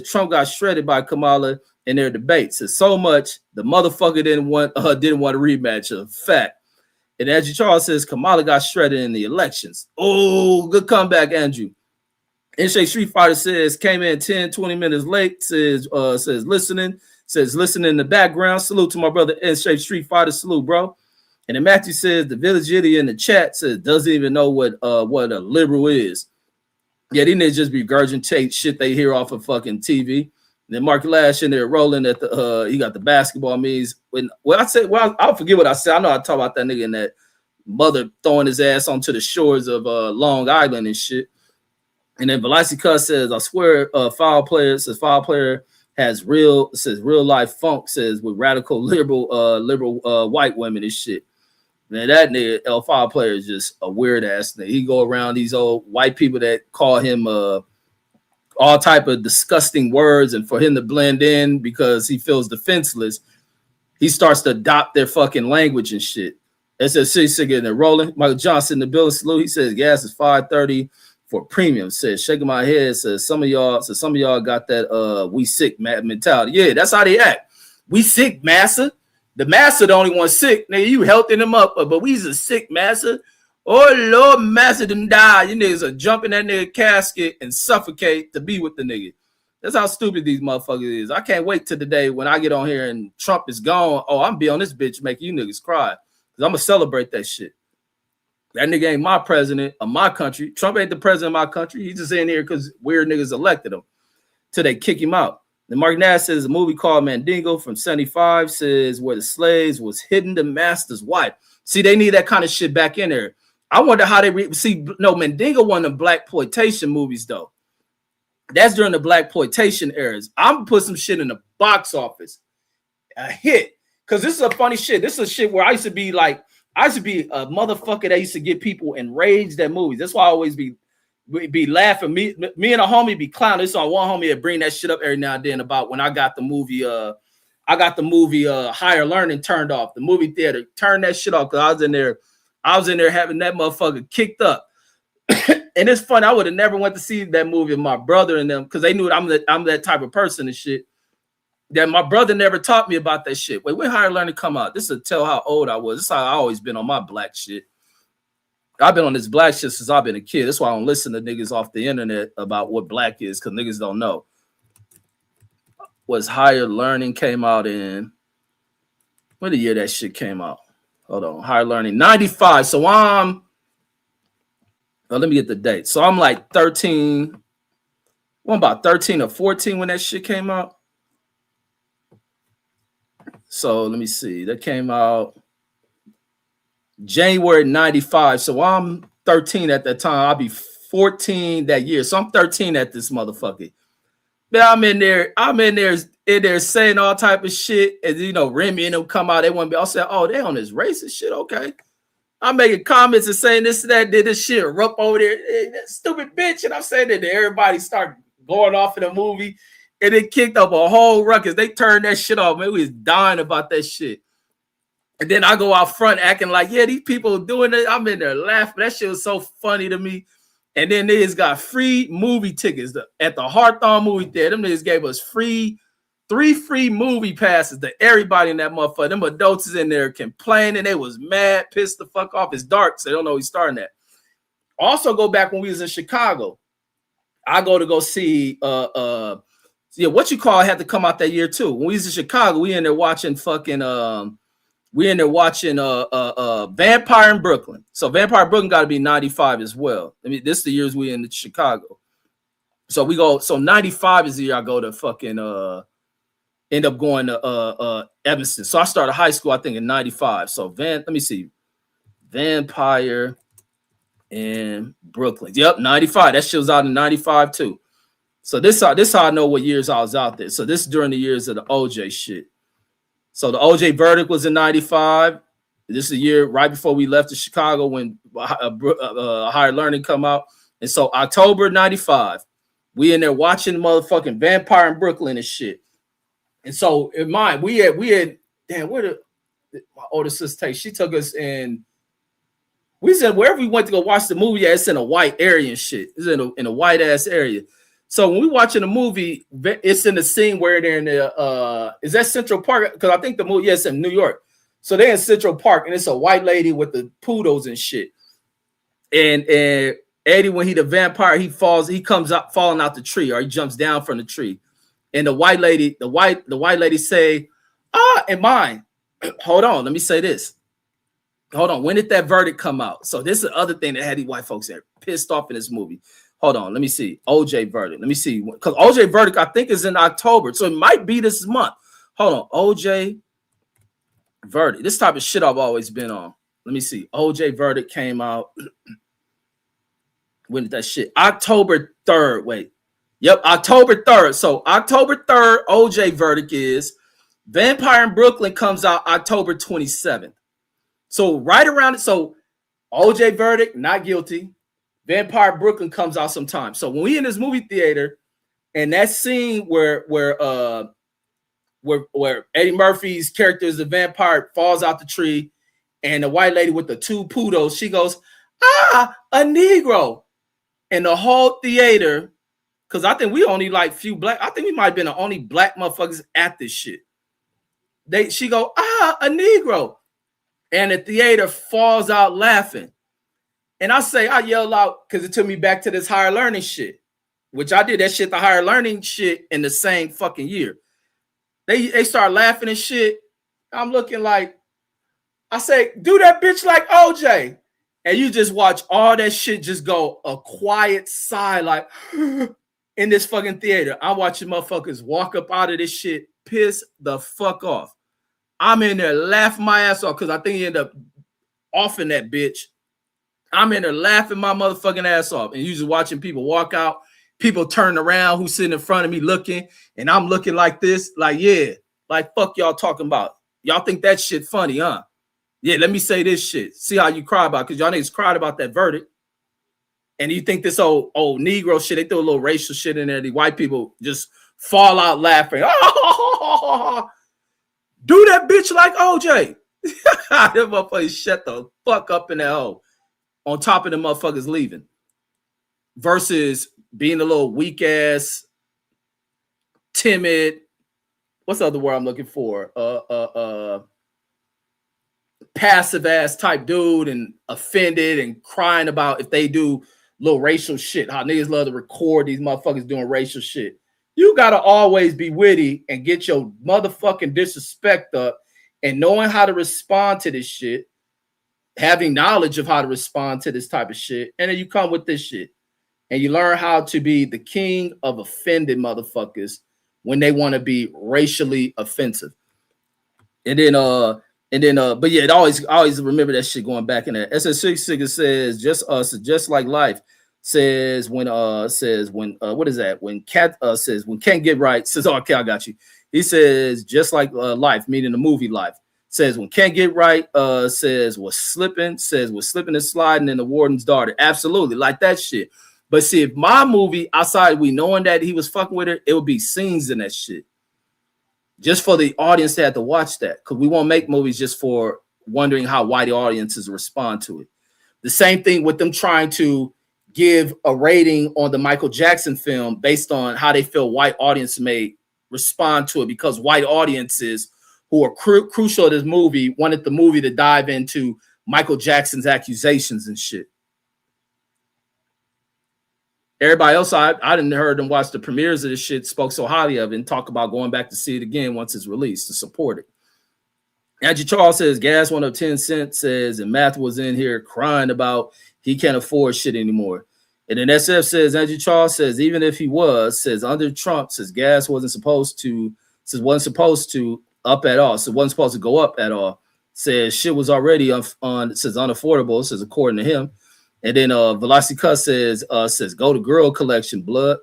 A: Trump got shredded by Kamala in their debate. Says so much the motherfucker didn't want a rematch. A fact. And Andrew Charles says Kamala got shredded in the elections. Oh, good comeback, Andrew. NSHA Street Fighter says came in 10, 20 minutes late. Says listening. Says listen in the background. Salute to my brother NSHA Street Fighter. Salute, bro. And then Matthew says the village idiot in the chat says doesn't even know what a liberal is. Yeah, these niggas just regurgitate shit they hear off of fucking TV. And then Mark Lash in there rolling at the he got the basketball memes. I'll forget what I said. I know I talk about that nigga and that mother throwing his ass onto the shores of Long Island and shit. And then Velocity Cuss says, I swear, foul player has real life funk, says with radical liberal white women and shit. Man, that nigga L5 player is just a weird ass nigga. He go around these old white people that call him all type of disgusting words, and for him to blend in because he feels defenseless, he starts to adopt their fucking language and shit. SSC getting it rolling. Michael Johnson in the building, salute. He says gas is $5.30 for premium. Says shaking my head. Says some of y'all got that we sick mentality. Yeah, that's how they act. We sick, massa. The massa the only one sick. Nigga, you healthy them up, but we's a sick massa. Oh Lord, massa done die. You niggas are jumping that nigga casket and suffocate to be with the nigga. That's how stupid these motherfuckers is. I can't wait till the day when I get on here and Trump is gone. Oh, I'm be on this bitch making you niggas cry. Because I'm going to celebrate that shit. That nigga ain't my president of my country. Trump ain't the president of my country. He's just in here because weird niggas elected him till they kick him out. And Mark Nash says a movie called Mandingo from 75 says where the slaves was hidden the master's wife. See, they need that kind of shit back in there. I wonder how they Mandingo one of the blaxploitation movies though. That's during the blaxploitation eras. I'm gonna put some shit in the box office, a hit, because this is a funny shit. This is a shit where I used to be a motherfucker that used to get people enraged at movies. That's why I always be laughing. Me and a homie be clowning. So one homie that bring that shit up every now and then about when I got the movie. Higher Learning turned off. The movie theater turned that shit off because I was in there having that motherfucker kicked up. And it's funny, I would have never went to see that movie with my brother and them because they knew I'm that type of person and shit. That my brother never taught me about that shit. Wait, when Higher Learning come out? This will tell how old I was. This is how I always been on my black shit. I've been on this black shit since I've been a kid. That's why I don't listen to niggas off the internet about what black is, because niggas don't know. Was Higher Learning came out in, what the year that shit came out? Hold on, Higher Learning, 95. So let me get the date. So I'm like 13. Well, about 13 or 14 when that shit came out. So let me see. That came out January 95. So I'm 13 at that time. I'll be 14 that year. So I'm 13 at this motherfucker. But I'm in there saying all type of shit. And Remy and them come out. They want to be. I'll say, oh, they on this racist shit. Okay. I'm making comments and saying this and that. Did this shit up over there. Hey, that stupid bitch. And I'm saying that everybody start going off in the movie. And it kicked up a whole ruckus. They turned that shit off. Man, we was dying about that shit. And then I go out front acting like, yeah, these people doing it. I'm in there laughing. That shit was so funny to me. And then they just got free movie tickets at the Hawthorne movie theater. Them niggas gave us 3 free movie passes to everybody in that motherfucker. Them adults is in there complaining. They was mad, pissed the fuck off. It's dark, so they don't know he's starting that. Also go back when we was in Chicago. I go see What You Call had to come out that year too. When we was in Chicago, we in there watching Vampire in Brooklyn. So Vampire in Brooklyn got to be 95 as well. I mean, this is the years we in Chicago. So we go. So 95 is the year I go to fucking end up going to Evanston. So I started high school, I think, in 95. So let me see. Vampire in Brooklyn. Yep, 95. That shit was out in 95 too. So this how I know what years I was out there. So this is during the years of the OJ shit. So the OJ verdict was in 95. This is a year right before we left to Chicago when Higher Learning come out. And so October 95, we in there watching motherfucking Vampire in Brooklyn and shit. And so in mine, we had damn, where did my older sister take? She took us in. We said wherever we went to go watch the movie, it's in a white area and shit. It's in a white ass area. So when we watching the movie, it's in the scene where they're in the is that Central Park? Because I think the movie, it's in New York. So they're in Central Park, and it's a white lady with the poodles and shit. And Eddie, when he the vampire, he comes up falling out the tree, or he jumps down from the tree. And the white lady say, and mine. Hold on, let me say this. Hold on, when did that verdict come out? So this is the other thing that had these white folks there pissed off in this movie. Hold on, let me see. OJ verdict. Let me see. Because OJ verdict, I think, is in October. So it might be this month. Hold on. OJ verdict. This type of shit I've always been on. Let me see. OJ verdict came out. When did that shit? October 3rd. Wait. Yep, October 3rd. So October 3rd, OJ verdict is. Vampire in Brooklyn comes out October 27th. So right around it. So OJ verdict, not guilty. Vampire Brooklyn comes out sometime. So when we in this movie theater, and that scene where Eddie Murphy's character is the vampire falls out the tree, and the white lady with the two poodles, she goes, a Negro. And the whole theater, because I think we only like few black, I think we might have been the only black motherfuckers at this shit. She go, a Negro. And the theater falls out laughing. And I yell out because it took me back to this Higher Learning shit, which I did that shit, the Higher Learning shit, in the same fucking year. They start laughing and shit. I'm looking like, I say, do that bitch like OJ. And you just watch all that shit just go a quiet sigh, like in this fucking theater. I'm watching motherfuckers walk up out of this shit, piss the fuck off. I'm in there laughing my ass off because I think he ended up offing that bitch. I'm in there laughing my motherfucking ass off, and usually watching people walk out, people turn around who's sitting in front of me looking, and I'm looking like this, like, yeah, like fuck y'all talking about. Y'all think that shit funny, huh? Yeah, let me say this shit. See how you cry about, because y'all niggas cried about that verdict. And you think this old Negro shit, they throw a little racial shit in there. The white people just fall out laughing. Do that bitch like OJ. That motherfucker shut the fuck up in that hole. On top of the motherfuckers leaving. Versus being a little weak ass, timid. What's the other word I'm looking for? Passive ass type dude and offended and crying about if they do little racial shit. How niggas love to record these motherfuckers doing racial shit. You gotta always be witty and get your motherfucking disrespect up and knowing how to respond to this shit. Having knowledge of how to respond to this type of shit, and then you come with this shit, and you learn how to be the king of offended motherfuckers when they want to be racially offensive. But yeah, I always remember that shit going back in there. SS6 says just like life says when what is that? When Cat says when can't get right says, oh, okay, I got you. He says just like life, meaning the movie Life. Says when can't get right, says was slipping and sliding in the warden's daughter. Absolutely, like that shit. But see, if my movie, outside we knowing that he was fucking with her, it would be scenes in that shit. Just for the audience to have to watch that. Because we won't make movies just for wondering how white audiences respond to it. The same thing with them trying to give a rating on the Michael Jackson film based on how they feel white audience may respond to it, because white audiences who are crucial to this movie wanted the movie to dive into Michael Jackson's accusations and shit. Everybody else, I didn't heard them watch the premieres of this shit, spoke so highly of it, and talk about going back to see it again once it's released to support it. Angie Charles says, gas went up 10 cents, says, and Math was in here crying about he can't afford shit anymore. And then SF says, Andrew Charles says, even if he was, says under Trump, says gas wasn't supposed to up at all. So it wasn't supposed to go up at all. Says shit was already says unaffordable, says according to him. And then Velocity Cuss says go to girl collection, blood.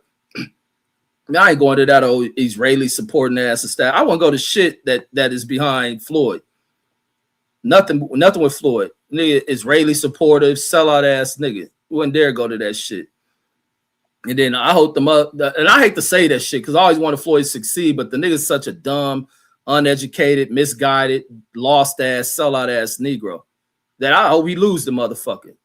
A: Now I ain't going to that old Israeli supporting ass and stuff. I want to go to shit that is behind Floyd. Nothing with Floyd. Nigga, Israeli supportive, sellout ass nigga. Wouldn't dare go to that shit. And then I hope them up. And I hate to say that shit because I always wanted Floyd to succeed, but the nigga's such a dumb, uneducated, misguided, lost ass, sellout ass Negro that I hope he lose the motherfucker.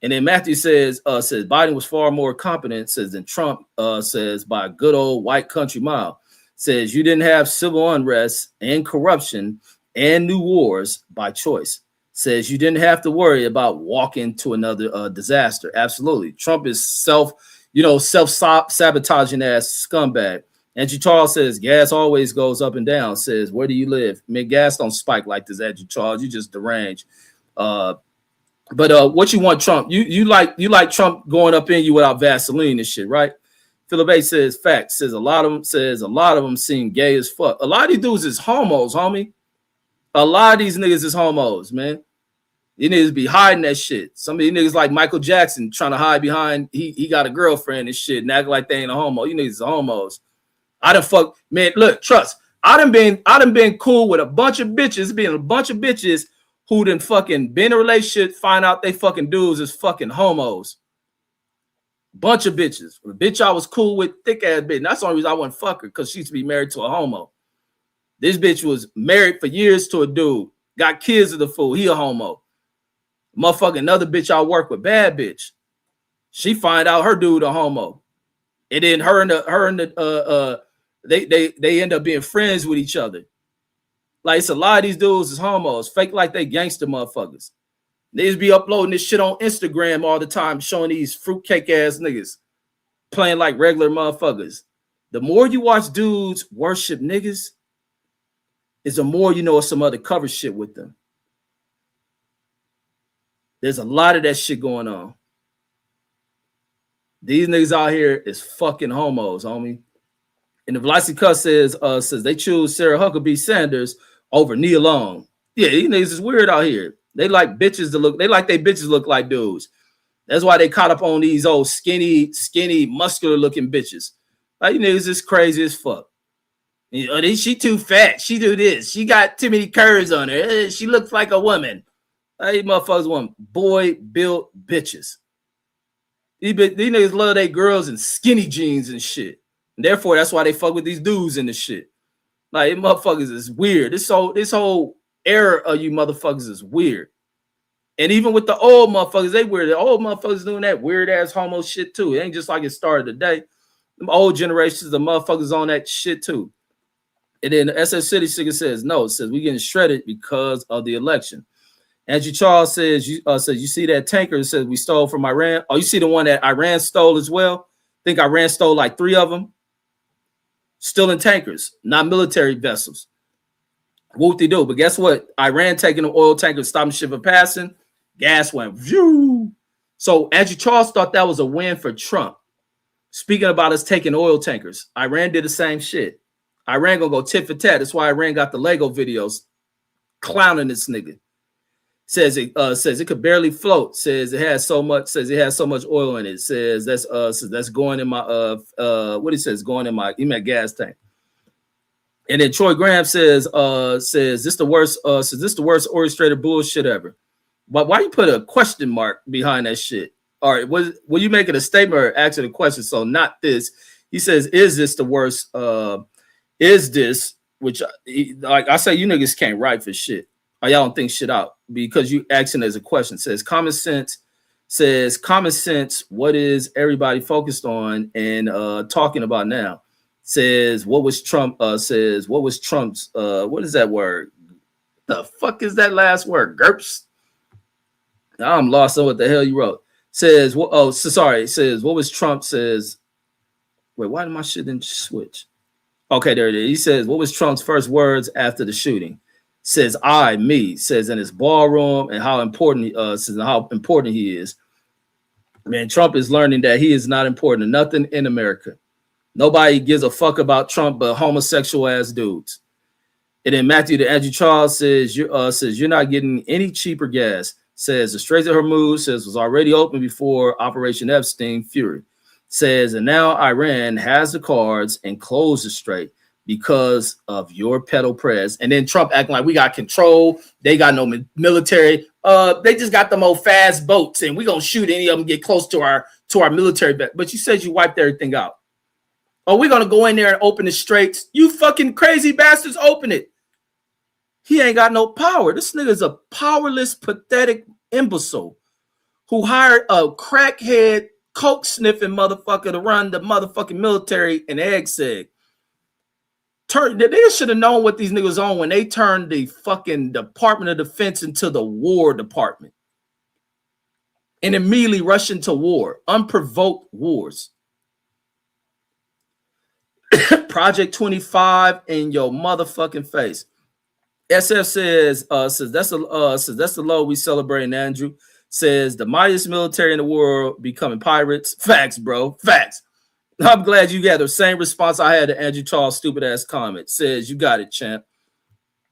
A: And then Matthew says Biden was far more competent, says, than Trump, says, by a good old white country mile. Says you didn't have civil unrest and corruption and new wars by choice. Says you didn't have to worry about walking to another disaster. Absolutely. Trump is self-sabotaging ass scumbag. Andrew Charles says gas always goes up and down. Says, where do you live? I mean, gas don't spike like this, Andrew Charles. You just deranged. But what you want, Trump? You like Trump going up in you without Vaseline and shit, right? Philip A says facts. Says a lot of them seem gay as fuck. A lot of these dudes is homos, homie. A lot of these niggas is homos, man. You niggas be hiding that shit. Some of these niggas like Michael Jackson trying to hide behind he got a girlfriend and shit and act like they ain't a homo. You niggas are homos. I done fuck, man. Look, trust. I done been cool with a bunch of bitches who done fucking been in a relationship, find out they fucking dudes is fucking homos. Bunch of bitches. A bitch I was cool with, thick ass bitch. And that's the only reason I wouldn't fuck her, because she used to be married to a homo. This bitch was married for years to a dude, got kids of the fool. He a homo. Motherfucking another bitch I work with, bad bitch. She find out her dude a homo. And then they end up being friends with each other. Like, it's a lot of these dudes is homos, fake like they gangster motherfuckers. They just be uploading this shit on Instagram all the time, showing these fruitcake ass niggas playing like regular motherfuckers. The more you watch dudes worship niggas, is the more you know some other cover shit with them. There's a lot of that shit going on. These niggas out here is fucking homos, homie. And the Velocity Cuss says they choose Sarah Huckabee Sanders over Nia Long. Yeah, these niggas is weird out here. They like bitches to look. They like they bitches look like dudes. That's why they caught up on these old skinny, muscular looking bitches. Like, you niggas is crazy as fuck. You know, she too fat. She do this. She got too many curves on her. She looks like a woman. These motherfuckers want boy-built bitches. These niggas love their girls in skinny jeans and shit. And therefore, that's why they fuck with these dudes in the shit. Like, motherfuckers is weird. This whole era of you motherfuckers is weird. And even with the old motherfuckers, they weird. The old motherfuckers doing that weird ass homo shit too. It ain't just like it started today. Them old generations of motherfuckers on that shit too. And then the SF City Singer says, no, it says we getting shredded because of the election. Andrew Charles says, you see that tanker? It says we stole from Iran. Oh, you see the one that Iran stole as well? I think Iran stole like 3 of them. Still in tankers, not military vessels. Whoop-de-doo. But guess what? Iran taking the oil tankers, stopping ship from passing. Gas went, view. So Andrew Charles thought that was a win for Trump. Speaking about us taking oil tankers, Iran did the same shit. Iran gonna go tit for tat. That's why Iran got the Lego videos clowning this nigga. Says it could barely float. Says it has so much. Says it has so much oil in it. Says that's going in my what he says going in my gas tank. And then Troy Graham says this the worst. Says this the worst orchestrated bullshit ever. But why you put a question mark behind that shit? All right, were you making a statement or asking a question? So not this. He says, is this the worst? Is this, which like I say, you niggas can't write for shit. Or y'all don't think shit out because you asking as a question. Says common sense. What is everybody focused on and talking about now? Says what was Trump? Says what was Trump's? What is that word? The fuck is that last word? GURPS. I'm lost on what the hell you wrote. Says what? Oh, sorry. Says what was Trump? Says wait, why did my shit didn't switch? Okay, there it is. He says what was Trump's first words after the shooting? Says me. Says in his ballroom and how important he is. Man, Trump is learning that he is not important to nothing in America. Nobody gives a fuck about Trump but homosexual ass dudes. And then Matthew the Andrew Charles says you're not getting any cheaper gas. Says the Straits of Hormuz was already open before Operation Epstein Fury. Says and now Iran has the cards and closed the strait because of your pedo press. And then Trump acting like we got control. They got no military. They just got them old fast boats, and we gonna shoot any of them get close to our military. But you said you wiped everything out. Oh, we're gonna go in there and open the straits. You fucking crazy bastards, open it. He ain't got no power. This nigga's a powerless, pathetic imbecile who hired a crackhead, coke sniffing motherfucker to run the motherfucking military and egg seg. They should have known what these niggas on when they turned the fucking Department of Defense into the War Department and immediately rushed into war, unprovoked wars. Project 25 in your motherfucking face. SF says that's the low we celebrating. Andrew says the mightiest military in the world becoming pirates. Facts, bro. Facts. I'm glad you got the same response I had to Andrew Charles' stupid ass comment. Says you got it, champ.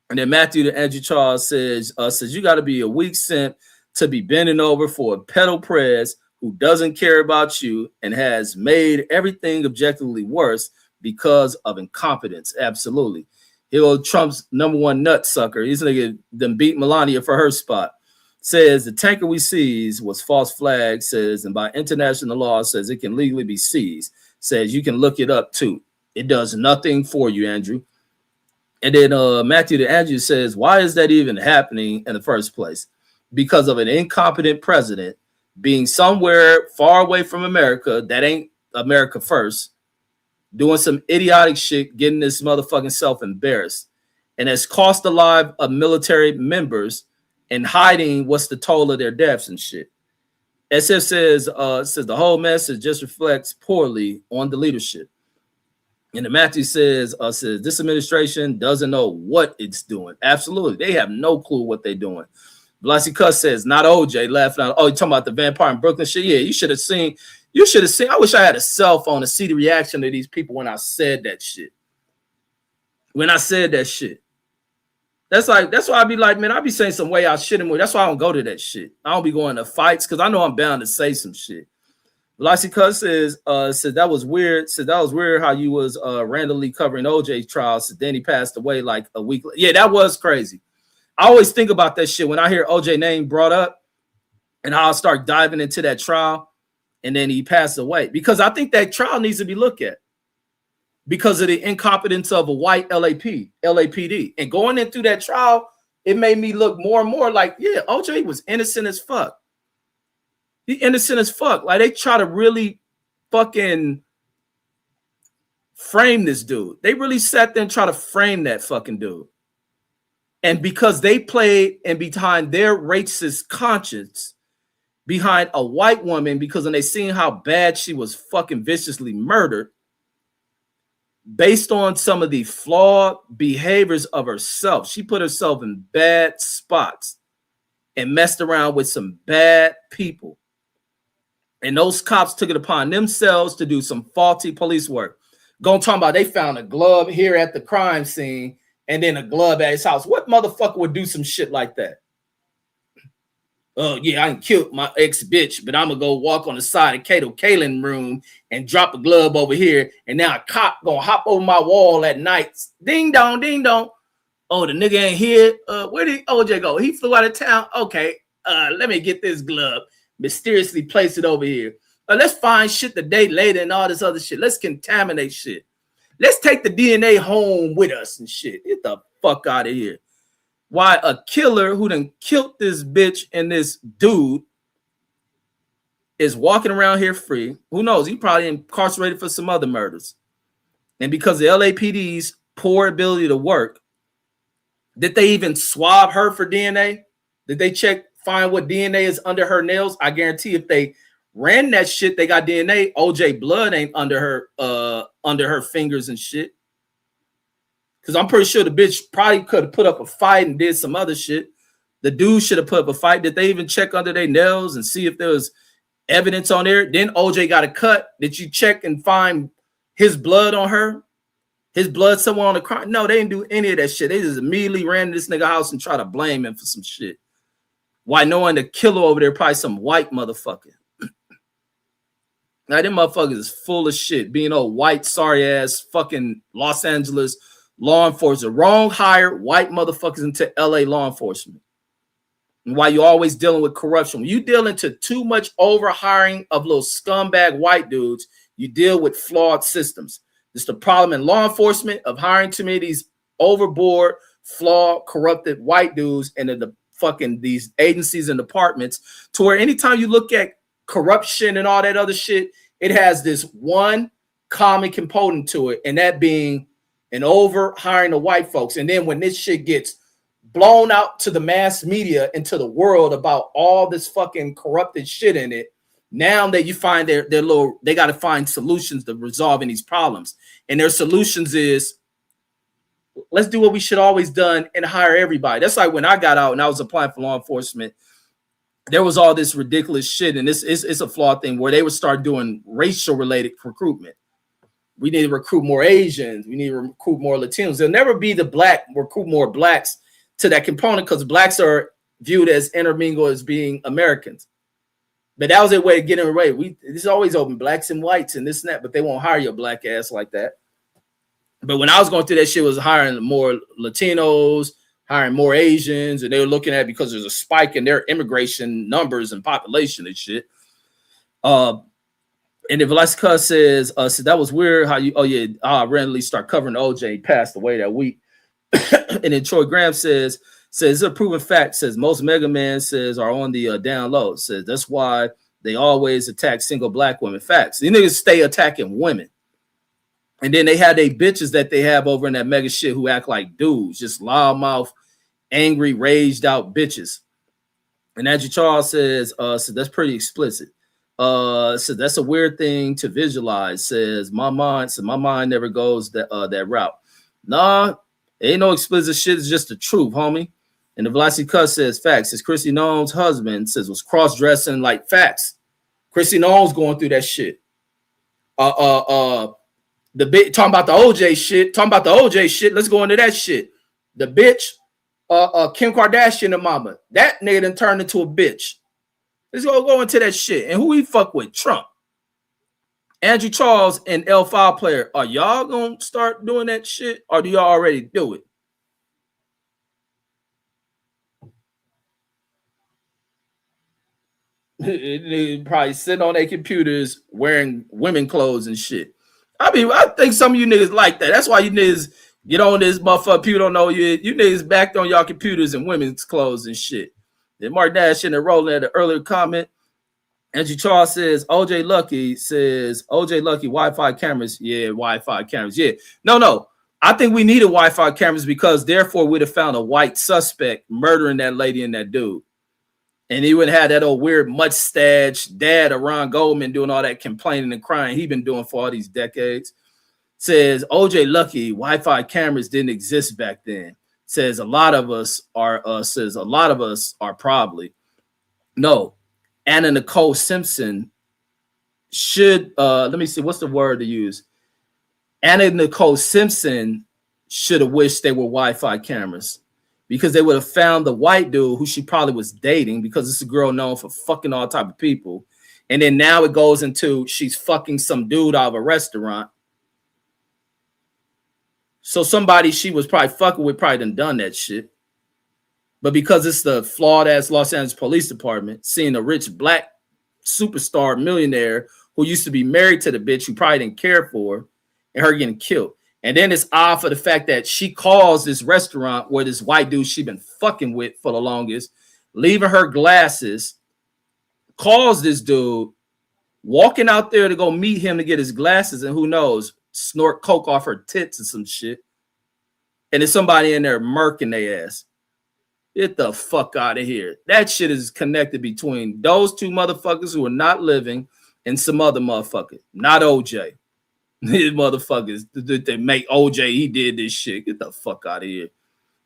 A: And then Matthew to Andrew Charles says you got to be a weak simp to be bending over for a pedo prez who doesn't care about you and has made everything objectively worse because of incompetence. Absolutely. He'll Trump's number one nut sucker. He's nigga them beat Melania for her spot. Says the tanker we seized was false flag. Says and by international law says it can legally be seized. Says you can look it up too. It does nothing for you, Andrew. And then Matthew to Andrew says, why is that even happening in the first place? Because of an incompetent president being somewhere far away from America that ain't America first, doing some idiotic shit, getting this motherfucking self embarrassed, and has cost the life of military members and hiding what's the toll of their deaths and shit. SF says the whole message just reflects poorly on the leadership. And the Matthew says this administration doesn't know what it's doing. Absolutely, they have no clue what they're doing. Blassie Cuss says not OJ laughing out. Oh, you talking about the vampire in Brooklyn shit? Yeah, you should have seen. You should have seen. I wish I had a cell phone to see the reaction of these people when I said that shit. That's why I be like, man, I be saying some way out shit and more. That's why I don't go to that shit. I don't be going to fights because I know I'm bound to say some shit. Lassie Cuss says that was weird. Said that was weird how you was randomly covering OJ's trial. So then he passed away like a week later. Yeah, that was crazy. I always think about that shit when I hear OJ name brought up, and I'll start diving into that trial, and then he passed away because I think that trial needs to be looked at because of the incompetence of a white LAPD, and going in through that trial, it made me look more and more like, yeah, OJ was innocent as fuck. He innocent as fuck. Like they try to really fucking frame this dude. They really sat there and try to frame that fucking dude. And because they played and behind their racist conscience, behind a white woman, because when they seen how bad she was fucking viciously murdered, based on some of the flawed behaviors of herself, she put herself in bad spots and messed around with some bad people. And those cops took it upon themselves to do some faulty police work. Gonna talk about they found a glove here at the crime scene and then a glove at his house. What motherfucker would do some shit like that? Oh, yeah, I killed my ex-bitch, but I'm going to go walk on the side of Kato Kalin room and drop a glove over here, and now a cop going to hop over my wall at night. Ding dong, ding dong. Oh, the nigga ain't here. Where did OJ go? He flew out of town. Okay, let me get this glove. Mysteriously place it over here. Let's find shit the day later and all this other shit. Let's contaminate shit. Let's take the DNA home with us and shit. Get the fuck out of here. Why a killer who done killed this bitch and this dude is walking around here free. Who knows? He probably incarcerated for some other murders. And because of LAPD's poor ability to work, did they even swab her for DNA? Did they find what DNA is under her nails? I guarantee if they ran that shit, they got DNA. OJ blood ain't under her fingers and shit. Because I'm pretty sure the bitch probably could have put up a fight and did some other shit. The dude should have put up a fight. Did they even check under their nails and see if there was evidence on there. Then OJ got a cut. Did you check and find his blood on her? His blood somewhere on the crime? No, they didn't do any of that shit. They just immediately ran to this nigga house and try to blame him for some shit. Why knowing the killer over there probably some white motherfucker. Now, them motherfuckers is full of shit. Being old white, sorry ass fucking Los Angeles law enforcement. Wrong hire white motherfuckers into LA law enforcement. And why you always dealing with corruption. When you deal into too much over hiring of little scumbag white dudes, you deal with flawed systems. It's the problem in law enforcement of hiring too many of these overboard, flawed, corrupted white dudes and the fucking these agencies and departments to where anytime you look at corruption and all that other shit, it has this one common component to it, and that being an over hiring of white folks. And then when this shit gets blown out to the mass media and to the world about all this fucking corrupted shit in it, now that you find their little, they got to find solutions to resolving these problems. And their solutions is, let's do what we should always done and hire everybody. That's like when I got out and I was applying for law enforcement, there was all this ridiculous shit. And it's a flawed thing where they would start doing racial related recruitment. We need to recruit more Asians. We need to recruit more Latinos. There'll never be recruit more blacks to that component because blacks are viewed as intermingled as being Americans. But that was their way of getting away. This is always open, blacks and whites and this and that, but they won't hire your black ass like that. But when I was going through that shit, was hiring more Latinos, hiring more Asians, and they were looking at because there's a spike in their immigration numbers and population and shit. And if Velasquez says, so that was weird how you, I randomly start covering OJ. He passed away that week. And then Troy Graham says it's a proven fact, says most Mega Men says are on the down low. Says that's why they always attack single black women. Facts. These niggas stay attacking women. And then they have they bitches that they have over in that mega shit who act like dudes, just loudmouth, angry, raged out bitches. And Andrew Charles says, so that's pretty explicit. So that's a weird thing to visualize. Says my mind never goes that route. Nah, ain't no explicit shit. It's just the truth, homie. And the Velocity Cuss says facts. Says Chrissy Noam's husband says was cross dressing like facts. Chrissy Noam's going through that shit. The bitch talking about the OJ shit. Let's go into that shit. The bitch, Kim Kardashian and mama. That nigga done turned into a bitch. Let's go into that shit. And who he fuck with? Trump. Andrew Charles and L5 player. Are y'all gonna start doing that shit? Or do y'all already do it? They probably sitting on their computers wearing women clothes and shit. I mean, I think some of you niggas like that. That's why you niggas get on this motherfucker. People don't know you. You niggas backed on y'all computers in women's clothes and shit. Then Mark Dash in there rolling at an earlier comment. Andrew Charles says, OJ Lucky Wi-Fi cameras. Yeah, Wi-Fi cameras. Yeah. No. I think we needed Wi-Fi cameras because therefore we'd have found a white suspect murdering that lady and that dude. And he would have that old weird mustache dad of Ron Goldman doing all that complaining and crying he's been doing for all these decades. Says OJ Lucky Wi-Fi cameras didn't exist back then. Says a lot of us are probably. No, Anna Nicole Simpson should let me see what's the word to use. Anna Nicole Simpson should have wished they were Wi-Fi cameras. Because they would have found the white dude who she probably was dating because it's a girl known for fucking all type of people. And then now it goes into she's fucking some dude out of a restaurant. So somebody she was probably fucking with probably done that shit. But because it's the flawed ass Los Angeles Police Department, seeing a rich black superstar millionaire who used to be married to the bitch who probably didn't care for her, and her getting killed. And then it's odd for the fact that she calls this restaurant where this white dude she been fucking with for the longest, leaving her glasses, calls this dude, walking out there to go meet him to get his glasses, and who knows, snort coke off her tits or some shit. And there's somebody in there murking their ass. Get the fuck out of here. That shit is connected between those two motherfuckers who are not living and some other motherfucker, not OJ. These motherfuckers that make OJ, he did this shit. Get the fuck out of here.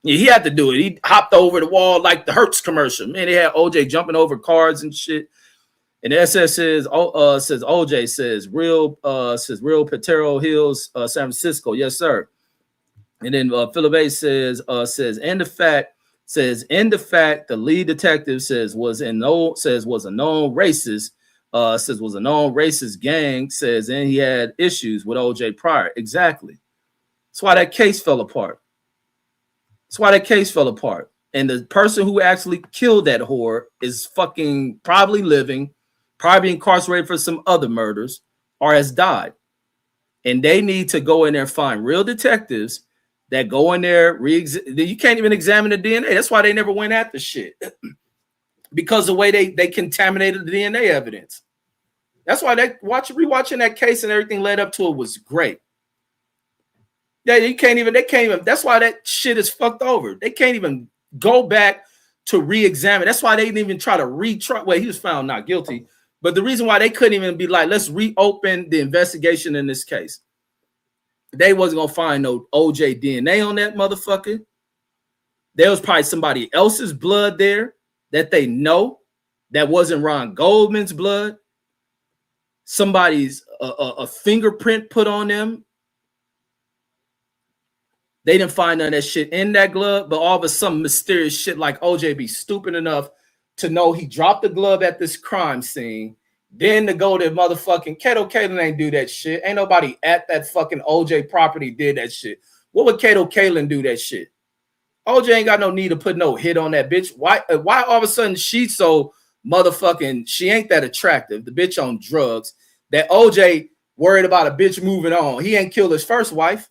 A: Yeah, he had to do it. He hopped over the wall like the Hertz commercial. Man, they had OJ jumping over cars and shit. And SS says OJ says real Patero Hills, San Francisco. Yes, sir. And then Philip A says in the fact the lead detective was a known racist, was a known racist gang, and he had issues with OJ prior. Exactly. That's why that case fell apart. And the person who actually killed that whore is fucking probably living, probably incarcerated for some other murders, or has died. And they need to go in there and find real detectives that go in there. You can't even examine the DNA. That's why they never went at the shit. Because the way they contaminated the DNA evidence. That's why rewatching that case and everything led up to it was great. Yeah, they can't even. That's why that shit is fucked over. They can't even go back to re-examine. That's why they didn't even try to retry. Well, he was found not guilty. But the reason why they couldn't even be like, let's reopen the investigation in this case. They wasn't going to find no OJ DNA on that motherfucker. There was probably somebody else's blood there that they know that wasn't Ron Goldman's blood. Somebody's a fingerprint put on them. They didn't find none of that shit in that glove, but all of a sudden mysterious shit like OJ be stupid enough to know he dropped the glove at this crime scene, then to go to motherfucking Kato Kalin ain't do that shit. Ain't nobody at that fucking OJ property did that shit. What would Kato Kalin do that shit? OJ ain't got no need to put no hit on that bitch. Why all of a sudden she's so motherfucking, she ain't that attractive, the bitch on drugs, that OJ worried about a bitch moving on. He ain't killed his first wife.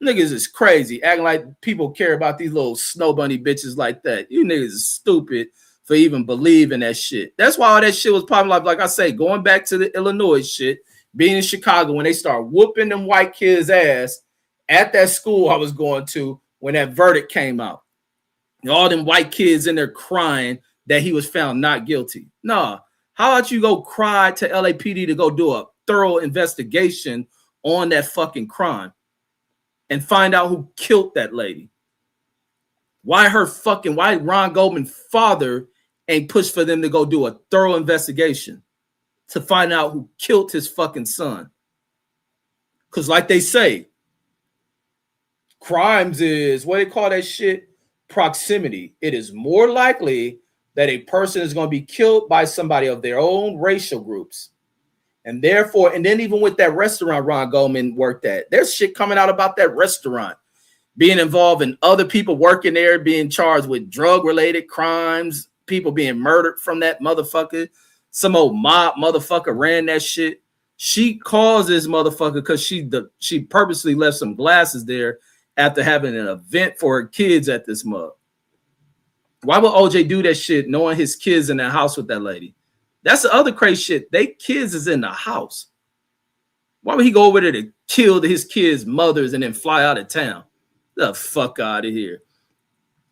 A: Niggas is crazy, acting like people care about these little snow bunny bitches like that. You niggas is stupid for even believing that shit. That's why all that shit was popping. Like I say, going back to the Illinois shit, being in Chicago when they start whooping them white kids' ass at that school I was going to when that verdict came out. All them white kids in there crying that he was found not guilty. Nah, how about you go cry to LAPD to go do a thorough investigation on that fucking crime and find out who killed that lady? Why Ron Goldman's father ain't pushed for them to go do a thorough investigation to find out who killed his fucking son? Because like they say, crimes is, what they call that shit? Proximity. It is more likely that a person is going to be killed by somebody of their own racial groups. And therefore, and then even with that restaurant Ron Goldman worked at, there's shit coming out about that restaurant being involved in other people working there, being charged with drug-related crimes, people being murdered from that motherfucker. Some old mob motherfucker ran that shit. She caused this motherfucker because she purposely left some glasses there after having an event for her kids at this mug. Why would OJ do that shit knowing his kids in that house with that lady? That's the other crazy shit. They kids is in the house. Why would he go over there to kill his kids' mothers and then fly out of town? The fuck out of here.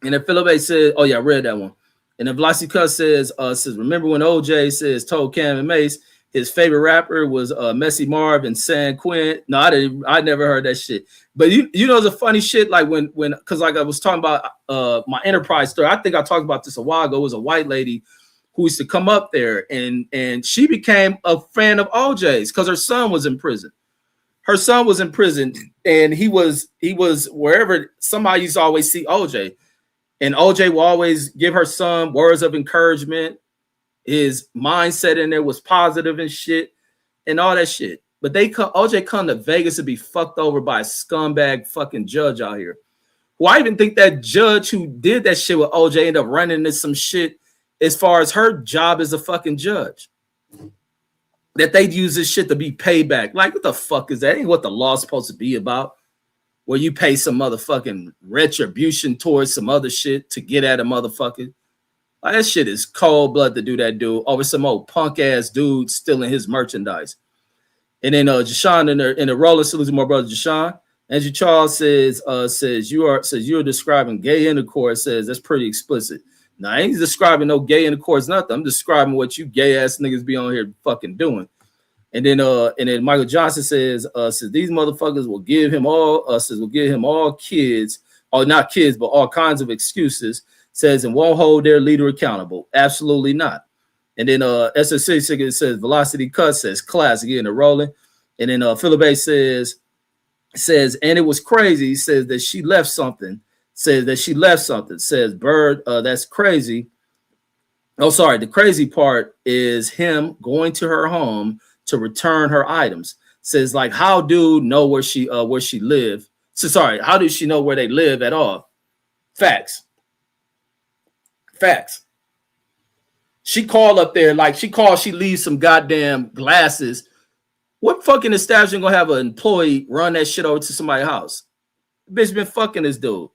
A: And then Philip A said, oh yeah, I read that one. And then Vlasica says, remember when OJ told Cam and Mace his favorite rapper was Messy Marv and San Quinn? No, I never heard that shit. But you know the funny shit, like when because like I was talking about my Enterprise story. I think I talked about this a while ago. It was a white lady who used to come up there, and she became a fan of OJ's because her son was in prison. Her son was in prison, and he was wherever somebody used to always see OJ. And OJ will always give her son words of encouragement. His mindset in there was positive and shit and all that shit. But OJ come to Vegas to be fucked over by a scumbag fucking judge out here. Who I even think that judge who did that shit with OJ ended up running into some shit as far as her job as a fucking judge. That they'd use this shit to be payback. Like, what the fuck is that? Ain't what the law's supposed to be about. Where you pay some motherfucking retribution towards some other shit to get at a motherfucker. Like, that shit is cold blood to do that dude over some old punk ass dude stealing his merchandise. And then Jashawn in the roller salutes my brother Jashawn. Andrew Charles says you're describing gay intercourse. Says that's pretty explicit. Now, I ain't describing no gay intercourse, nothing. I'm describing what you gay ass niggas be on here fucking doing. And then Michael Johnson says these motherfuckers will give him all kids, or not kids, but all kinds of excuses. Says and won't hold their leader accountable. Absolutely not. And then SSC says velocity cut, says class getting it rolling. And then Philip says, and it was crazy. He says that she left something. Says Bird, that's crazy. Oh, sorry. The crazy part is him going to her home to return her items. Says like, how do know where she live? So sorry, how does she know where they live at all? Facts. She called up there, like she leaves some goddamn glasses. What fucking establishment gonna have an employee run that shit over to somebody's house? The bitch been fucking this dude.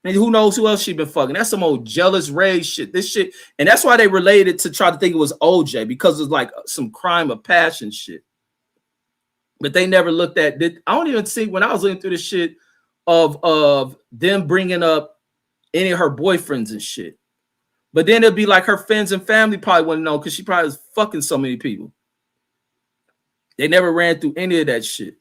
A: And who knows who else she been fucking? That's some old jealous rage shit. This shit, and that's why they related to try to think it was OJ, because it's like some crime of passion shit. But they never looked at it. I don't even see when I was looking through the shit of them bringing up any of her boyfriends and shit. But then it'll be like her friends and family probably wouldn't know because she probably was fucking so many people. They never ran through any of that shit.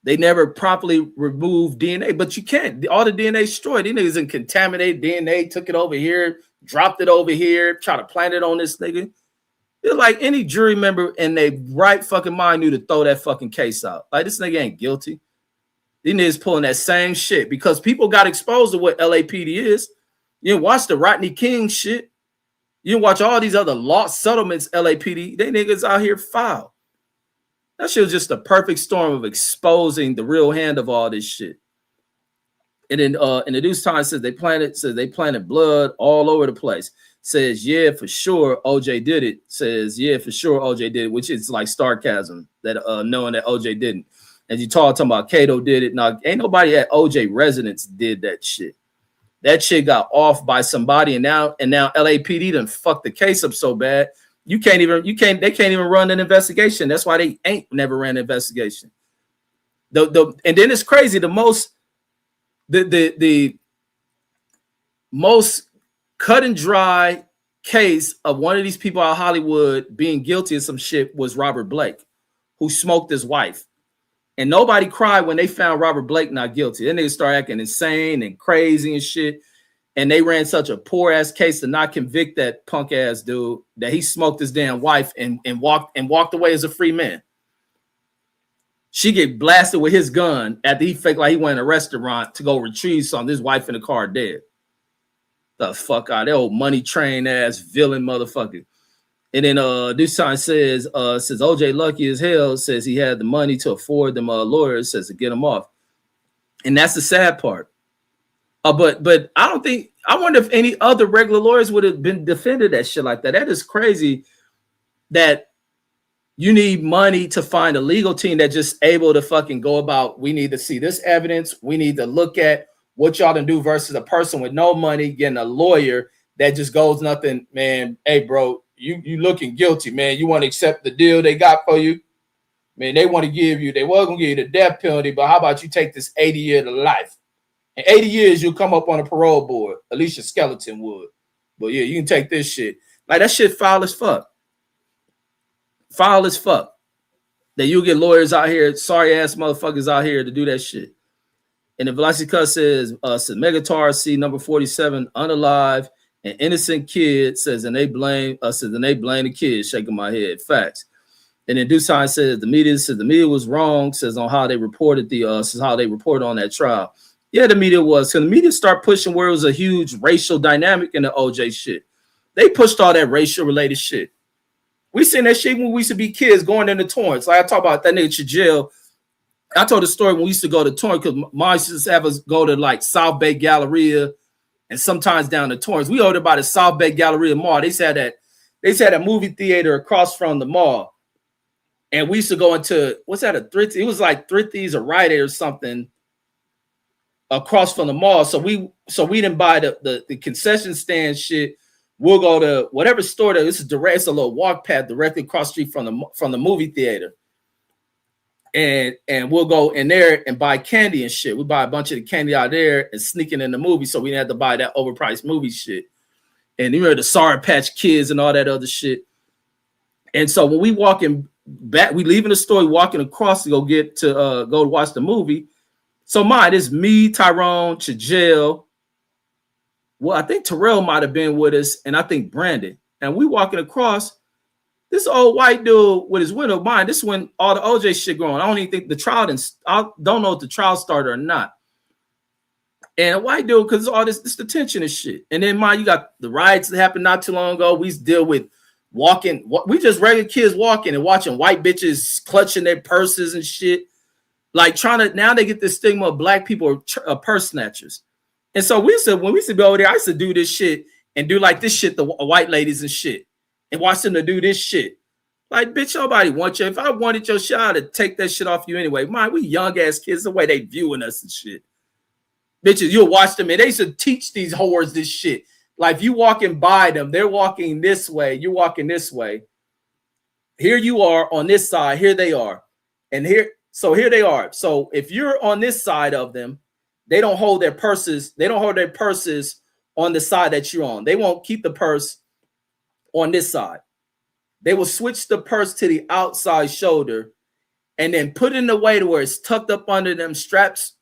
A: They never properly removed DNA, but you can't. All the DNA destroyed. These niggas in contaminated DNA, took it over here, dropped it over here, try to plant it on this nigga. It's like any jury member in their right fucking mind knew to throw that fucking case out. Like, this nigga ain't guilty. These niggas pulling that same shit because people got exposed to what LAPD is. You didn't watch the Rodney King shit. You didn't watch all these other law settlements LAPD. They niggas out here foul. That shit was just a perfect storm of exposing the real hand of all this shit. And then in the news time says they planted blood all over the place. Says, yeah, for sure, OJ did it. Says, yeah, for sure, OJ did it, which is like sarcasm, that knowing that OJ didn't. And you talking about Cato did it. Now, ain't nobody at OJ residence did that shit. That shit got off by somebody, and now LAPD done fucked the case up so bad. They can't even run an investigation. That's why they ain't never ran an investigation. And then it's crazy. The most cut and dry case of one of these people out of Hollywood being guilty of some shit was Robert Blake, who smoked his wife. And nobody cried when they found Robert Blake not guilty. Then they start acting insane and crazy and shit. And they ran such a poor ass case to not convict that punk ass dude that he smoked his damn wife and walked away as a free man. She get blasted with his gun after he faked like he went in a restaurant to go retrieve something. His wife in the car dead. The fuck out, that old money train ass villain motherfucker. And then this time says OJ lucky as hell, says he had the money to afford them lawyers, says to get him off. And that's the sad part. But I don't think, I wonder if any other regular lawyers would have been defended that shit like that. That is crazy that you need money to find a legal team that's just able to fucking go about, we need to see this evidence. We need to look at what y'all can do versus a person with no money getting a lawyer that just goes nothing, man. Hey, bro, you looking guilty, man. You want to accept the deal they got for you? Man, they want to give you, they were going to give you the death penalty, but how about you take this 80 years to life? In 80 years, you'll come up on a parole board. At least your skeleton would. But yeah, you can take this shit. Like, that shit foul as fuck. Foul as fuck. That you'll get lawyers out here, sorry ass motherfuckers out here to do that shit. And the Velocity Cut says Megatar C number 47, unalive, an innocent kid, says, and they blame the kids, shaking my head. Facts. And then Dusine says the media was wrong, says on how they reported on that trial. Yeah, the media was. So the media start pushing where it was a huge racial dynamic in the OJ shit. They pushed all that racial related shit. We seen that shit when we used to be kids going into Torrance. Like I talk about that nigga Chajil. I told the story when we used to go to Torrance because mom used to have us go to like South Bay Galleria and sometimes down to Torrance. We owed about the South Bay Galleria Mall. They said a movie theater across from the mall. And we used to go into, what's that, a Thrifty? It was like Thrifty's or Rite Aid or something across from the mall. So we didn't buy the concession stand shit. We'll go to whatever store that this is direct. It's a little walk path directly across the street from the movie theater. And we'll go in there and buy candy and shit. We buy a bunch of the candy out there and sneaking in the movie, so we didn't have to buy that overpriced movie shit. And you remember the Sour Patch Kids and all that other shit. And so when we walking back, we leaving the store, walking across to go watch the movie. So mine is me, Tyrone, Chajel. Well, I think Terrell might have been with us, and I think Brandon. and we walking across. This old white dude with his window mind. This is when all the OJ shit going. I don't even think the trial didn't. I don't know if the trial started or not. And a white dude, because all this detention and shit. And then mind you got the riots that happened not too long ago. We deal with walking. We just regular kids walking and watching white bitches clutching their purses and shit. Like trying to, now they get this stigma of black people are purse snatchers. And so we said, when we used to be over there, I used to do this shit and do like this shit, the white ladies and shit, and watch them to do this shit. Like, bitch, nobody wants you. If I wanted your shit, I'd take that shit off you anyway. Man, we young ass kids, the way they viewing us and shit. Bitches, you'll watch them, and they used to teach these whores this shit. Like, you walking by them, they're walking this way, you're walking this way. Here you are on this side, here they are. And here they are. So if you're on this side of them, they don't hold their purses. They don't hold their purses on the side that you're on. They won't keep the purse on this side. They will switch the purse to the outside shoulder and then put it in a way to where it's tucked up under them, straps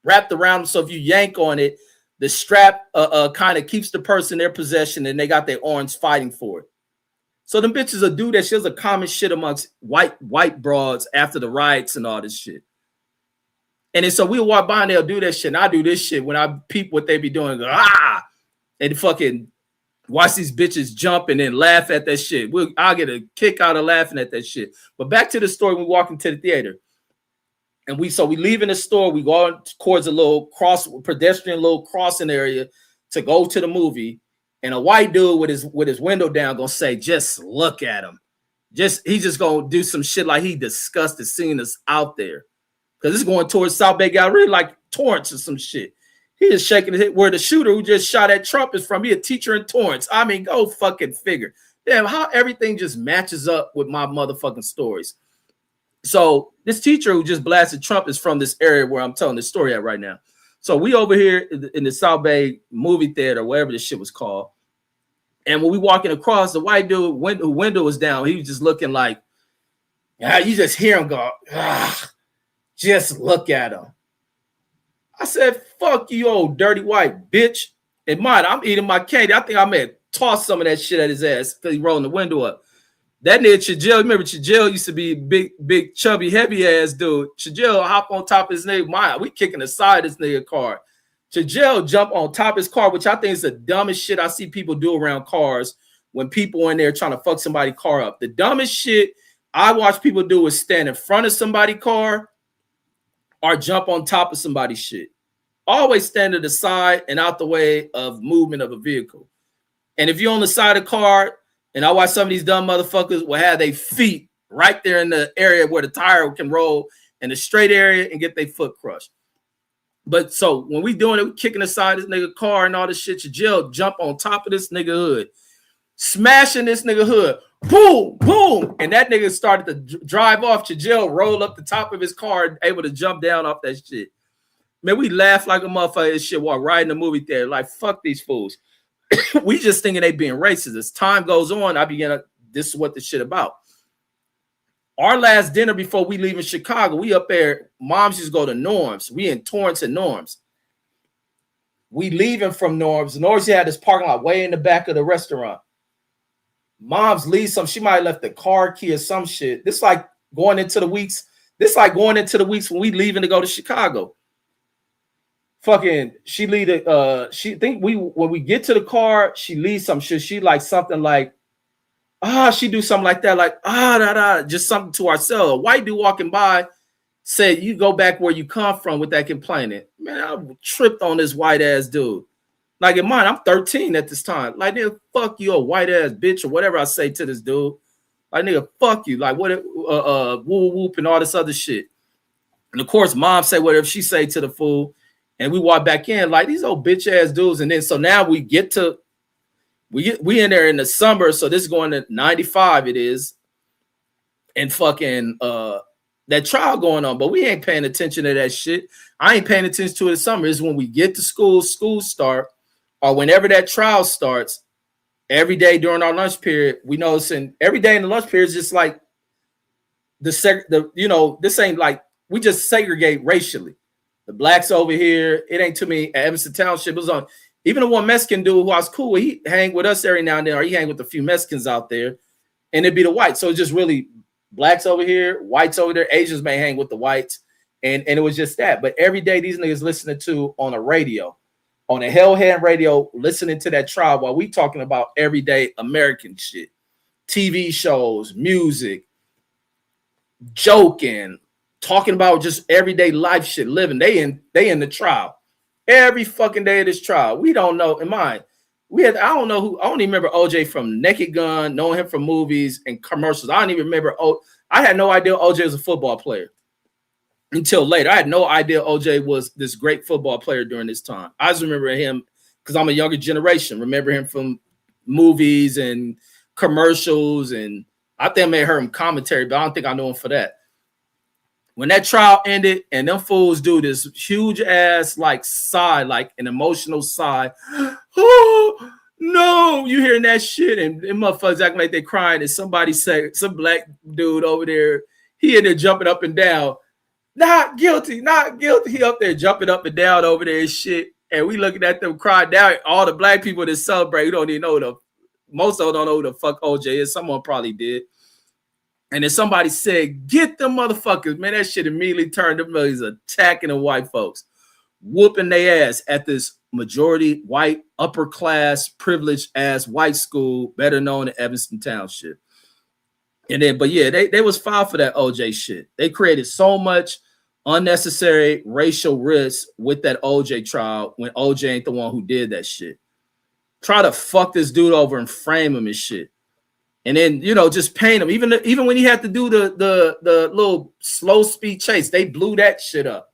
A: wrapped around them. So if you yank on it, the strap kind of keeps the purse in their possession, and they got their arms fighting for it. So them bitches will do that shit. It's a common shit amongst white broads after the riots and all this shit. And then so we'll walk by and they'll do that shit. And I do this shit when I peep what they be doing. Go, ah! And fucking watch these bitches jump and then laugh at that shit. I'll get a kick out of laughing at that shit. But back to the story, we walk into the theater. And we leave in the store, we go on towards a little pedestrian little crossing area to go to the movie. And a white dude with his window down gonna say, just look at him. He's just gonna do some shit like he disgusted seeing us out there. Because it's going towards South Bay Gallery like Torrance or some shit. He is shaking his head where the shooter who just shot at Trump is from. He a teacher in Torrance. I mean, go fucking figure. Damn, how everything just matches up with my motherfucking stories. So this teacher who just blasted Trump is from this area where I'm telling this story at right now. So we over here in the South Bay movie theater, whatever this shit was called. And when we walking across, the white dude who window was down, he was just looking like, you just hear him go, just look at him. I said, fuck you, old dirty white bitch. And mind, I'm eating my candy. I think I may have tossed some of that shit at his ass because he rolling the window up. That nigga Chajel, remember Chajel used to be big, chubby, heavy ass dude. Chajel hop on top of his nigga. We kicking the side of this nigga car. Chajel jump on top of his car, which I think is the dumbest shit I see people do around cars when people in there trying to fuck somebody's car up. The dumbest shit I watch people do is stand in front of somebody's car or jump on top of somebody's shit. Always stand to the side and out the way of movement of a vehicle. And if you're on the side of the car, and I watch some of these dumb motherfuckers will have their feet right there in the area where the tire can roll in the straight area and get their foot crushed. But so when we doing it, we kicking aside this nigga car and all this shit, Chajel jump on top of this nigga hood, smashing this nigga hood, boom, boom. And that nigga started to drive off. Chajel rolled up the top of his car, able to jump down off that shit. Man, we laugh like a motherfucker. This shit walk right in the movie theater. Like, fuck these fools. We just thinking they being racist. As time goes on, this is what this shit about. Our last dinner before we leave in Chicago, we up there. Moms used to go to Norm's. We in Torrance and Norm's. We leaving from Norm's. Norm's had this parking lot way in the back of the restaurant. Mom's leaves some. She might have left the car key or some shit. This like going into the weeks. When we leaving to go to Chicago. Fucking, she leave it. When we get to the car, she leaves some shit. She like something like, she do something like that, like just something to ourselves. A white dude walking by said, "You go back where you come from with that complaining." Man, I tripped on this white ass dude. Like in mine, I'm 13 at this time. Like, nigga, fuck you, a white ass bitch, or whatever I say to this dude. Like, nigga, fuck you. Like, what? Whoop whoop and all this other shit. And of course, mom say whatever she say to the fool. And we walk back in like these old bitch ass dudes. And then so now we in there in the summer. So this is going to 95 it is. And fucking that trial going on. But we ain't paying attention to that shit. I ain't paying attention to it in summer. It's when we get to school start, or whenever that trial starts, every day during our lunch period, we notice, and every day in the lunch period is just like this ain't like we just segregate racially. The blacks over here, it ain't too many at Evanston Township. It was on Even the one Mexican dude who I was cool with, he hang with us every now and then, or he hang with a few Mexicans out there, and it'd be the whites. So it's just really blacks over here, whites over there, Asians may hang with the whites, and it was just that. But every day these niggas listening to on a radio, on a hellhead radio, listening to that trial while we talking about everyday American shit, TV shows, music, joking, talking about just everyday life shit, living. They in the trial every fucking day of this trial. We don't know. In mind, I don't know who. I don't even remember OJ from Naked Gun, knowing him from movies and commercials. I don't even remember. I had no idea OJ was a football player until later. I had no idea OJ was this great football player during this time. I just remember him because I'm a younger generation. Remember him from movies and commercials, and I think I may have heard him commentary, but I don't think I know him for that. When that trial ended and them fools do this huge ass like sigh, like an emotional sigh, oh no, you hearing that shit, and them motherfuckers acting like they crying, and somebody say, some black dude over there, he in there jumping up and down, not guilty, not guilty. He up there jumping up and down over there and shit, and we looking at them crying down. All the black people that celebrate, we don't even know most of them don't know who the fuck OJ is. Someone probably did. And then somebody said, get them motherfuckers. Man, that shit immediately turned them. He's attacking the white folks, whooping their ass at this majority white, upper class, privileged ass white school, better known as Evanston Township. And then, but yeah, they was filed for that OJ shit. They created so much unnecessary racial risk with that OJ trial when OJ ain't the one who did that shit. Try to fuck this dude over and frame him and shit. And then, you know, just paint him. Even when he had to do the little slow speed chase, they blew that shit up.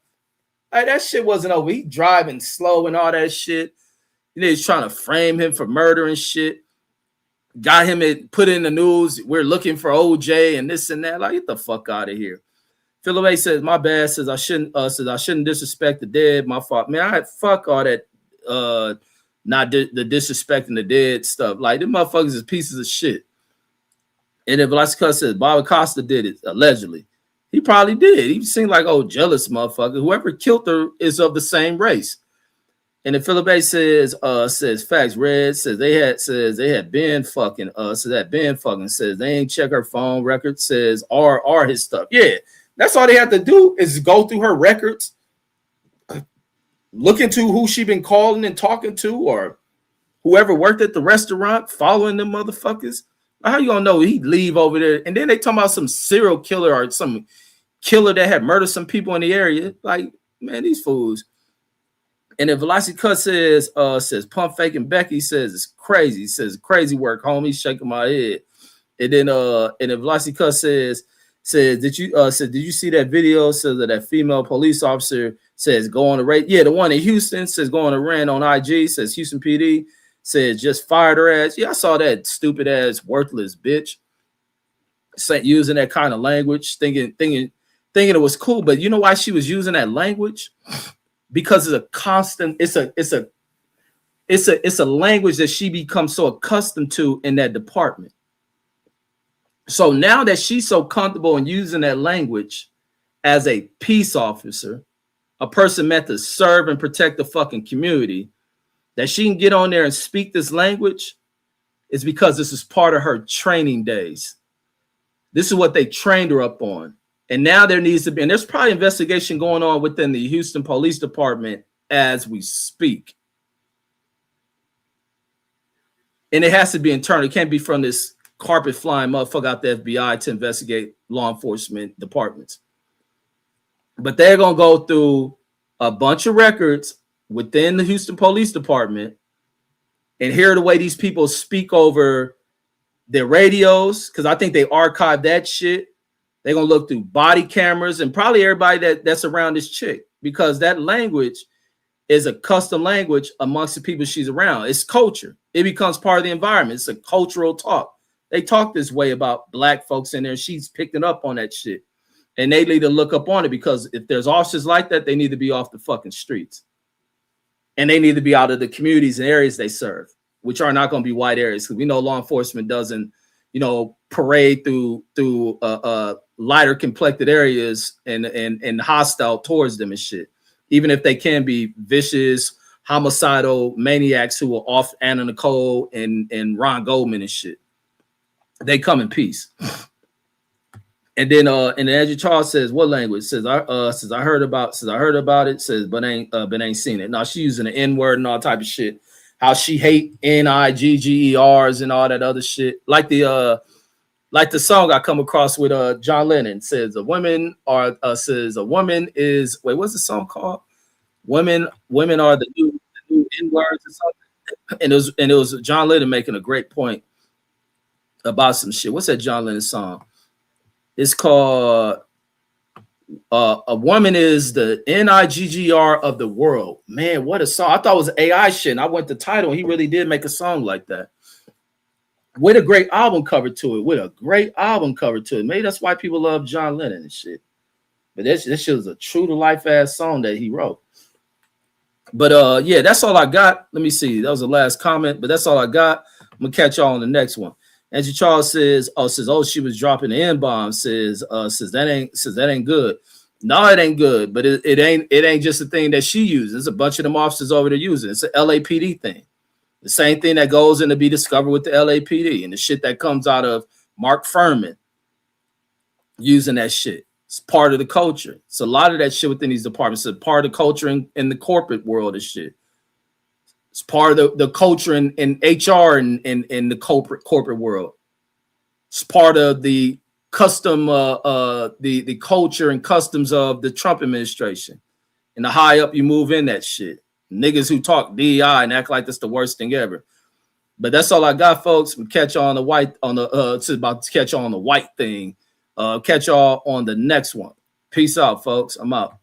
A: Like, that shit wasn't over. He driving slow and all that shit. And they was trying to frame him for murder and shit. Got him put in the news. We're looking for OJ and this and that. Like, get the fuck out of here. Philip A says, my bad. Says I shouldn't disrespect the dead. My fault. Man, I fuck all that not the disrespecting the dead stuff. Like, them motherfuckers is pieces of shit. And then Velasquez says Bob Acosta did it, allegedly. He probably did. He seemed like, oh, jealous motherfucker. Whoever killed her is of the same race. And then Philip A says facts. Red says they had been fucking says they ain't check her phone records, says are his stuff. Yeah, that's all they have to do is go through her records, look into who she been calling and talking to, or whoever worked at the restaurant, following them motherfuckers. How you gonna know he'd leave over there? And then they talking about some serial killer or some killer that had murdered some people in the area. Like, man, these fools. And then Velocity Cut says pump faking Becky says it's crazy. He says crazy work, homie. He's shaking my head. And then Velocity Cut says did you see that video? Says that female police officer says go on a rate. Yeah, the one in Houston says go on a rant on IG. Says Houston PD. Said just fired her ass. Yeah, I saw that stupid ass worthless bitch using that kind of language, thinking it was cool. But you know why she was using that language? Because it's a language that she becomes so accustomed to in that department. So now that she's so comfortable in using that language as a peace officer, a person meant to serve and protect the fucking community, that she can get on there and speak this language is because this is part of her training days. This is what they trained her up on. And now there needs to be, and there's probably investigation going on within the Houston Police Department as we speak. And it has to be internal. It can't be from this carpet flying motherfucker out the FBI to investigate law enforcement departments. But they're going to go through a bunch of records within the Houston Police Department and hear the way these people speak over their radios, because I think they archived that shit. They're going to look through body cameras and probably everybody that's around this chick, because that language is a custom language amongst the people she's around. It's culture. It becomes part of the environment. It's a cultural talk. They talk this way about black folks in there. She's picking up on that shit. And they need to look up on it, because if there's officers like that, they need to be off the fucking streets. And they need to be out of the communities and areas they serve, which are not going to be white areas, because we know law enforcement doesn't, parade through lighter complected areas and hostile towards them and shit. Even if they can be vicious, homicidal maniacs who were off Anna Nicole and Ron Goldman and shit. They come in peace. And then Andrew Charles says, what language? Says I heard about it, says but ain't seen it. Now she using the N-word and all type of shit. How she hate Niggers and all that other shit. Like the song I come across with John Lennon says a woman is what's the song called? Women are the new N-words or something. And it was John Lennon making a great point about some shit. What's that John Lennon song? It's called A Woman is the Niggr of the World. Man, what a song. I thought it was AI shit. And I went to Tidal, and he really did make a song like that. With a great album cover to it. Maybe that's why people love John Lennon and shit. But this shit was a true to life ass song that he wrote. But yeah, that's all I got. Let me see. That was the last comment, but that's all I got. I'm gonna catch y'all on the next one. Andrew Charles says, she was dropping the N-bomb, says that ain't good. No, it ain't good, but it ain't just a thing that she uses. There's a bunch of them officers over there using it. It's an LAPD thing. The same thing that goes in to be discovered with the LAPD and the shit that comes out of Mark Furman using that shit. It's part of the culture. It's a lot of that shit within these departments. It's part of the culture in the corporate world of shit. It's part of the culture in HR and in the corporate world. It's part of the custom, the culture and customs of the Trump administration. And the high up you move in that shit. Niggas who talk DEI and act like that's the worst thing ever. But that's all I got, folks. We'll catch y'all on the white it's about to catch y'all on the white thing. Catch y'all on the next one. Peace out, folks. I'm out.